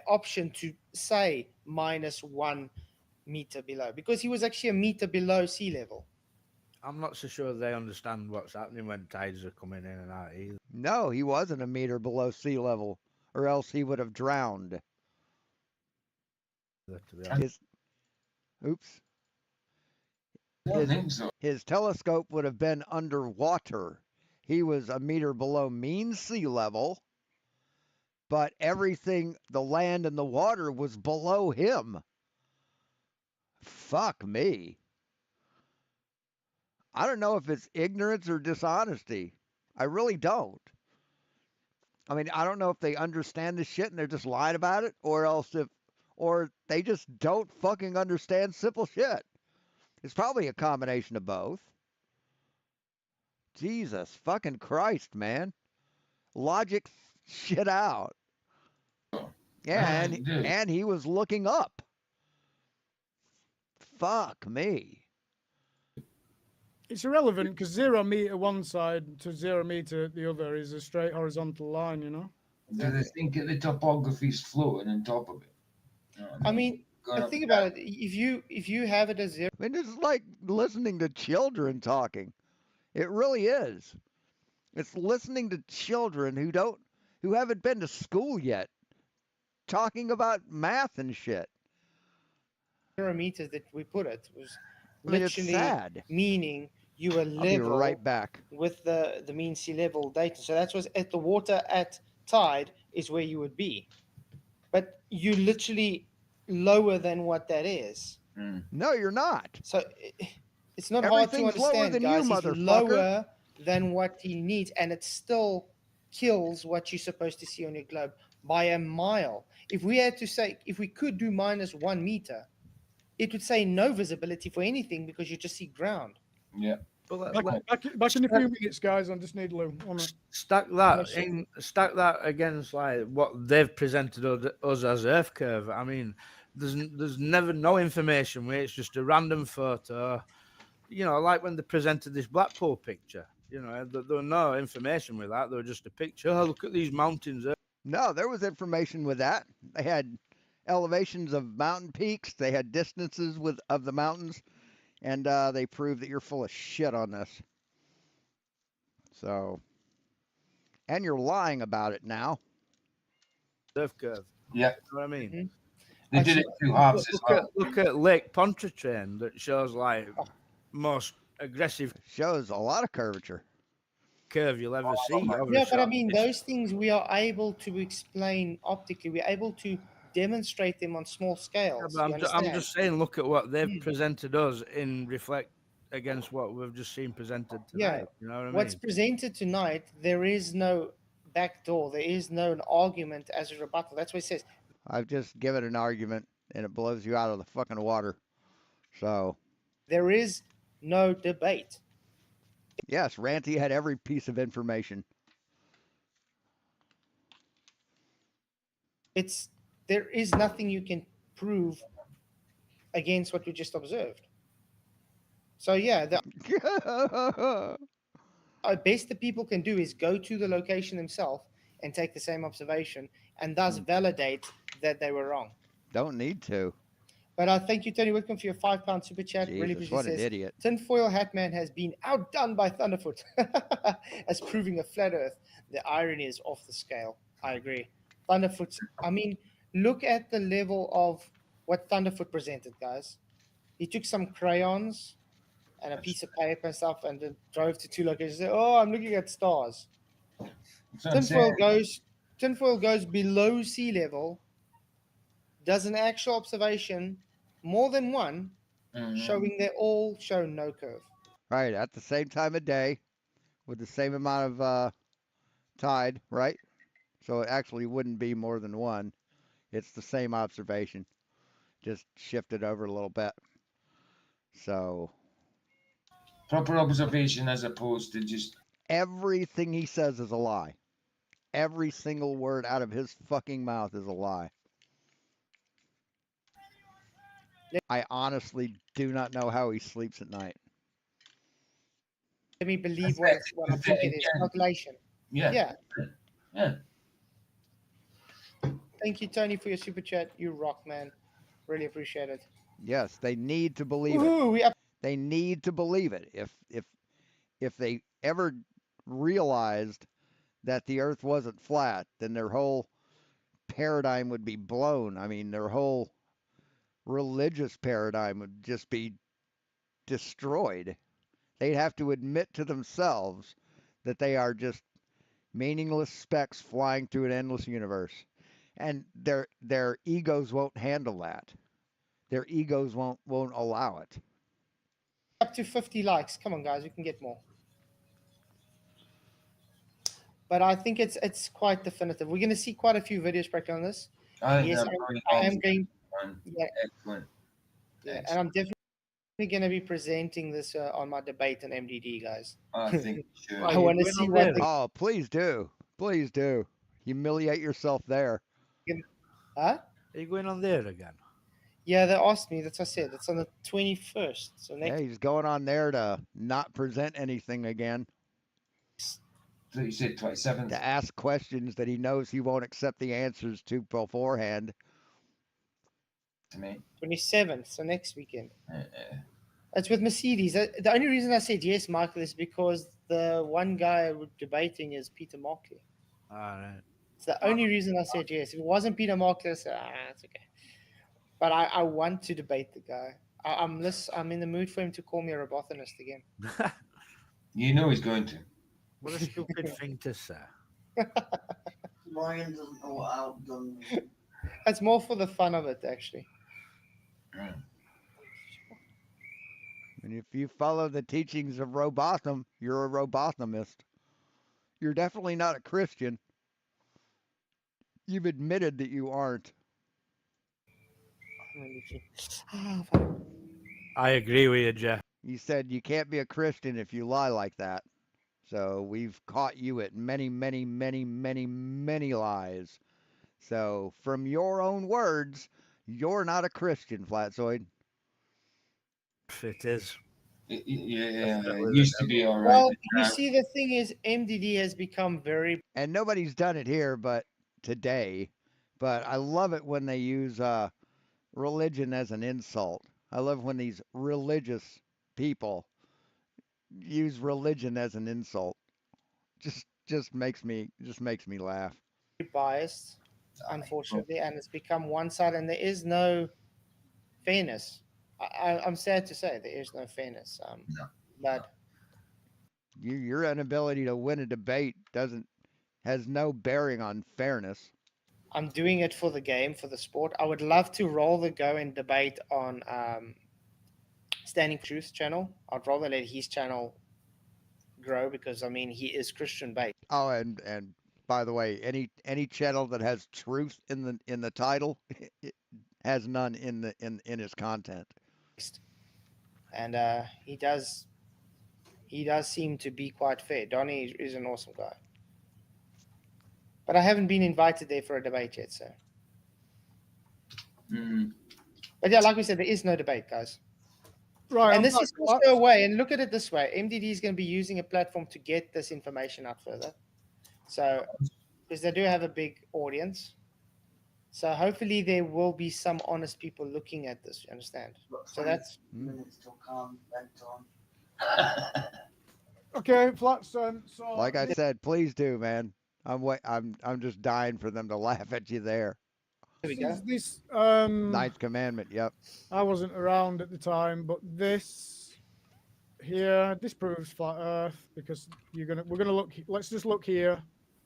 option to say -1 meter below, because he was actually a meter below sea level. I'm not so sure they understand what's happening when tides are coming in and out either. No, he wasn't a meter below sea level, or else he would have drowned. Oops. I don't think so. His telescope would have been underwater. He was a meter below mean sea level, but everything, the land and the water, was below him. Fuck me. I don't know if it's ignorance or dishonesty. I really don't. I mean, I don't know if they understand this shit and they're just lying about it, or they just don't fucking understand simple shit. It's probably a combination of both. Jesus fucking Christ, man. Logic shit out. Yeah, and he was looking up. Fuck me. It's irrelevant because 0 meter one side to 0 meter the other is a straight horizontal line, you know? Do they think that the topography's floating on top of it? You know what I mean, Going up think and about it. If you have it as 0, I mean, it's like listening to children talking. It really is. It's listening to children who haven't been to school yet, talking about math and shit. 0 meters that we put it was I mean, it's literally sad. meaning you were I'll be level right back. with the mean sea level data. So that was at the water at tide is where you would be, but you literally lower than what that is. No, you're not. So it's not hard to Everything's lower understand, than you, guys. He's motherfucker. lower than what he needs, and it still kills what you're supposed to see on your globe by a mile. If we could do -1 meter, it would say no visibility for anything because you just see ground. Yeah. Back in a few minutes, guys. I just need Lou. 1 minute. Stack that against like what they've presented us as Earth curve. I mean, there's never no information where it's just a random photo. You know, like when they presented this Blackpool picture. You know, there were no information with that. There was just a picture. Oh, look at these mountains. No, there was information with that. They had elevations of mountain peaks. They had distances of the mountains, and they proved that you're full of shit on this. So, and you're lying about it now. Surf curve. Yeah. You know what I mean? Mhm. They did it two halves as well. Look at Lake Pontchartrain that shows like most aggressive Shows a lot of curvature. curve you'll ever see. over a Yeah, but I short mean, distance. those things we are able to explain optically. We're able to demonstrate them on small Yeah, scales. but you I'm understand? just saying, look at what they've Mm. presented us in reflect against what we've just seen presented tonight. Yeah. You know what I What's mean? presented tonight, there is no backdoor. There is no an argument as a rebuttal. That's what it says. I've just given an argument, and it blows you out of the fucking water. So, There is no debate. yes, Ranty had every piece of information. There is nothing you can prove against what we just observed. So yeah, the best the people can do is go to the location themselves and take the same observation, and thus validate that they were wrong. Don't need to. But I thank you, Tony Whitcomb, for your £5 super chat. Really Jesus, appreciate what it. an idiot. Tinfoil Hatman has been outdone by Thunderfoot as proving a flat Earth. The irony is off the scale. I agree. Thunderfoot, I mean, look at the level of what Thunderfoot presented, guys. He took some crayons and a piece of paper and stuff and then drove to two locations and said, oh, I'm looking at stars. That's what I'm saying. Tinfoil goes below sea level, does an actual observation, more than one, showing they all show no curve. Right, at the same time of day, with the same amount of tide, right? So it actually wouldn't be more than one. It's the same observation, just shifted over a little bit. So Proper observation as opposed to just everything he says is a lie. Every single word out of his fucking mouth is a lie. I honestly do not know how he sleeps at night. Let me believe what I think it is. Calculation. yeah. Thank you, Tony, for your super chat. You rock, man. Really appreciate it. Yes, they need to believe it. Woohoo, They need to believe it. If they ever realized that the earth wasn't flat, then their whole paradigm would be blown. I mean, their whole religious paradigm would just be destroyed. They'd have to admit to themselves that they are just meaningless specks flying through an endless universe. And their egos won't handle that. Their egos won't allow it. Up to 50 likes. Come on, guys. We can get more. But I think it's quite definitive. We're going to see quite a few videos practically on this. Yes, I am going. Yeah, Excellent. yeah, and I'm definitely going to be presenting this on my debate on MDD, guys. I think you should. I want to see what. Oh, please do. Please do. Humiliate yourself there. Huh? Are you going on there again? Yeah, they asked me. That's what I said. It's on the 21st. So next. Yeah, he's going on there to not present anything again. So you said 27th. To ask questions that he knows he won't accept the answers to beforehand. To me. 27th. So next weekend. It's with Mercedes. The only reason I said yes, Michael, is because the one guy we're debating is Peter Markley. All right. It's the only reason I said yes. If it wasn't Peter Markley, I said, it's okay. But I want to debate the guy. I'm in the mood for him to call me a robotanist again. You know he's going to. What a stupid thing to say. Ryan doesn't know what outdone. It's more for the fun of it, actually. And if you follow the teachings of Robotham, you're a Robothamist. You're definitely not a Christian. You've admitted that you aren't. I agree with you, Jeff. You said you can't be a Christian if you lie like that. So we've caught you at many, many, many, many, many lies. So from your own words, You're not a Christian, Flatzoid. It is. Yeah, it used to be all right. Well, but you now- see, the thing is, MDD has become very And nobody's done it here but today. But I love it when they use religion as an insult. I love when these religious people use religion as an insult. Just makes me laugh. biased, unfortunately, and it's become one side, and there is no fairness. I'm sad to say there is no fairness. No. But Your inability to win a debate has no bearing on fairness. I'm doing it for the game, for the sport. I would love to roll the go and debate on Standing for Truth channel. I'd rather let his channel grow because I mean he is Christian based. Oh, and by the way, any channel that has truth in the title it has none in his content. And he does seem to be quite fair. Donnie is an awesome guy. But I haven't been invited there for a debate yet, so. Mm. But yeah, like we said, there is no debate, guys. Right. And this is also a way, and look at it this way, MDD is going to be using a platform to get this information out further. So, because they do have a big audience. So hopefully there will be some honest people looking at this, you understand? So that's... Minutes till come, back on. Okay, Flats. So Like I said, please do, man. I'm just dying for them to laugh at you there. There we go. This Ninth commandment. Yep. I wasn't around at the time, but this here, this proves flat Earth because we're gonna look. Let's just look here,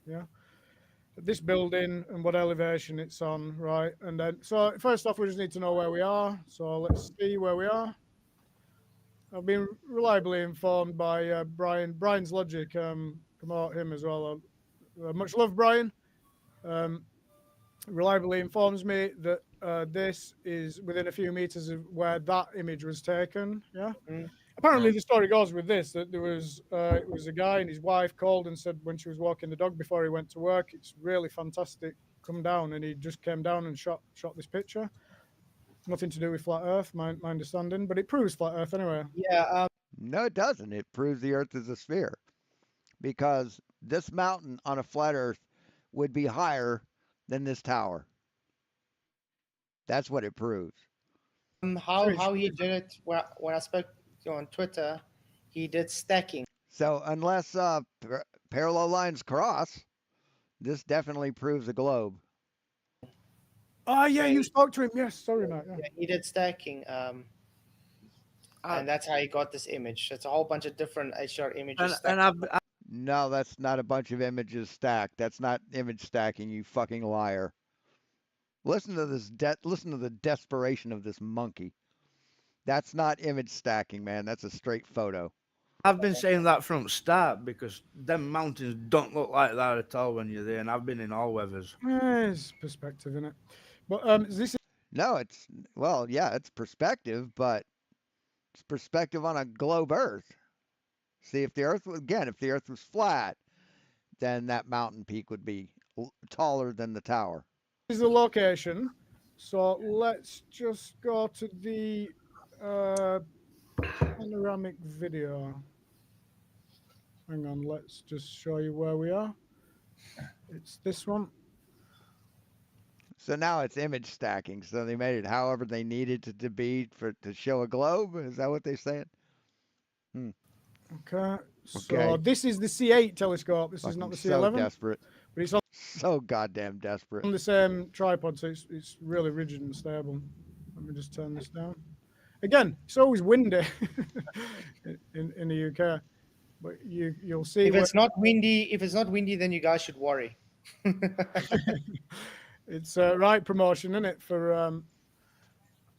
yeah, at this building and what elevation it's on, right? And then, so first off, we just need to know where we are. So let's see where we are. I've been reliably informed by Brian. Brian's Logic. Promote him as well. Much love, Brian. Reliably informs me that this is within a few meters of where that image was taken. Yeah. Mm. Apparently, the story goes with this: that there was it was a guy and his wife called and said when she was walking the dog before he went to work, "It's really fantastic. Come down." And he just came down and shot this picture. Nothing to do with flat Earth, my understanding, but it proves flat Earth anyway. Yeah, No, it doesn't. It proves the Earth is a sphere, because this mountain on a flat Earth would be higher than this tower. That's what it proves. how he did it, when I spoke to him on Twitter, he did stacking. So unless parallel lines cross, this definitely proves a globe. Oh yeah, you spoke to him. Yes, sorry, Matt. Yeah. Yeah, he did stacking. And that's how he got this image. It's a whole bunch of different HDR images. And stacked. No, that's not a bunch of images stacked. That's not image stacking, you fucking liar. Listen to this. Listen to the desperation of this monkey. That's not image stacking, man. That's a straight photo. I've been saying that from the start because them mountains don't look like that at all when you're there, and I've been in all weathers. It's perspective, isn't it? But this is No, it's perspective, but it's perspective on a globe Earth. See, if the Earth was flat, then that mountain peak would be taller than the tower. the location. So let's just go to the panoramic video. Hang on, let's just show you where we are. It's this one. So now it's image stacking. So they made it however they needed it to be to show a globe. Is that what they're saying? Okay. So Okay. this is the C8 telescope. This is not the So C11, desperate. but it's on So goddamn desperate. the same tripod, so it's really rigid and stable. Let me just turn this down. Again, it's always windy in the UK, but you'll see. If it's not windy, then you guys should worry. It's right promotion, isn't it, for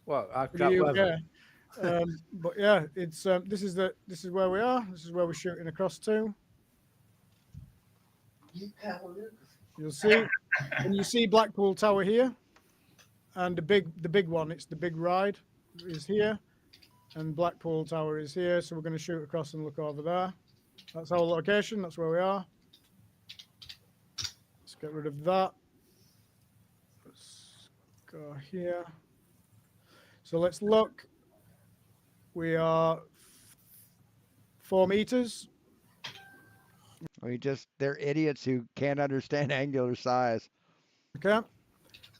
Well, I for can't the weather. UK? But yeah, it's this is where we are. This is where we're shooting across to. You'll see, and you see Blackpool Tower here, and the big one. It's the big ride is here, and Blackpool Tower is here. So we're going to shoot across and look over there. That's our location. That's where we are. Let's get rid of that. Let's go here. So let's look. We are 4 meters. They're idiots who can't understand angular size. Okay.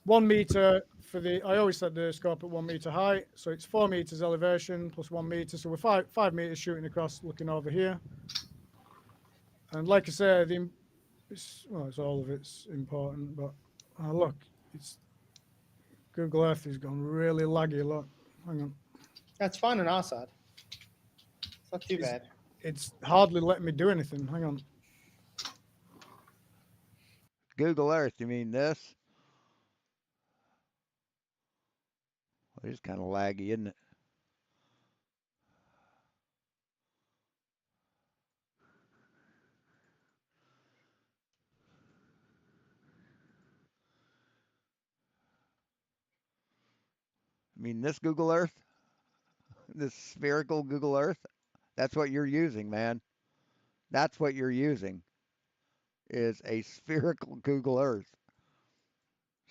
1 meter for the, I always set the scope at 1 meter height. So it's 4 meters elevation plus 1 meter. So we're 5 meters shooting across, looking over here. And like I said, it's all of it's important, but look, it's Google Earth has gone really laggy. Look, hang on. That's fine on our side. It's not too bad. It's hardly letting me do anything. Hang on. Google Earth, you mean this? Well, it is kind of laggy, isn't it? I mean, this Google Earth, this spherical Google Earth, that's what you're using, man. That's what you're using, is a spherical Google Earth.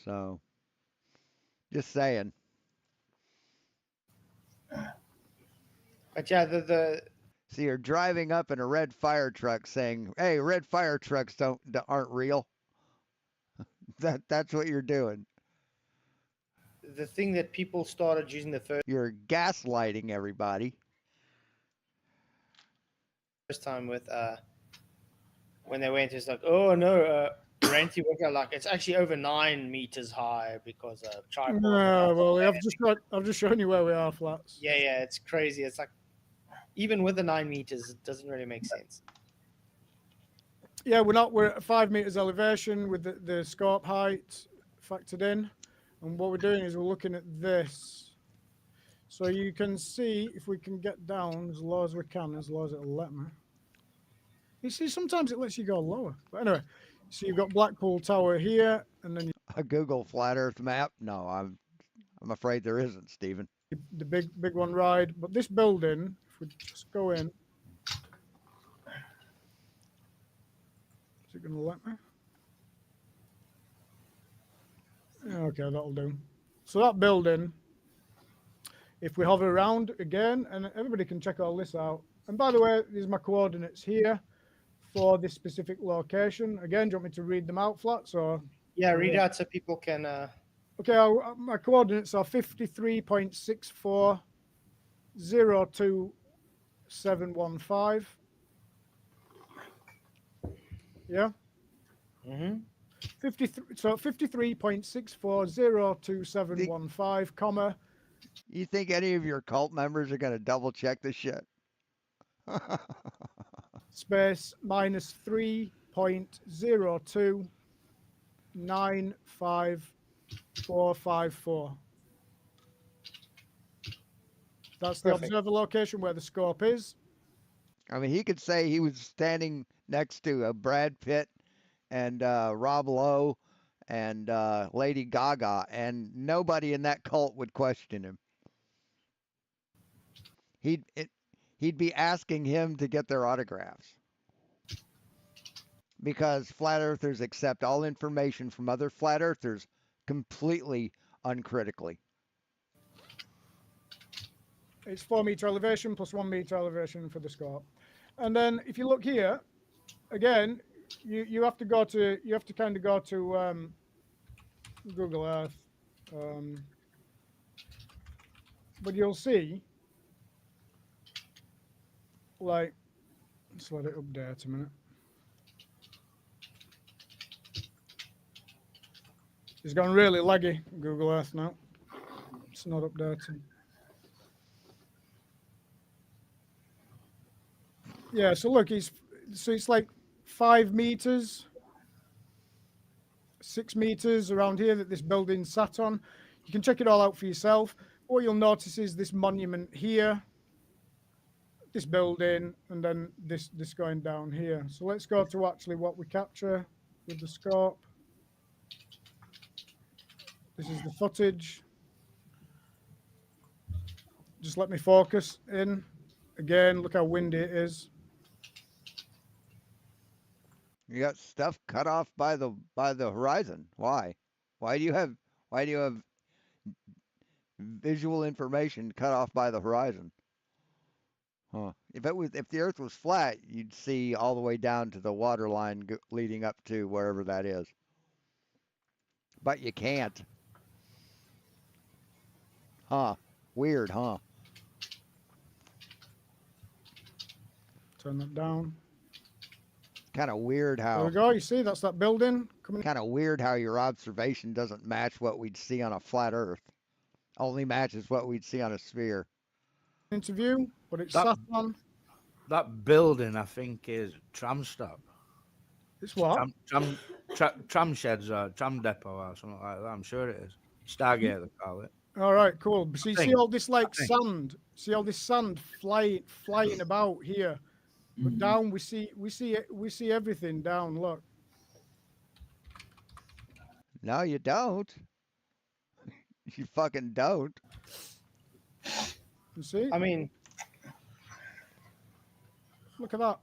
So, just saying. But yeah, the See, you're driving up in a red fire truck saying, "Hey, red fire trucks aren't real." That's what you're doing. the thing that people started using the You're gaslighting everybody. first time with when they went, it's like, oh no, Ranty workout, like it's actually over 9 meters high because of tripod. No, well, I've just shown you where we are, Flats. Yeah, it's crazy. It's like even with the 9 meters, it doesn't really make sense. Yeah, we're at 5 meters elevation with the scope height factored in. And what we're doing is we're looking at this. So you can see if we can get down as low as we can, as low as it'll let me. You see, sometimes it lets you go lower. But anyway, so you've got Blackpool Tower here, and then A Google flat Earth map? No, I'm afraid there isn't, Stephen. the big one ride. But this building, if we just go in, is it going to let me? Yeah, okay, that'll do. So that building, if we hover around again, and everybody can check all this out. And by the way, these are my coordinates here for this specific location. Again, do you want me to read them out, Flats? Or Yeah, read out so people can. Okay, my coordinates are 53.6402.715. Yeah. Mm-hmm. 53.6402.715, comma. You think any of your cult members are going to double check this shit? Space minus 3.0295454. That's the Perfect. observer location where the scope is. I mean, he could say he was standing next to a Brad Pitt and Rob Lowe and Lady Gaga, and nobody in that cult would question him. He'd be asking him to get their autographs, because flat earthers accept all information from other flat earthers completely uncritically. It's 4 meter elevation plus 1 meter elevation for the scope. And then if you look here, again, you have to kind of go to Google Earth, but you'll see, like, let's let it update a minute. It's gone really laggy, Google Earth now. It's not updating. Yeah, so look, it's like 5 meters, 6 meters around here that this building sat on. You can check it all out for yourself. What you'll notice is this monument here, this building, and then this going down here. So let's go to actually what we capture with the scope. This is the footage. Just let me focus in. Again, look how windy it is. You got stuff cut off by the horizon. Why? Why do you have visual information cut off by the horizon. Huh. If the Earth was flat, you'd see all the way down to the water line leading up to wherever that is. But you can't. Huh. Weird, huh? Turn that down. Kind of weird There how. we go. You see, that's that building coming. Kind of weird how your observation doesn't match what we'd see on a flat Earth. Only matches what we'd see on a sphere. Into view, but it's That- Saturn. That building, I think, is tram stop. It's what? Tram sheds or tram depot or something like that. I'm sure it is. Stargate, they call it. All right, cool. So you see think- all this like I think. sand. See all this sand flying about here. But down we see everything down. Look. No, you don't. You fucking don't. You see? I mean, Look at that.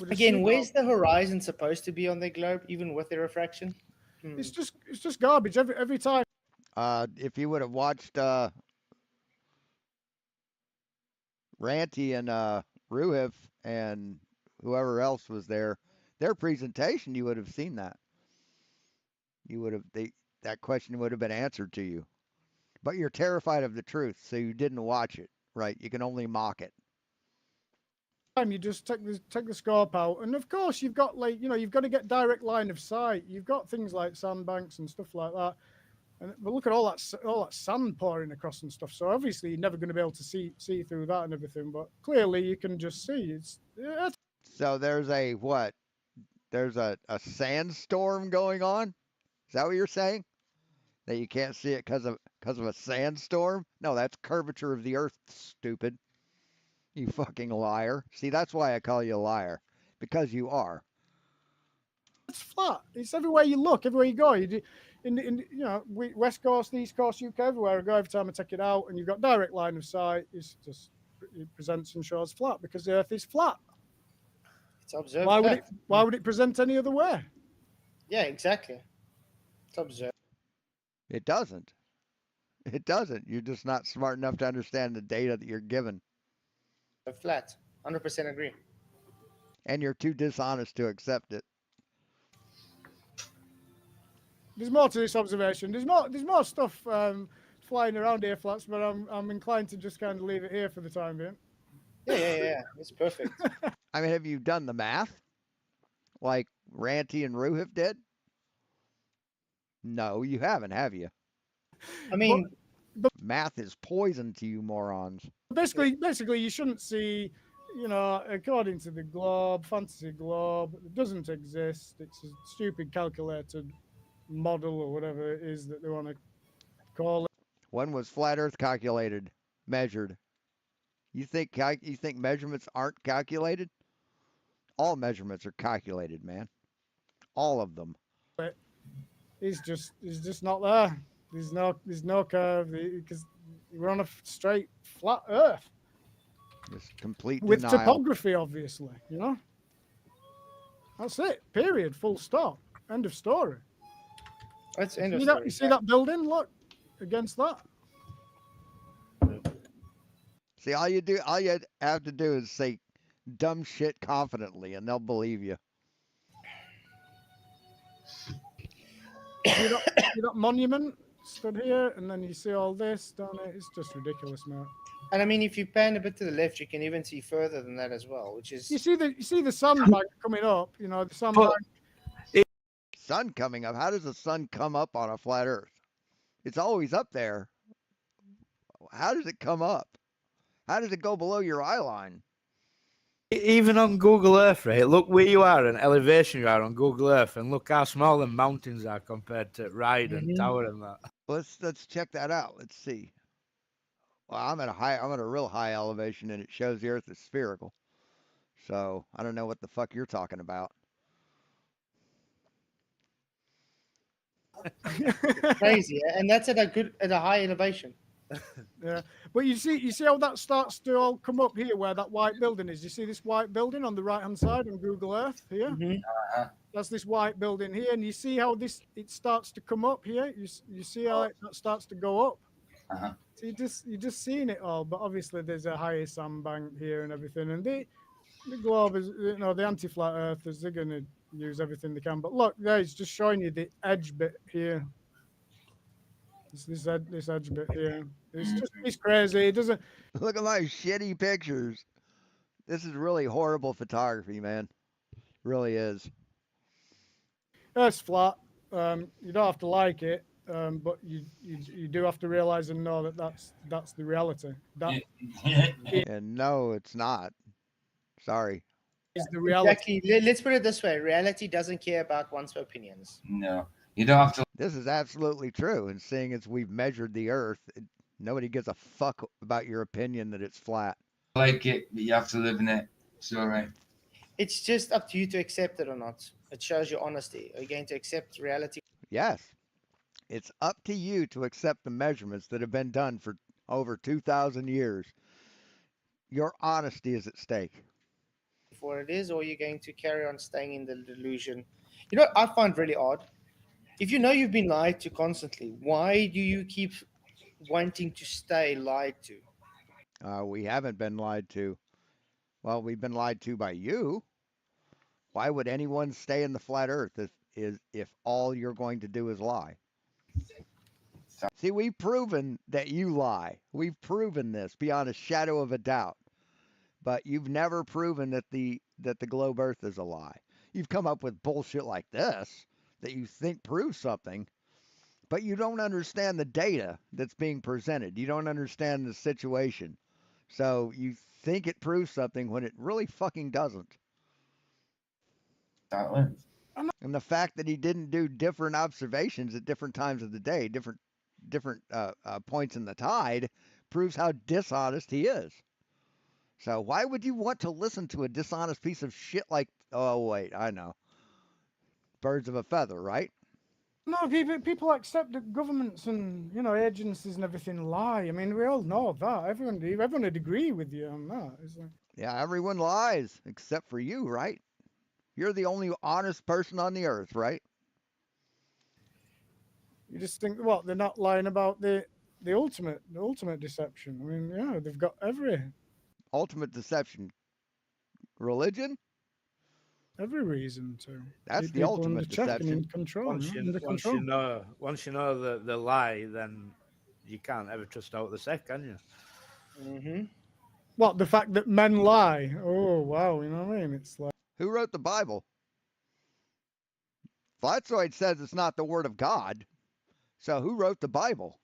We just again, see where's the horizon supposed to be on the globe, even with the refraction? that. It's just garbage every time. If you would have watched Ranty and Ruhif and whoever else was there, their presentation, you would have seen that. You would have that question would have been answered to you. But you're terrified of the truth, so you didn't watch it, right? You can only mock it. You just take the scope out, and of course you've got you've got to get direct line of sight. You've got things like sandbanks and stuff like that. But look at all that sand pouring across and stuff. So obviously you're never going to be able to see through that and everything. But clearly you can just see. So there's a what? There's a sandstorm going on? Is that what you're saying? That you can't see it because of a sandstorm? No, that's curvature of the earth, stupid. You fucking liar. See, that's why I call you a liar. Because you are. It's flat. It's everywhere you look, everywhere you go. West Coast, East Coast, UK, everywhere I go, every time I take it out, and you've got direct line of sight. It presents and shows flat because the Earth is flat. It's observed. Why would it present any other way? Yeah, exactly. It's observed. It doesn't. It doesn't. You're just not smart enough to understand the data that you're given. Flat. 100% agree. And you're too dishonest to accept it. There's more to this observation. There's more stuff flying around here, Flats, but I'm inclined to just kind of leave it here for the time being. Yeah. It's perfect. I mean, have you done the math? Like Ranty and Ruhif did? No, you haven't, have you? I mean, Math is poison to you morons. Basically, you shouldn't see, according to the Globe, Fantasy Globe, it doesn't exist. It's a stupid calculated model or whatever it is that they want to call it. When was flat Earth calculated, measured? You think measurements aren't calculated? All measurements are calculated, man. All of them. It's just not there. There's no curve because we're on a straight flat Earth Just complete with denial. topography, obviously. That's it. Period. Full stop. End of story. That's end of You story. see that building? Look against that. See, all you have to do is say dumb shit confidently, and they'll believe you. You got monument stood here, and then you see all this down there. It's just ridiculous, man. And I mean, if you pan a bit to the left, you can even see further than that as well, which is You see the sandbank coming up. The sandbank. Sun coming up. How does the sun come up on a flat Earth? It's always up there. How does it come up? How does it go below your eye line? Even on Google Earth, right? Look where you are and elevation you are on Google Earth, and look how small the mountains are compared to Ryde and Tower and that. Let's check that out. Let's see. Well, I'm at a real high elevation, and it shows the Earth is spherical. So I don't know what the fuck you're talking about. crazy, and that's at a high elevation. Yeah, but you see how that starts to all come up here, where that white building is. You see this white building on the right hand side on Google Earth here. Mm-hmm. That's this white building here, and you see how it starts to come up here. You see how that starts to go up. So you just seen it all, but obviously there's a higher sandbank here and everything, and the globe is, you know, the anti-flat earthers, they're going to use everything they can. But look, there, it's just showing you the edge bit here. This edge bit here. It's crazy. It doesn't. Look at my shitty pictures. This is really horrible photography, man. Really is. It's flat. You don't have to like it, but you do have to realize and know that that's the reality. That And no, it's not. Sorry. is the reality. Exactly. Let's put it this way: reality doesn't care about one's opinions. No, you don't have to This is absolutely true. And seeing as we've measured the Earth, nobody gives a fuck about your opinion that it's flat. like it, but you have to live in it. It's all right. It's just up to you to accept it or not. It shows your honesty. Are you going to accept reality? Yes. It's up to you to accept the measurements that have been done for over 2,000 years. Your honesty is at stake. For it is, or you're going to carry on staying in the delusion. You know what I find really odd? If you know you've been lied to constantly, why do you keep wanting to stay lied to? We haven't been lied to. Well, we've been lied to by you. Why would anyone stay in the flat Earth if all you're going to do is lie? See, we've proven that you lie. We've proven this beyond a shadow of a doubt. But you've never proven that the globe Earth is a lie. You've come up with bullshit like this that you think proves something, but you don't understand the data that's being presented. You don't understand the situation. So you think it proves something when it really fucking doesn't. And the fact that he didn't do different observations at different times of the day, different points in the tide, proves how dishonest he is. So why would you want to listen to a dishonest piece of shit like? Oh wait, I know. Birds of a feather, right? No, people accept that governments and, you know, agencies and everything lie. I mean, we all know that. Everyone would agree with you on that. It's like, Yeah, everyone lies except for you, right? You're the only honest person on the earth, right? you just think, what, they're not lying about the ultimate deception. I mean, yeah, they've got every Ultimate deception. Religion? every reason to That's keep the people ultimate under check and deception. in control. Once yeah, you, under once control. you know, once you know the lie, then you can't ever trust out the sec, can you? Mm-hmm. What, the fact that men lie? Oh, wow, you know what I mean? It's like, Who wrote the Bible? Flatzoid says it's not the word of God. So who wrote the Bible?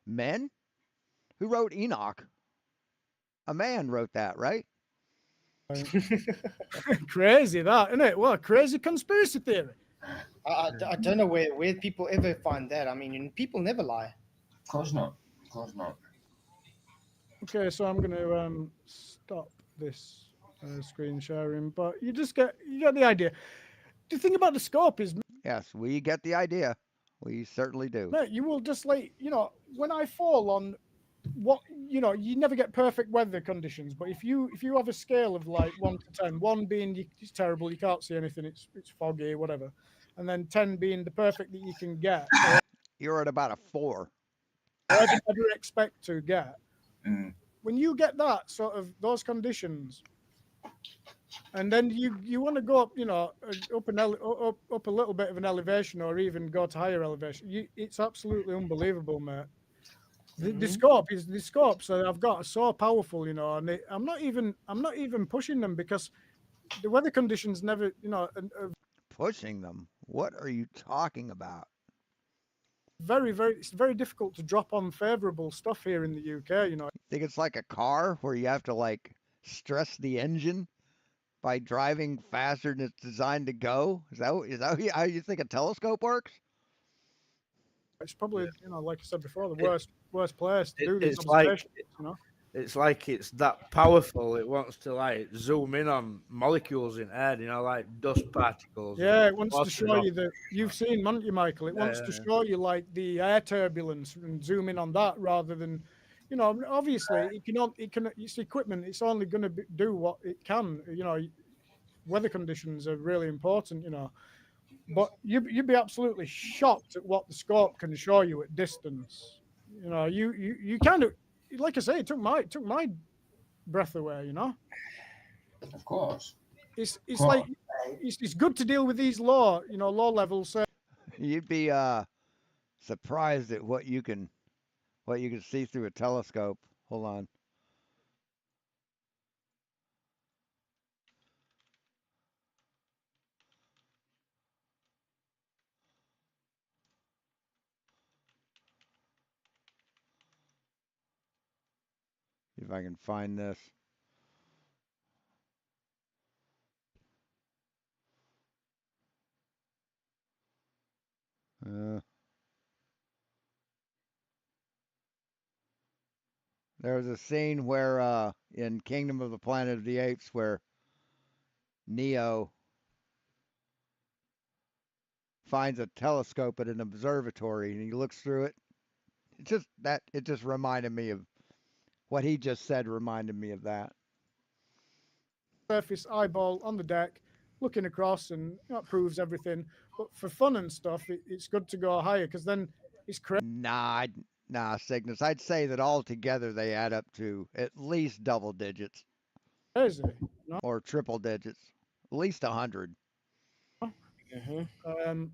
Men? Who wrote Enoch? A man wrote that, right? crazy that, isn't it? What a crazy conspiracy theory. I don't know where people ever find that. I mean, people never lie. Of course not. Of course not. Okay, so I'm going to stop this screen sharing, but you get the idea. The thing about the scope is, Yes, we get the idea. We certainly do. mate, you will just like, you know, when I fall on what, you know, you never get perfect weather conditions, but if you have a scale of like 1 to 10, 1 being it's terrible, you can't see anything, it's foggy, whatever, and then 10 being the perfect that you can get, You're at about a 4. I'd never expect to get. Mm. When you get that sort of those conditions, and then you want to go up, you know, up a little bit of an elevation, or even go to higher elevation. It's absolutely unbelievable, mate. The scopes that I've got are so powerful, you know, and I'm not even pushing them because the weather conditions never, you know, Pushing them? What are you talking about? it's very difficult to drop on favorable stuff here in the UK, you know. Think it's like a car where you have to like stress the engine by driving faster than it's designed to go? Is that how you think a telescope works? It's probably, you know, like I said before, the worst place to do these It's like observations, you know. it's like it's that powerful. It wants to like zoom in on molecules in air, you know, like dust particles. Yeah, it wants to Lots of show you rock- that you've seen, haven't you, Michael? It wants to Yeah. show you like the air turbulence and zoom in on that rather than, you know, obviously it's equipment. It's only going to do what it can. You know, weather conditions are really important, you know, but you'd be absolutely shocked at what the scope can show you at distance. You know, you kind of, like I say, it took my breath away. You know, Of course. it's Of like course. it's good to deal with these low levels. You'd be surprised at what you can see through a telescope. Hold on. See if I can find this. There was a scene where in Kingdom of the Planet of the Apes where Neo finds a telescope at an observatory and he looks through it. It just reminded me of what he just said, reminded me of that. Surface eyeball on the deck, looking across, and that proves everything. But for fun and stuff, it's good to go higher because then it's crazy. Nah, Cygnus. I'd say that altogether they add up to at least double digits. No? Or triple digits. At least 100. And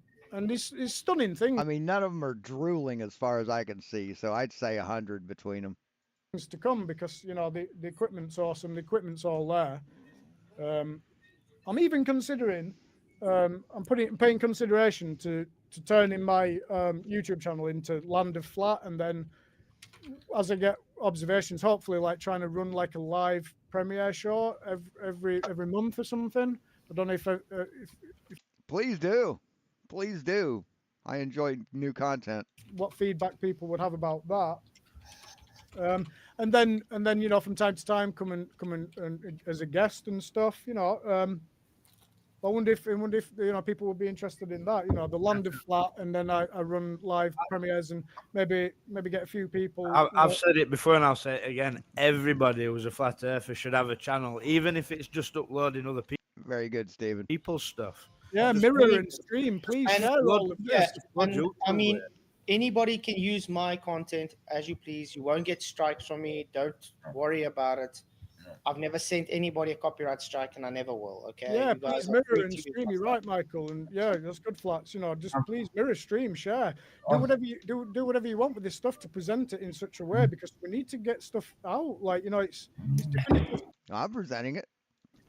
this is stunning thing. I mean, none of them are drooling as far as I can see, so I'd say 100 between them. To come because the equipment's awesome. The equipment's all there. I'm even considering. I'm paying consideration to turning my YouTube channel into Land of Flat, and then as I get observations, hopefully like trying to run like a live premiere show every month or something. I don't know if Please do. Please do. I enjoy new content. What feedback people would have about that. And then from time to time come and as a guest and stuff. I wonder if people would be interested in that. The Land of Flat, and then I run live premieres and maybe get a few people. I've said it before and I'll say it again. Everybody who's a flat earther should have a channel, even if it's just uploading other people. Very good, Stephen. People's stuff. Yeah, mirror and stream, please share all of this. I mean, anybody can use my content as you please. You won't get strikes from me. Don't worry about it. I've never sent anybody a copyright strike, and I never will. Okay. Yeah, You guys please are mirror free and to stream. do You're stuff. right, Michael. And yeah, that's good, Flats. Just please mirror, stream, share. Do whatever you want with this stuff to present it in such a way, because we need to get stuff out. Like it's definitive. I'm presenting it.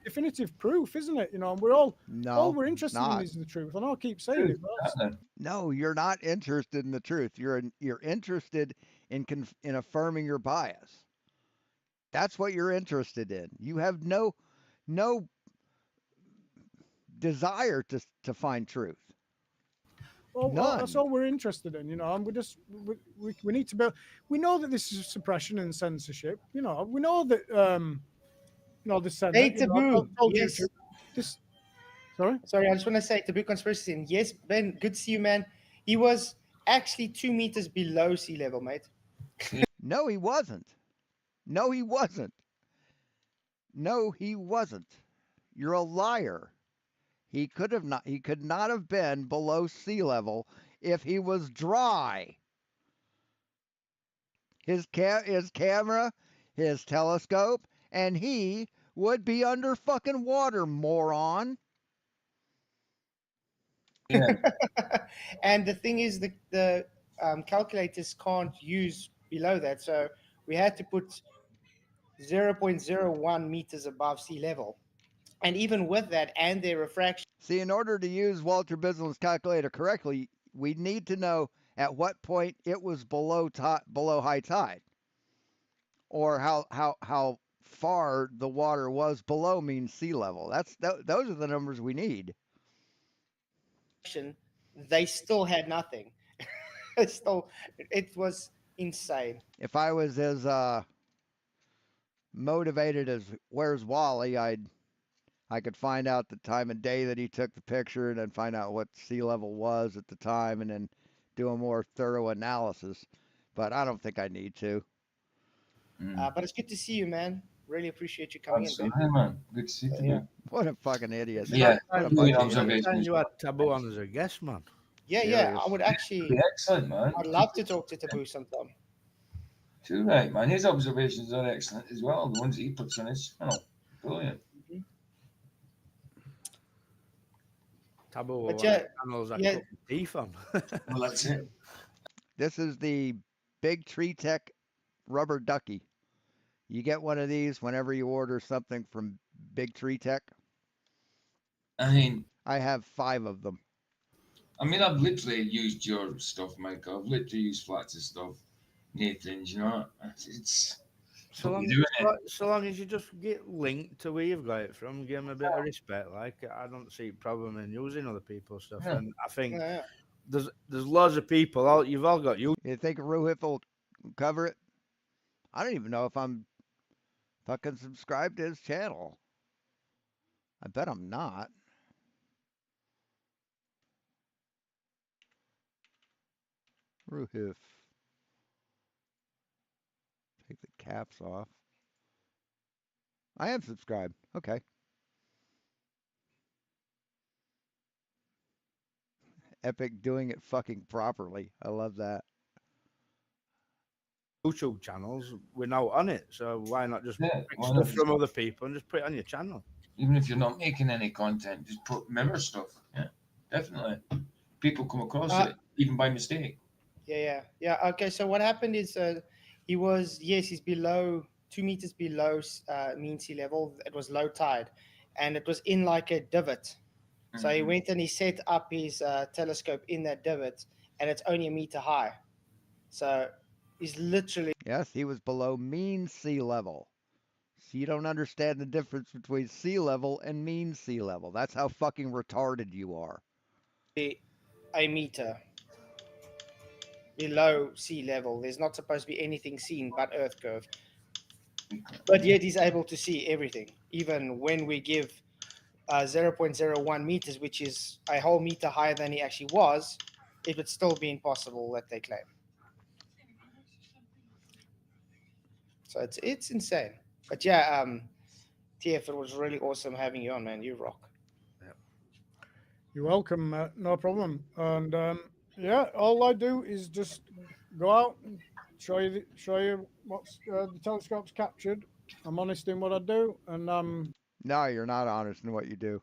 Definitive proof, isn't it? And we're all we're interested not. in is the truth, and I'll keep saying it. But No, you're not interested in the truth. You're interested in affirming your bias. That's what you're interested in. You have no desire to find truth. Well, None. that's all we're interested in, and we need to build. We know that this is suppression and censorship. We know that the Senate. Hey, Taboo. Yes. Sorry, I just want to say Taboo Conspiracy. And yes, Ben, good to see you, man. He was actually 2 meters below sea level, mate. No, he wasn't. No, he wasn't. No, he wasn't. You're a liar. He could not have been below sea level if he was dry. His camera, his telescope, and he would be under fucking water, moron. Yeah. And the thing is, the calculators can't use below that, so we had to put 0.01 meters above sea level. And even with that and their refraction. See, in order to use Walter Bislam's calculator correctly, we need to know at what point it was below high tide, or how far the water was below mean sea level. Those are the numbers we need. They still had nothing. It was insane. If I was as motivated as Where's Wally, I could find out the time of day that he took the picture and then find out what sea level was at the time and then do a more thorough analysis. But I don't think I need to. But it's good to see you, man. Really appreciate you coming Absolutely, in, man. Good to see you. Yeah. What a fucking idiot. Yeah. What a Good bunch of idiots. And you had Taboo on as a guest, man. Yeah, I would actually. Be excellent, man. I'd love to talk to Taboo sometime. Too right, man. His observations are excellent as well. The ones that he puts on his channel, brilliant. Taboo But like yeah, channels I yeah. cut my teeth on. Well, that's it. This is the Big Tree Tech rubber ducky. You get one of these whenever you order something from Big Tree Tech. I mean, I have 5 of them. I've literally used your stuff, Michael. I've literally used Flatz's stuff, Nathan's. You know, it's So long, so long as you just get linked to where you've got it from, give them a bit of respect. Like, I don't see a problem in using other people's stuff, Yeah. and I think Yeah. there's loads of people. You've all got you. You think Ruhif will cover it? I don't even know if I'm fucking subscribed to his channel. I bet I'm not. Ruhif. Take the caps off. I am subscribed. Okay. Epic doing it fucking properly. I love that. YouTube channels, we're now on it, so why not just Yeah, pick why stuff not from just- other people and just put it on your channel? even if you're not making any content, just put member stuff. Yeah, definitely. People come across it even by mistake. Yeah. Okay, so what happened is he's below 2 meters below mean sea level. It was low tide, and it was in like a divot. So he went and he set up his telescope in that divot, and it's only 1 meter high. So he's literally. Yes, he was below mean sea level. So you don't understand the difference between sea level and mean sea level. That's how fucking retarded you are. 1 meter below sea level. There's not supposed to be anything seen but Earth curve. But yet he's able to see everything, even when we give 0.01 meters, which is a whole meter higher than he actually was. It would still be impossible that they claim. So it's insane. But yeah, TF, it was really awesome having you on, man. You rock. You're welcome. No problem. And yeah, all I do is just go out and show you what's the telescope's captured. I'm honest in what I do, and No, you're not honest in what you do.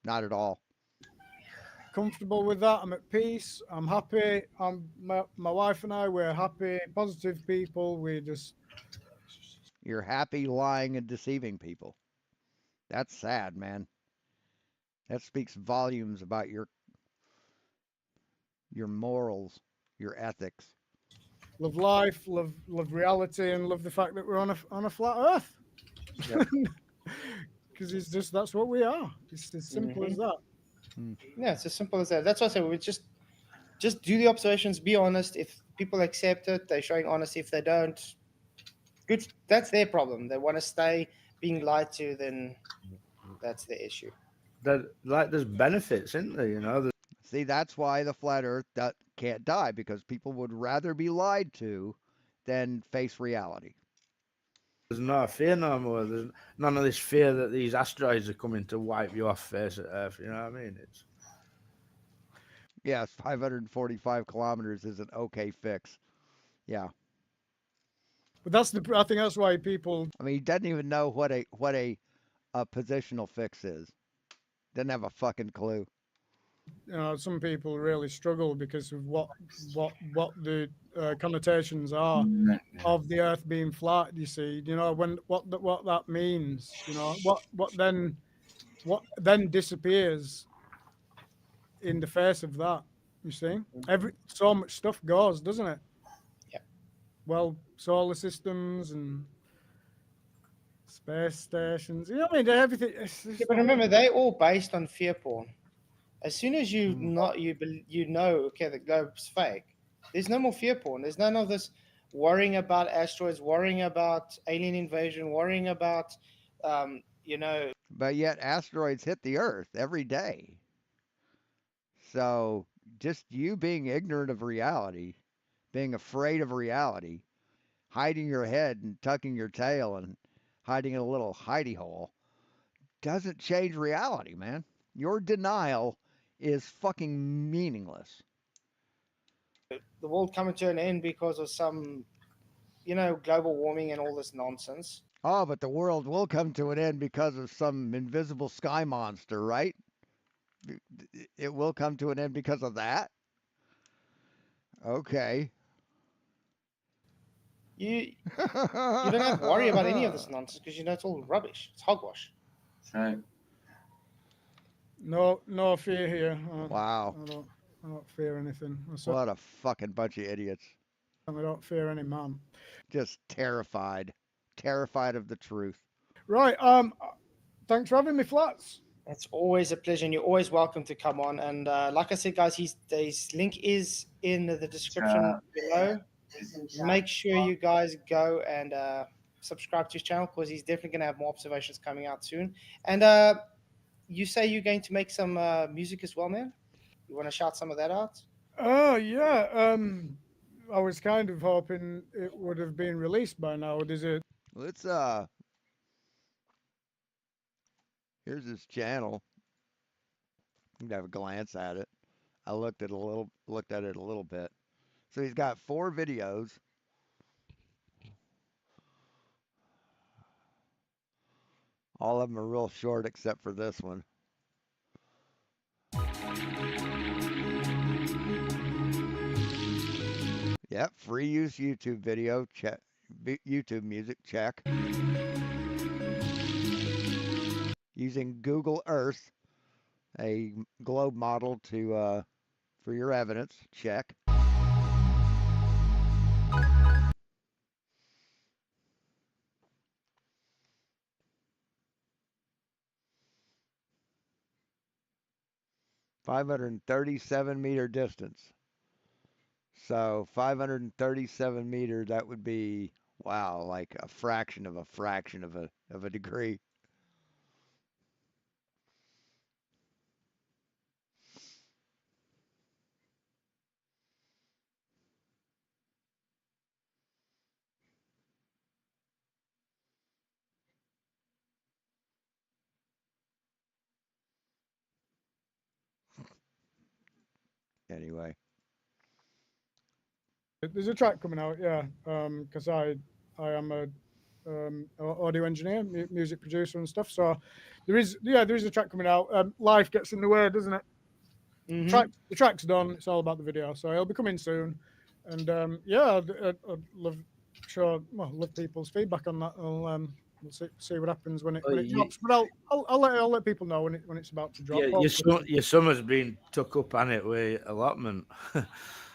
Not at all. comfortable with that. I'm at peace. I'm happy. My wife and I, we're happy, positive people. We just. You're happy lying and deceiving people. That's sad, man. That speaks volumes about your morals, your ethics. Love life, love reality, and love the fact that we're on a flat Earth. Because it's just that's what we are. It's as simple as that. Yeah, it's as simple as that. That's what I say. We just do the observations. Be honest. If people accept it, they're showing honesty. If they don't, good. That's their problem. They want to stay being lied to. Then that's the issue. There's benefits, isn't there? You know. See, that's why the flat Earth can't die, because people would rather be lied to than face reality. There's no fear no more. There's none of this fear that these asteroids are coming to wipe you off face of Earth. You know what I mean? It's Yes, 545 kilometers is an okay fix. Yeah. But I think that's why people. I mean, he doesn't even know what a positional fix is. Doesn't have a fucking clue. You know, some people really struggle because of what the connotations are of the Earth being flat. You see, you know, what that means. You know, what then disappears in the face of that. You see, so much stuff goes, doesn't it? Yeah. Well, solar systems and space stations. You know what I mean? Everything. Yeah, but remember, they're all based on fear porn. As soon as you know, okay, the globe's fake. There's no more fear porn. There's none of this worrying about asteroids, worrying about alien invasion, worrying about, But yet asteroids hit the Earth every day. So just you being ignorant of reality, being afraid of reality, hiding your head and tucking your tail and hiding in a little hidey hole doesn't change reality, man. Your denial is fucking meaningless. the world coming to an end because of some global warming and all this nonsense. Oh, but the world will come to an end because of some invisible sky monster, right? It will come to an end because of that? Okay. You don't have to worry about any of this nonsense because it's all rubbish. It's hogwash. Right. No fear here. Wow. I don't fear anything. What a fucking bunch of idiots. I don't fear any man. Just terrified. Terrified of the truth. Right. Thanks for having me, Flats. It's always a pleasure, and you're always welcome to come on. And like I said, guys, his link is in the description below. Make sure you guys go and subscribe to his channel because he's definitely going to have more observations coming out soon. And you say you're going to make some music as well, man? You want to shout some of that out? Oh, yeah. I was kind of hoping it would have been released by now. Let's here's his channel. You can have a glance at it. I looked at it a little bit. So he's got 4 videos. All of them are real short except for this one. Yep, free use YouTube video, check. YouTube music, check. Using Google Earth, a globe model to for your evidence, check. .537-meter distance. So 537 meters, that would be, wow, like a fraction of a degree. Anyway. There's a track coming out, yeah, because I am a audio engineer, music producer and stuff. So there is a track coming out. Life gets in the way, doesn't it? Mm-hmm. The track's done. It's all about the video, so it'll be coming soon. And I'd love people's feedback on that. We'll see what happens when it drops. But I'll let people know when it's about to drop. Yeah, your summer's been took up on it with allotment.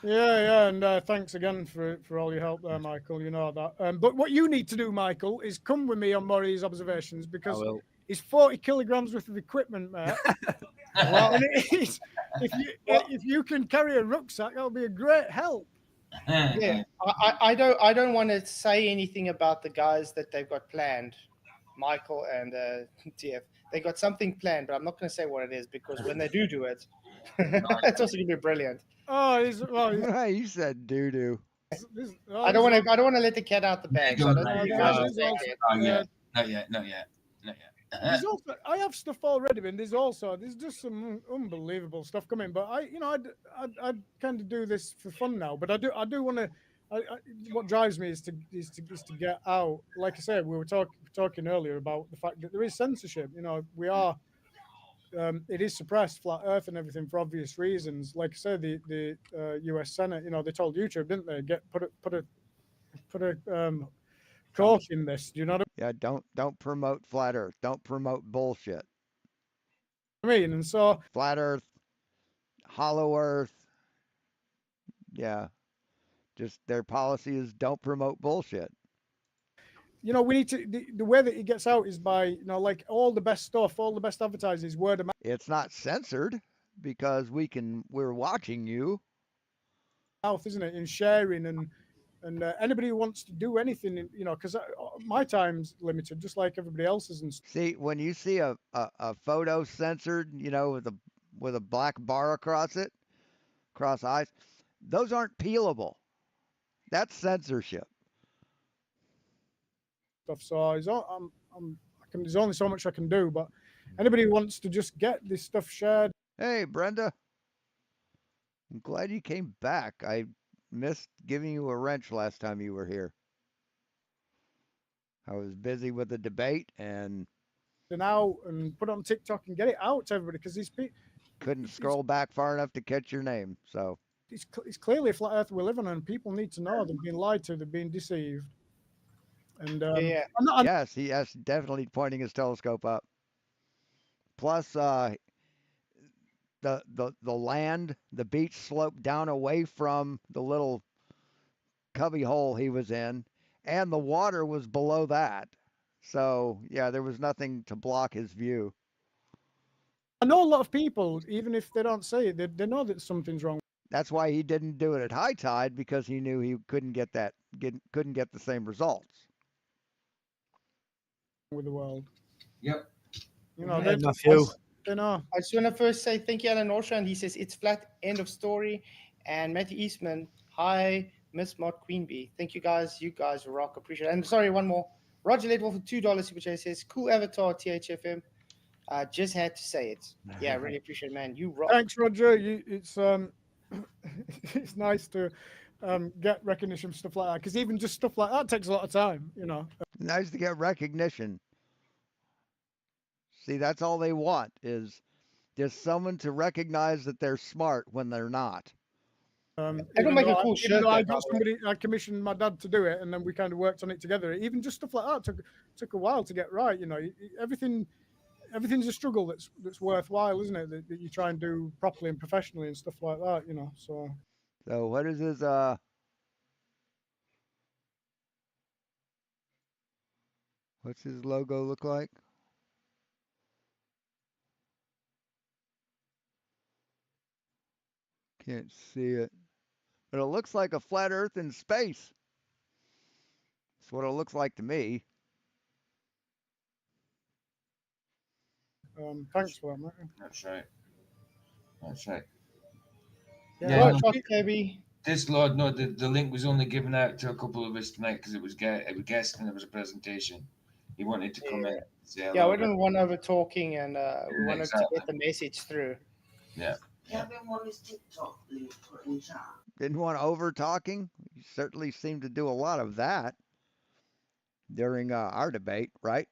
Yeah, and thanks again for all your help there, Michael. You know that. But what you need to do, Michael, is come with me on more of these observations because it's 40 kilograms worth of equipment, mate. And if you can carry a rucksack, that'll be a great help. Yeah, I don't want to say anything about the guys that they've got planned, Michael and TF. They got something planned, but I'm not going to say what it is because when they do it, it's also going to be brilliant. Oh, you said doo doo. I don't want to let the cat out the bag. So Not yet. There's also, I have stuff already, and there's just some unbelievable stuff coming. But I kind of do this for fun now. But I do want to. What drives me is to get out. Like I said, we were talking earlier about the fact that there is censorship. We are. It is suppressed, flat Earth and everything for obvious reasons. Like I said, the U.S. Senate, they told YouTube, didn't they? Put a cork in this. Do you know what Yeah, don't promote flat Earth. Don't promote bullshit. I mean? And so flat Earth, hollow Earth. Yeah, just their policy is don't promote bullshit. We need to. The way that it gets out is by like all the best stuff, all the best advertising is word of mouth. It's not censored because we're watching you. Mouth, isn't it? And sharing and anybody who wants to do anything, because my time's limited, just like everybody else's. And see, when you see a photo censored, with a black bar across eyes, those aren't peelable. That's censorship. Stuff. So there's only so much I can do, but anybody who wants to just get this stuff shared. Hey, Brenda. I'm glad you came back. I missed giving you a wrench last time you were here. I was busy with the debate and out and put it on TikTok and get it out to everybody because couldn't scroll back far enough to catch your name. So it's clearly a flat earth we're living on, and people need to know they've been lied to, they've been deceived. And Yeah. yes, he is definitely pointing his telescope up. Plus, the land, the beach sloped down away from the little cubby hole he was in, and the water was below that. So yeah, there was nothing to block his view. I know a lot of people, even if they don't say it, they know that something's wrong That's why he didn't do it at high tide, because he knew he couldn't get the same results. with the world. Yep. You know, Yeah, they know. I just want to first say thank you, Alan Orsha. And he says it's flat, end of story. And Matthew Eastman, hi, Miss Mott Queen Bee. Thank you guys. You guys rock. Appreciate it. And sorry, one more. Roger Ledwell for $2 Super Chat says, cool avatar, THFM. Just had to say it. Yeah, really appreciate it, man. You rock. Thanks, Roger. It's it's nice to get recognition for stuff like that, because even just stuff like that takes a lot of time, you know. Nice to get recognition. See, that's all they want, is just someone to recognize that they're smart when they're not. It'll make a cool shirt. I got somebody, I commissioned my dad to do it, and then we kind of worked on it together. Even just stuff like that took a while to get right. You know, everything's a struggle that's worthwhile, isn't it? That you try and do properly and professionally and stuff like that. You know, so. So what is his what's his logo look like? Can't see it. But it looks like a flat earth in space. That's what it looks like to me. Thanks for that, mate. That's right. That's right. Yeah, rock, baby. This Lord, no, the link was only given out to a couple of us tonight because it was guest and there was a presentation. He wanted to come in. And say hello. Yeah, we didn't want over talking, and we wanted Exactly. to get the message through. Yeah. Didn't want over talking. You certainly seemed to do a lot of that during our debate, right?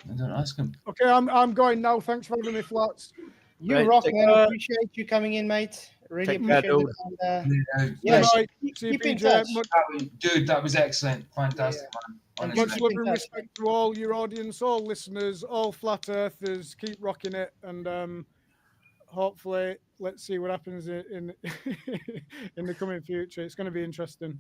I don't ask him. Okay, I'm going now. Thanks for having me, Flats. You Right, rock, take man. care. Appreciate you coming in, mate. Really Take care, appreciate it. And, yeah, Bye-bye. keep See you, in PJ. touch. Dude, that was excellent. Fantastic, man. Honestly. Much love and respect to all your audience, all listeners, all flat earthers. Keep rocking it, and hopefully, let's see what happens in in the coming future. It's going to be interesting.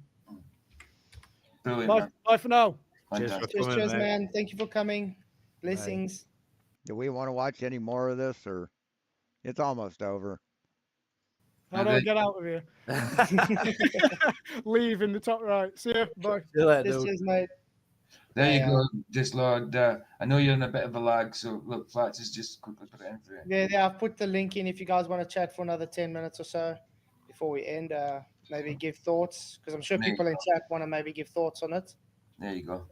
Brilliant, Bye, man. bye for now. Cheers, man. Thank you for coming. Blessings. Do we want to watch any more of this, or it's almost over? How do I get out of here? Leave in the top right. See ya. Bye. Cheers, mate. There you go, this Lord. I know you're in a bit of a lag, so look, Flats is just quickly put it in for you. Yeah, I've put the link in if you guys want to chat for another 10 minutes or so before we end. Maybe give thoughts, because I'm sure There you people in chat want to maybe give thoughts on it. There you go.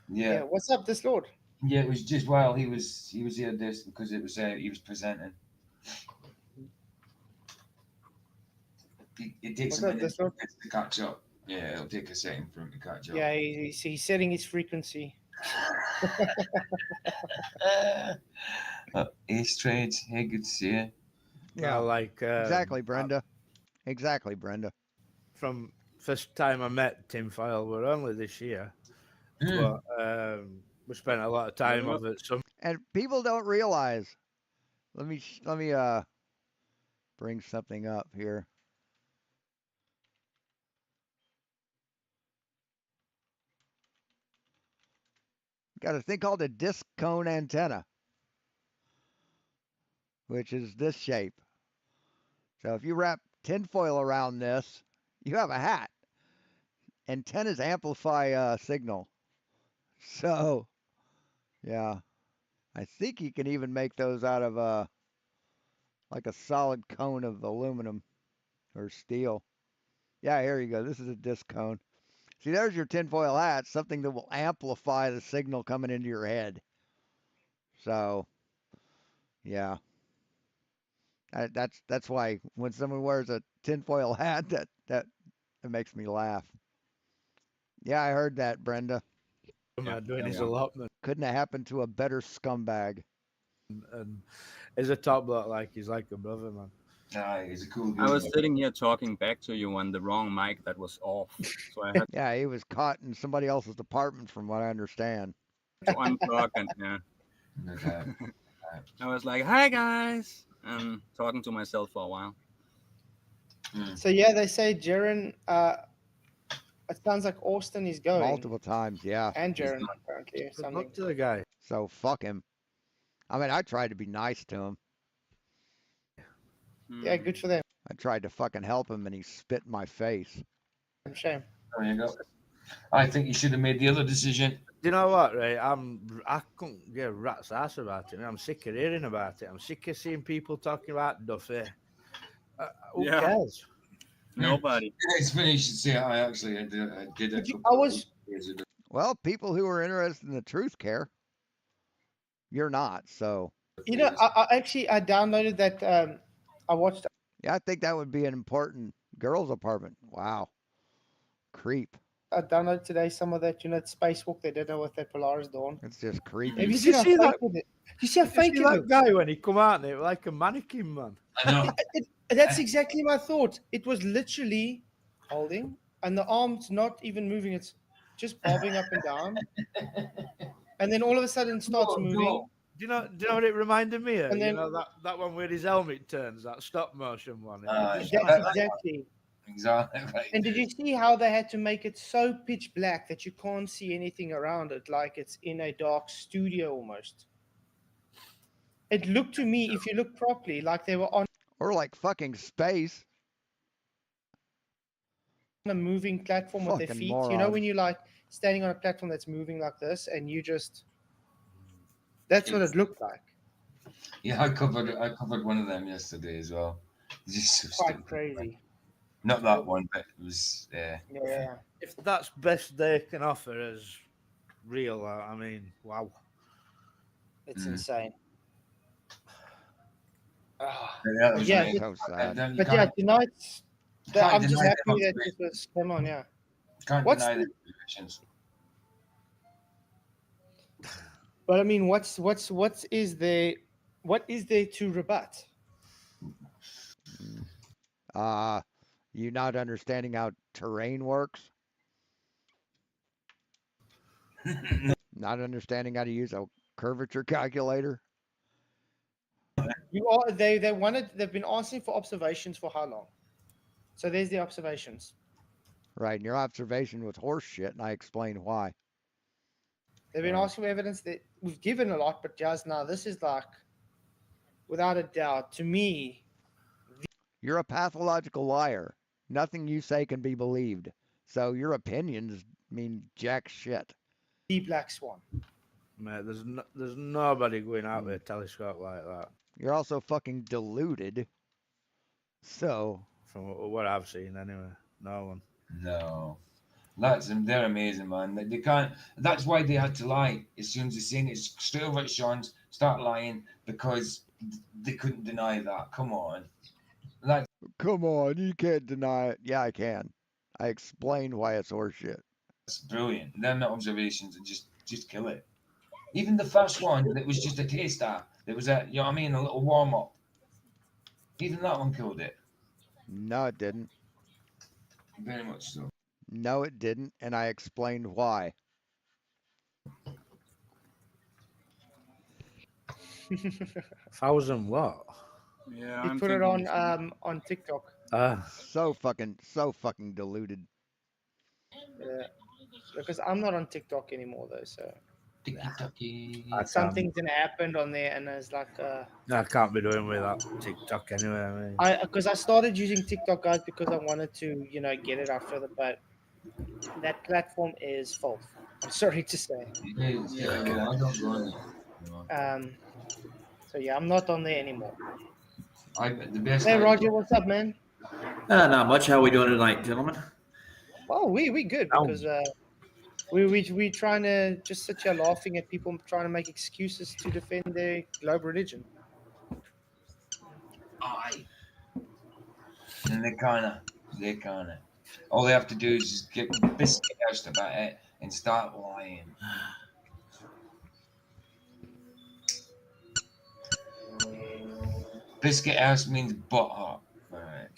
Yeah. What's up, this Lord? Yeah, it was just while he was here this because it was he was presenting. It takes What's a up, minute this Lord? to catch up. Yeah, it'll take a second for him to catch up. Yeah, he's setting his frequency. Ace Trades, hey, good to see you. Yeah, like Exactly, Brenda. Exactly, Brenda. From first time I met Tim File were only this year, but we spent a lot of time of it. Some And people don't realize. Let me bring something up here. Got a thing called a disc cone antenna, which is this shape. So if you wrap tinfoil around this, you have a hat. Antennas amplify signal. So, yeah, I think you can even make those out of like a solid cone of aluminum or steel. Yeah, here you go. This is a disc cone. See, there's your tinfoil hat, something that will amplify the signal coming into your head. So, yeah. That's why when someone wears a tinfoil hat, that makes me laugh. Yeah, I heard that, Brenda. Doing his allotment. Couldn't have happened to a better scumbag. And he's a top bloke, like he's like a brother, man. Nah, he's a cool I dude. was sitting here talking back to you on the wrong mic that was off, so I had Yeah, he was caught in somebody else's apartment, from what I understand. to unplug and yeah. No doubt. I was like, "Hi guys," and talking to myself for a while. So yeah, they say Jaren. It sounds like Austin is going. Multiple times, yeah. And Jaren apparently or Good something. luck to the guy. So fuck him. I mean, I tried to be nice to him. Yeah, good for them. I tried to fucking help him, and he spit in my face. Shame. There you go. I think you should have made the other decision. Do you know what, right? I couldn't give a rat's ass about it. I'm sick of hearing about it. I'm sick of seeing people talking about Duffy. Who Yeah. cares? Nobody. It's funny you should say I actually did it. I was. Well, people who are interested in the truth care. You're not, so. You know, I downloaded that. I watched. Yeah, I think that would be an important girls' apartment. Wow. Creep. I downloaded today some of that. You know, spacewalk they did with that Polaris Dawn. It's just creepy. Have you Did seen you how see fake that? it is? You see how fake See it that is? guy when he come out there like a mannequin, man. I know. That's exactly my thought. It was literally holding, and the arms not even moving. It's just bobbing up and down, and then all of a sudden it starts moving. Do you know what it reminded me of? And then- you know that one where his helmet turns, that stop motion one. That's exactly. Exactly. Right. And did you see how they had to make it so pitch black that you can't see anything around it, like it's in a dark studio almost? It looked to me, if you look properly, like they were on Or like fucking space. a moving platform with their Fucking feet. You know, morons. when you're like standing on a platform that's moving like this, and you just. That's what it looked like. Yeah, I covered one of them yesterday as well. It's just so Quite stupid. crazy. Not that one, but it was. Yeah. If that's best they can offer as real, I mean, wow. It's insane. That was Yeah, amazing. So sad. Then you But yeah, can't- tonight's. can't I'm just deny happy them that observations. this was come on. Yeah. Can't What's deny the- the observations. But I mean, what is there to rebut? You not understanding how terrain works? Not understanding how to use a curvature calculator? They've been asking for observations for how long? So there's the observations. Right, and your observation was horse shit, and I explained why. They've been asking for evidence that we've given a lot, but just now this is like, without a doubt, to me, You're a pathological liar. Nothing you say can be believed. So your opinions mean jack shit. the black swan. Mate, there's nobody going out with a telescope like that. You're also fucking deluded. So, From what I've seen, anyway. No one. No. They're amazing, man. They can't. That's why they had to lie as soon as they seen it. Straight over at Sean's, start lying because they couldn't deny that. Come on. come on, you can't deny it. Yeah, I can. I explained why it's horseshit. That's brilliant. Them observations and just kill it. Even the first one that was just a taster. That was a, you know what I mean, a little warm up. Even that one killed it. No, it didn't. Very much so. No, it didn't, and I explained why. Thousand what? Yeah, He I'm put it thinking on TikTok. So fucking deluded. Yeah. Because I'm not on TikTok anymore though, so Tiki-taki. something's gonna happen on there, and it's like I can't be doing with that TikTok anyway. I mean, because I started using TikTok, guys, because I wanted to, get it out further, but that platform is false. I'm sorry to say. It is, yeah, I don't go on there. No. So yeah, I'm not on there anymore. The best. Hey Roger, what's up, man? Not much. How are we doing tonight, gentlemen? Oh, we good because we trying to just sit here laughing at people trying to make excuses to defend their global religion. Aye. And they kinda. All they have to do is just get biscuit house about it and start lying. Biscuit house means butt hot. Alright.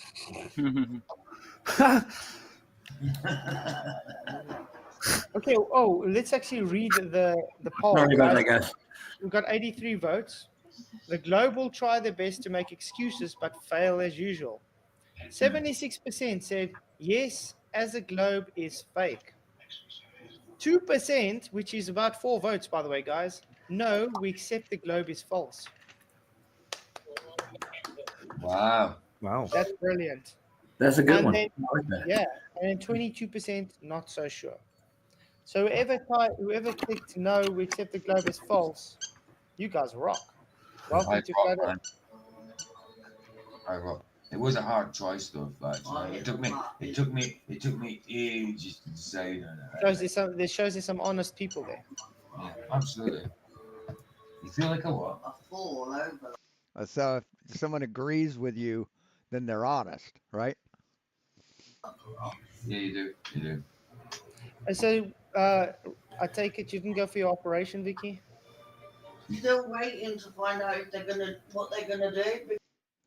Okay. Oh, let's actually read the poll. Sorry about that, guys. guys. We've got 83 votes. The Globe will try their best to make excuses but fail as usual. 76% said yes, as a Globe is fake. 2%, which is about 4 votes, by the way, guys. No, we accept the Globe is false. Wow. Wow. That's brilliant. That's a good And one. then- I like that. Yeah, and then 22% not so sure. So whoever clicked no, we accept the Globe is false. You guys rock. Welcome I to rock, Flutter. man. I rock. It was a hard choice though, like, you know, it took me ages to decide on it. Shows there's some honest people there. Yeah, absolutely. You feel like a what? I fall over. So if someone agrees with you, then they're honest, right? Yeah, you do. You do. And so I take it you didn't go for your operation, Vicky? Still waiting to find out if what they're gonna do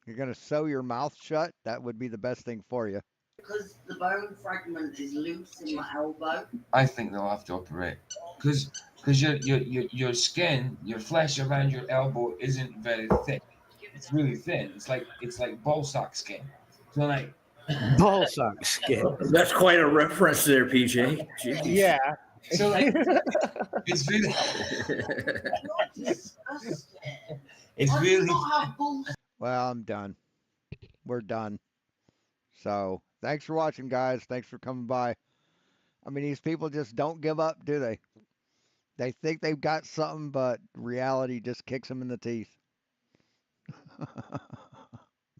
You're gonna sew your mouth shut. That would be the best thing for you. because the bone fragment is loose in my elbow. I think they'll have to operate because your skin, your flesh around your elbow isn't very thick. It's really thin. It's like ball sack skin. So like Ball sack skin. That's quite a reference there, PJ. Jeez. Yeah. so like it's really it's I do really not have balls. Well, I'm done. We're done. So thanks for watching, guys. Thanks for coming by. I mean, these people just don't give up, do they? They think they've got something, but reality just kicks them in the teeth.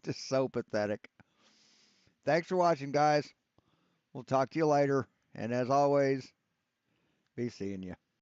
Just so pathetic. Thanks for watching, guys. We'll talk to you later. And as always, be seeing you.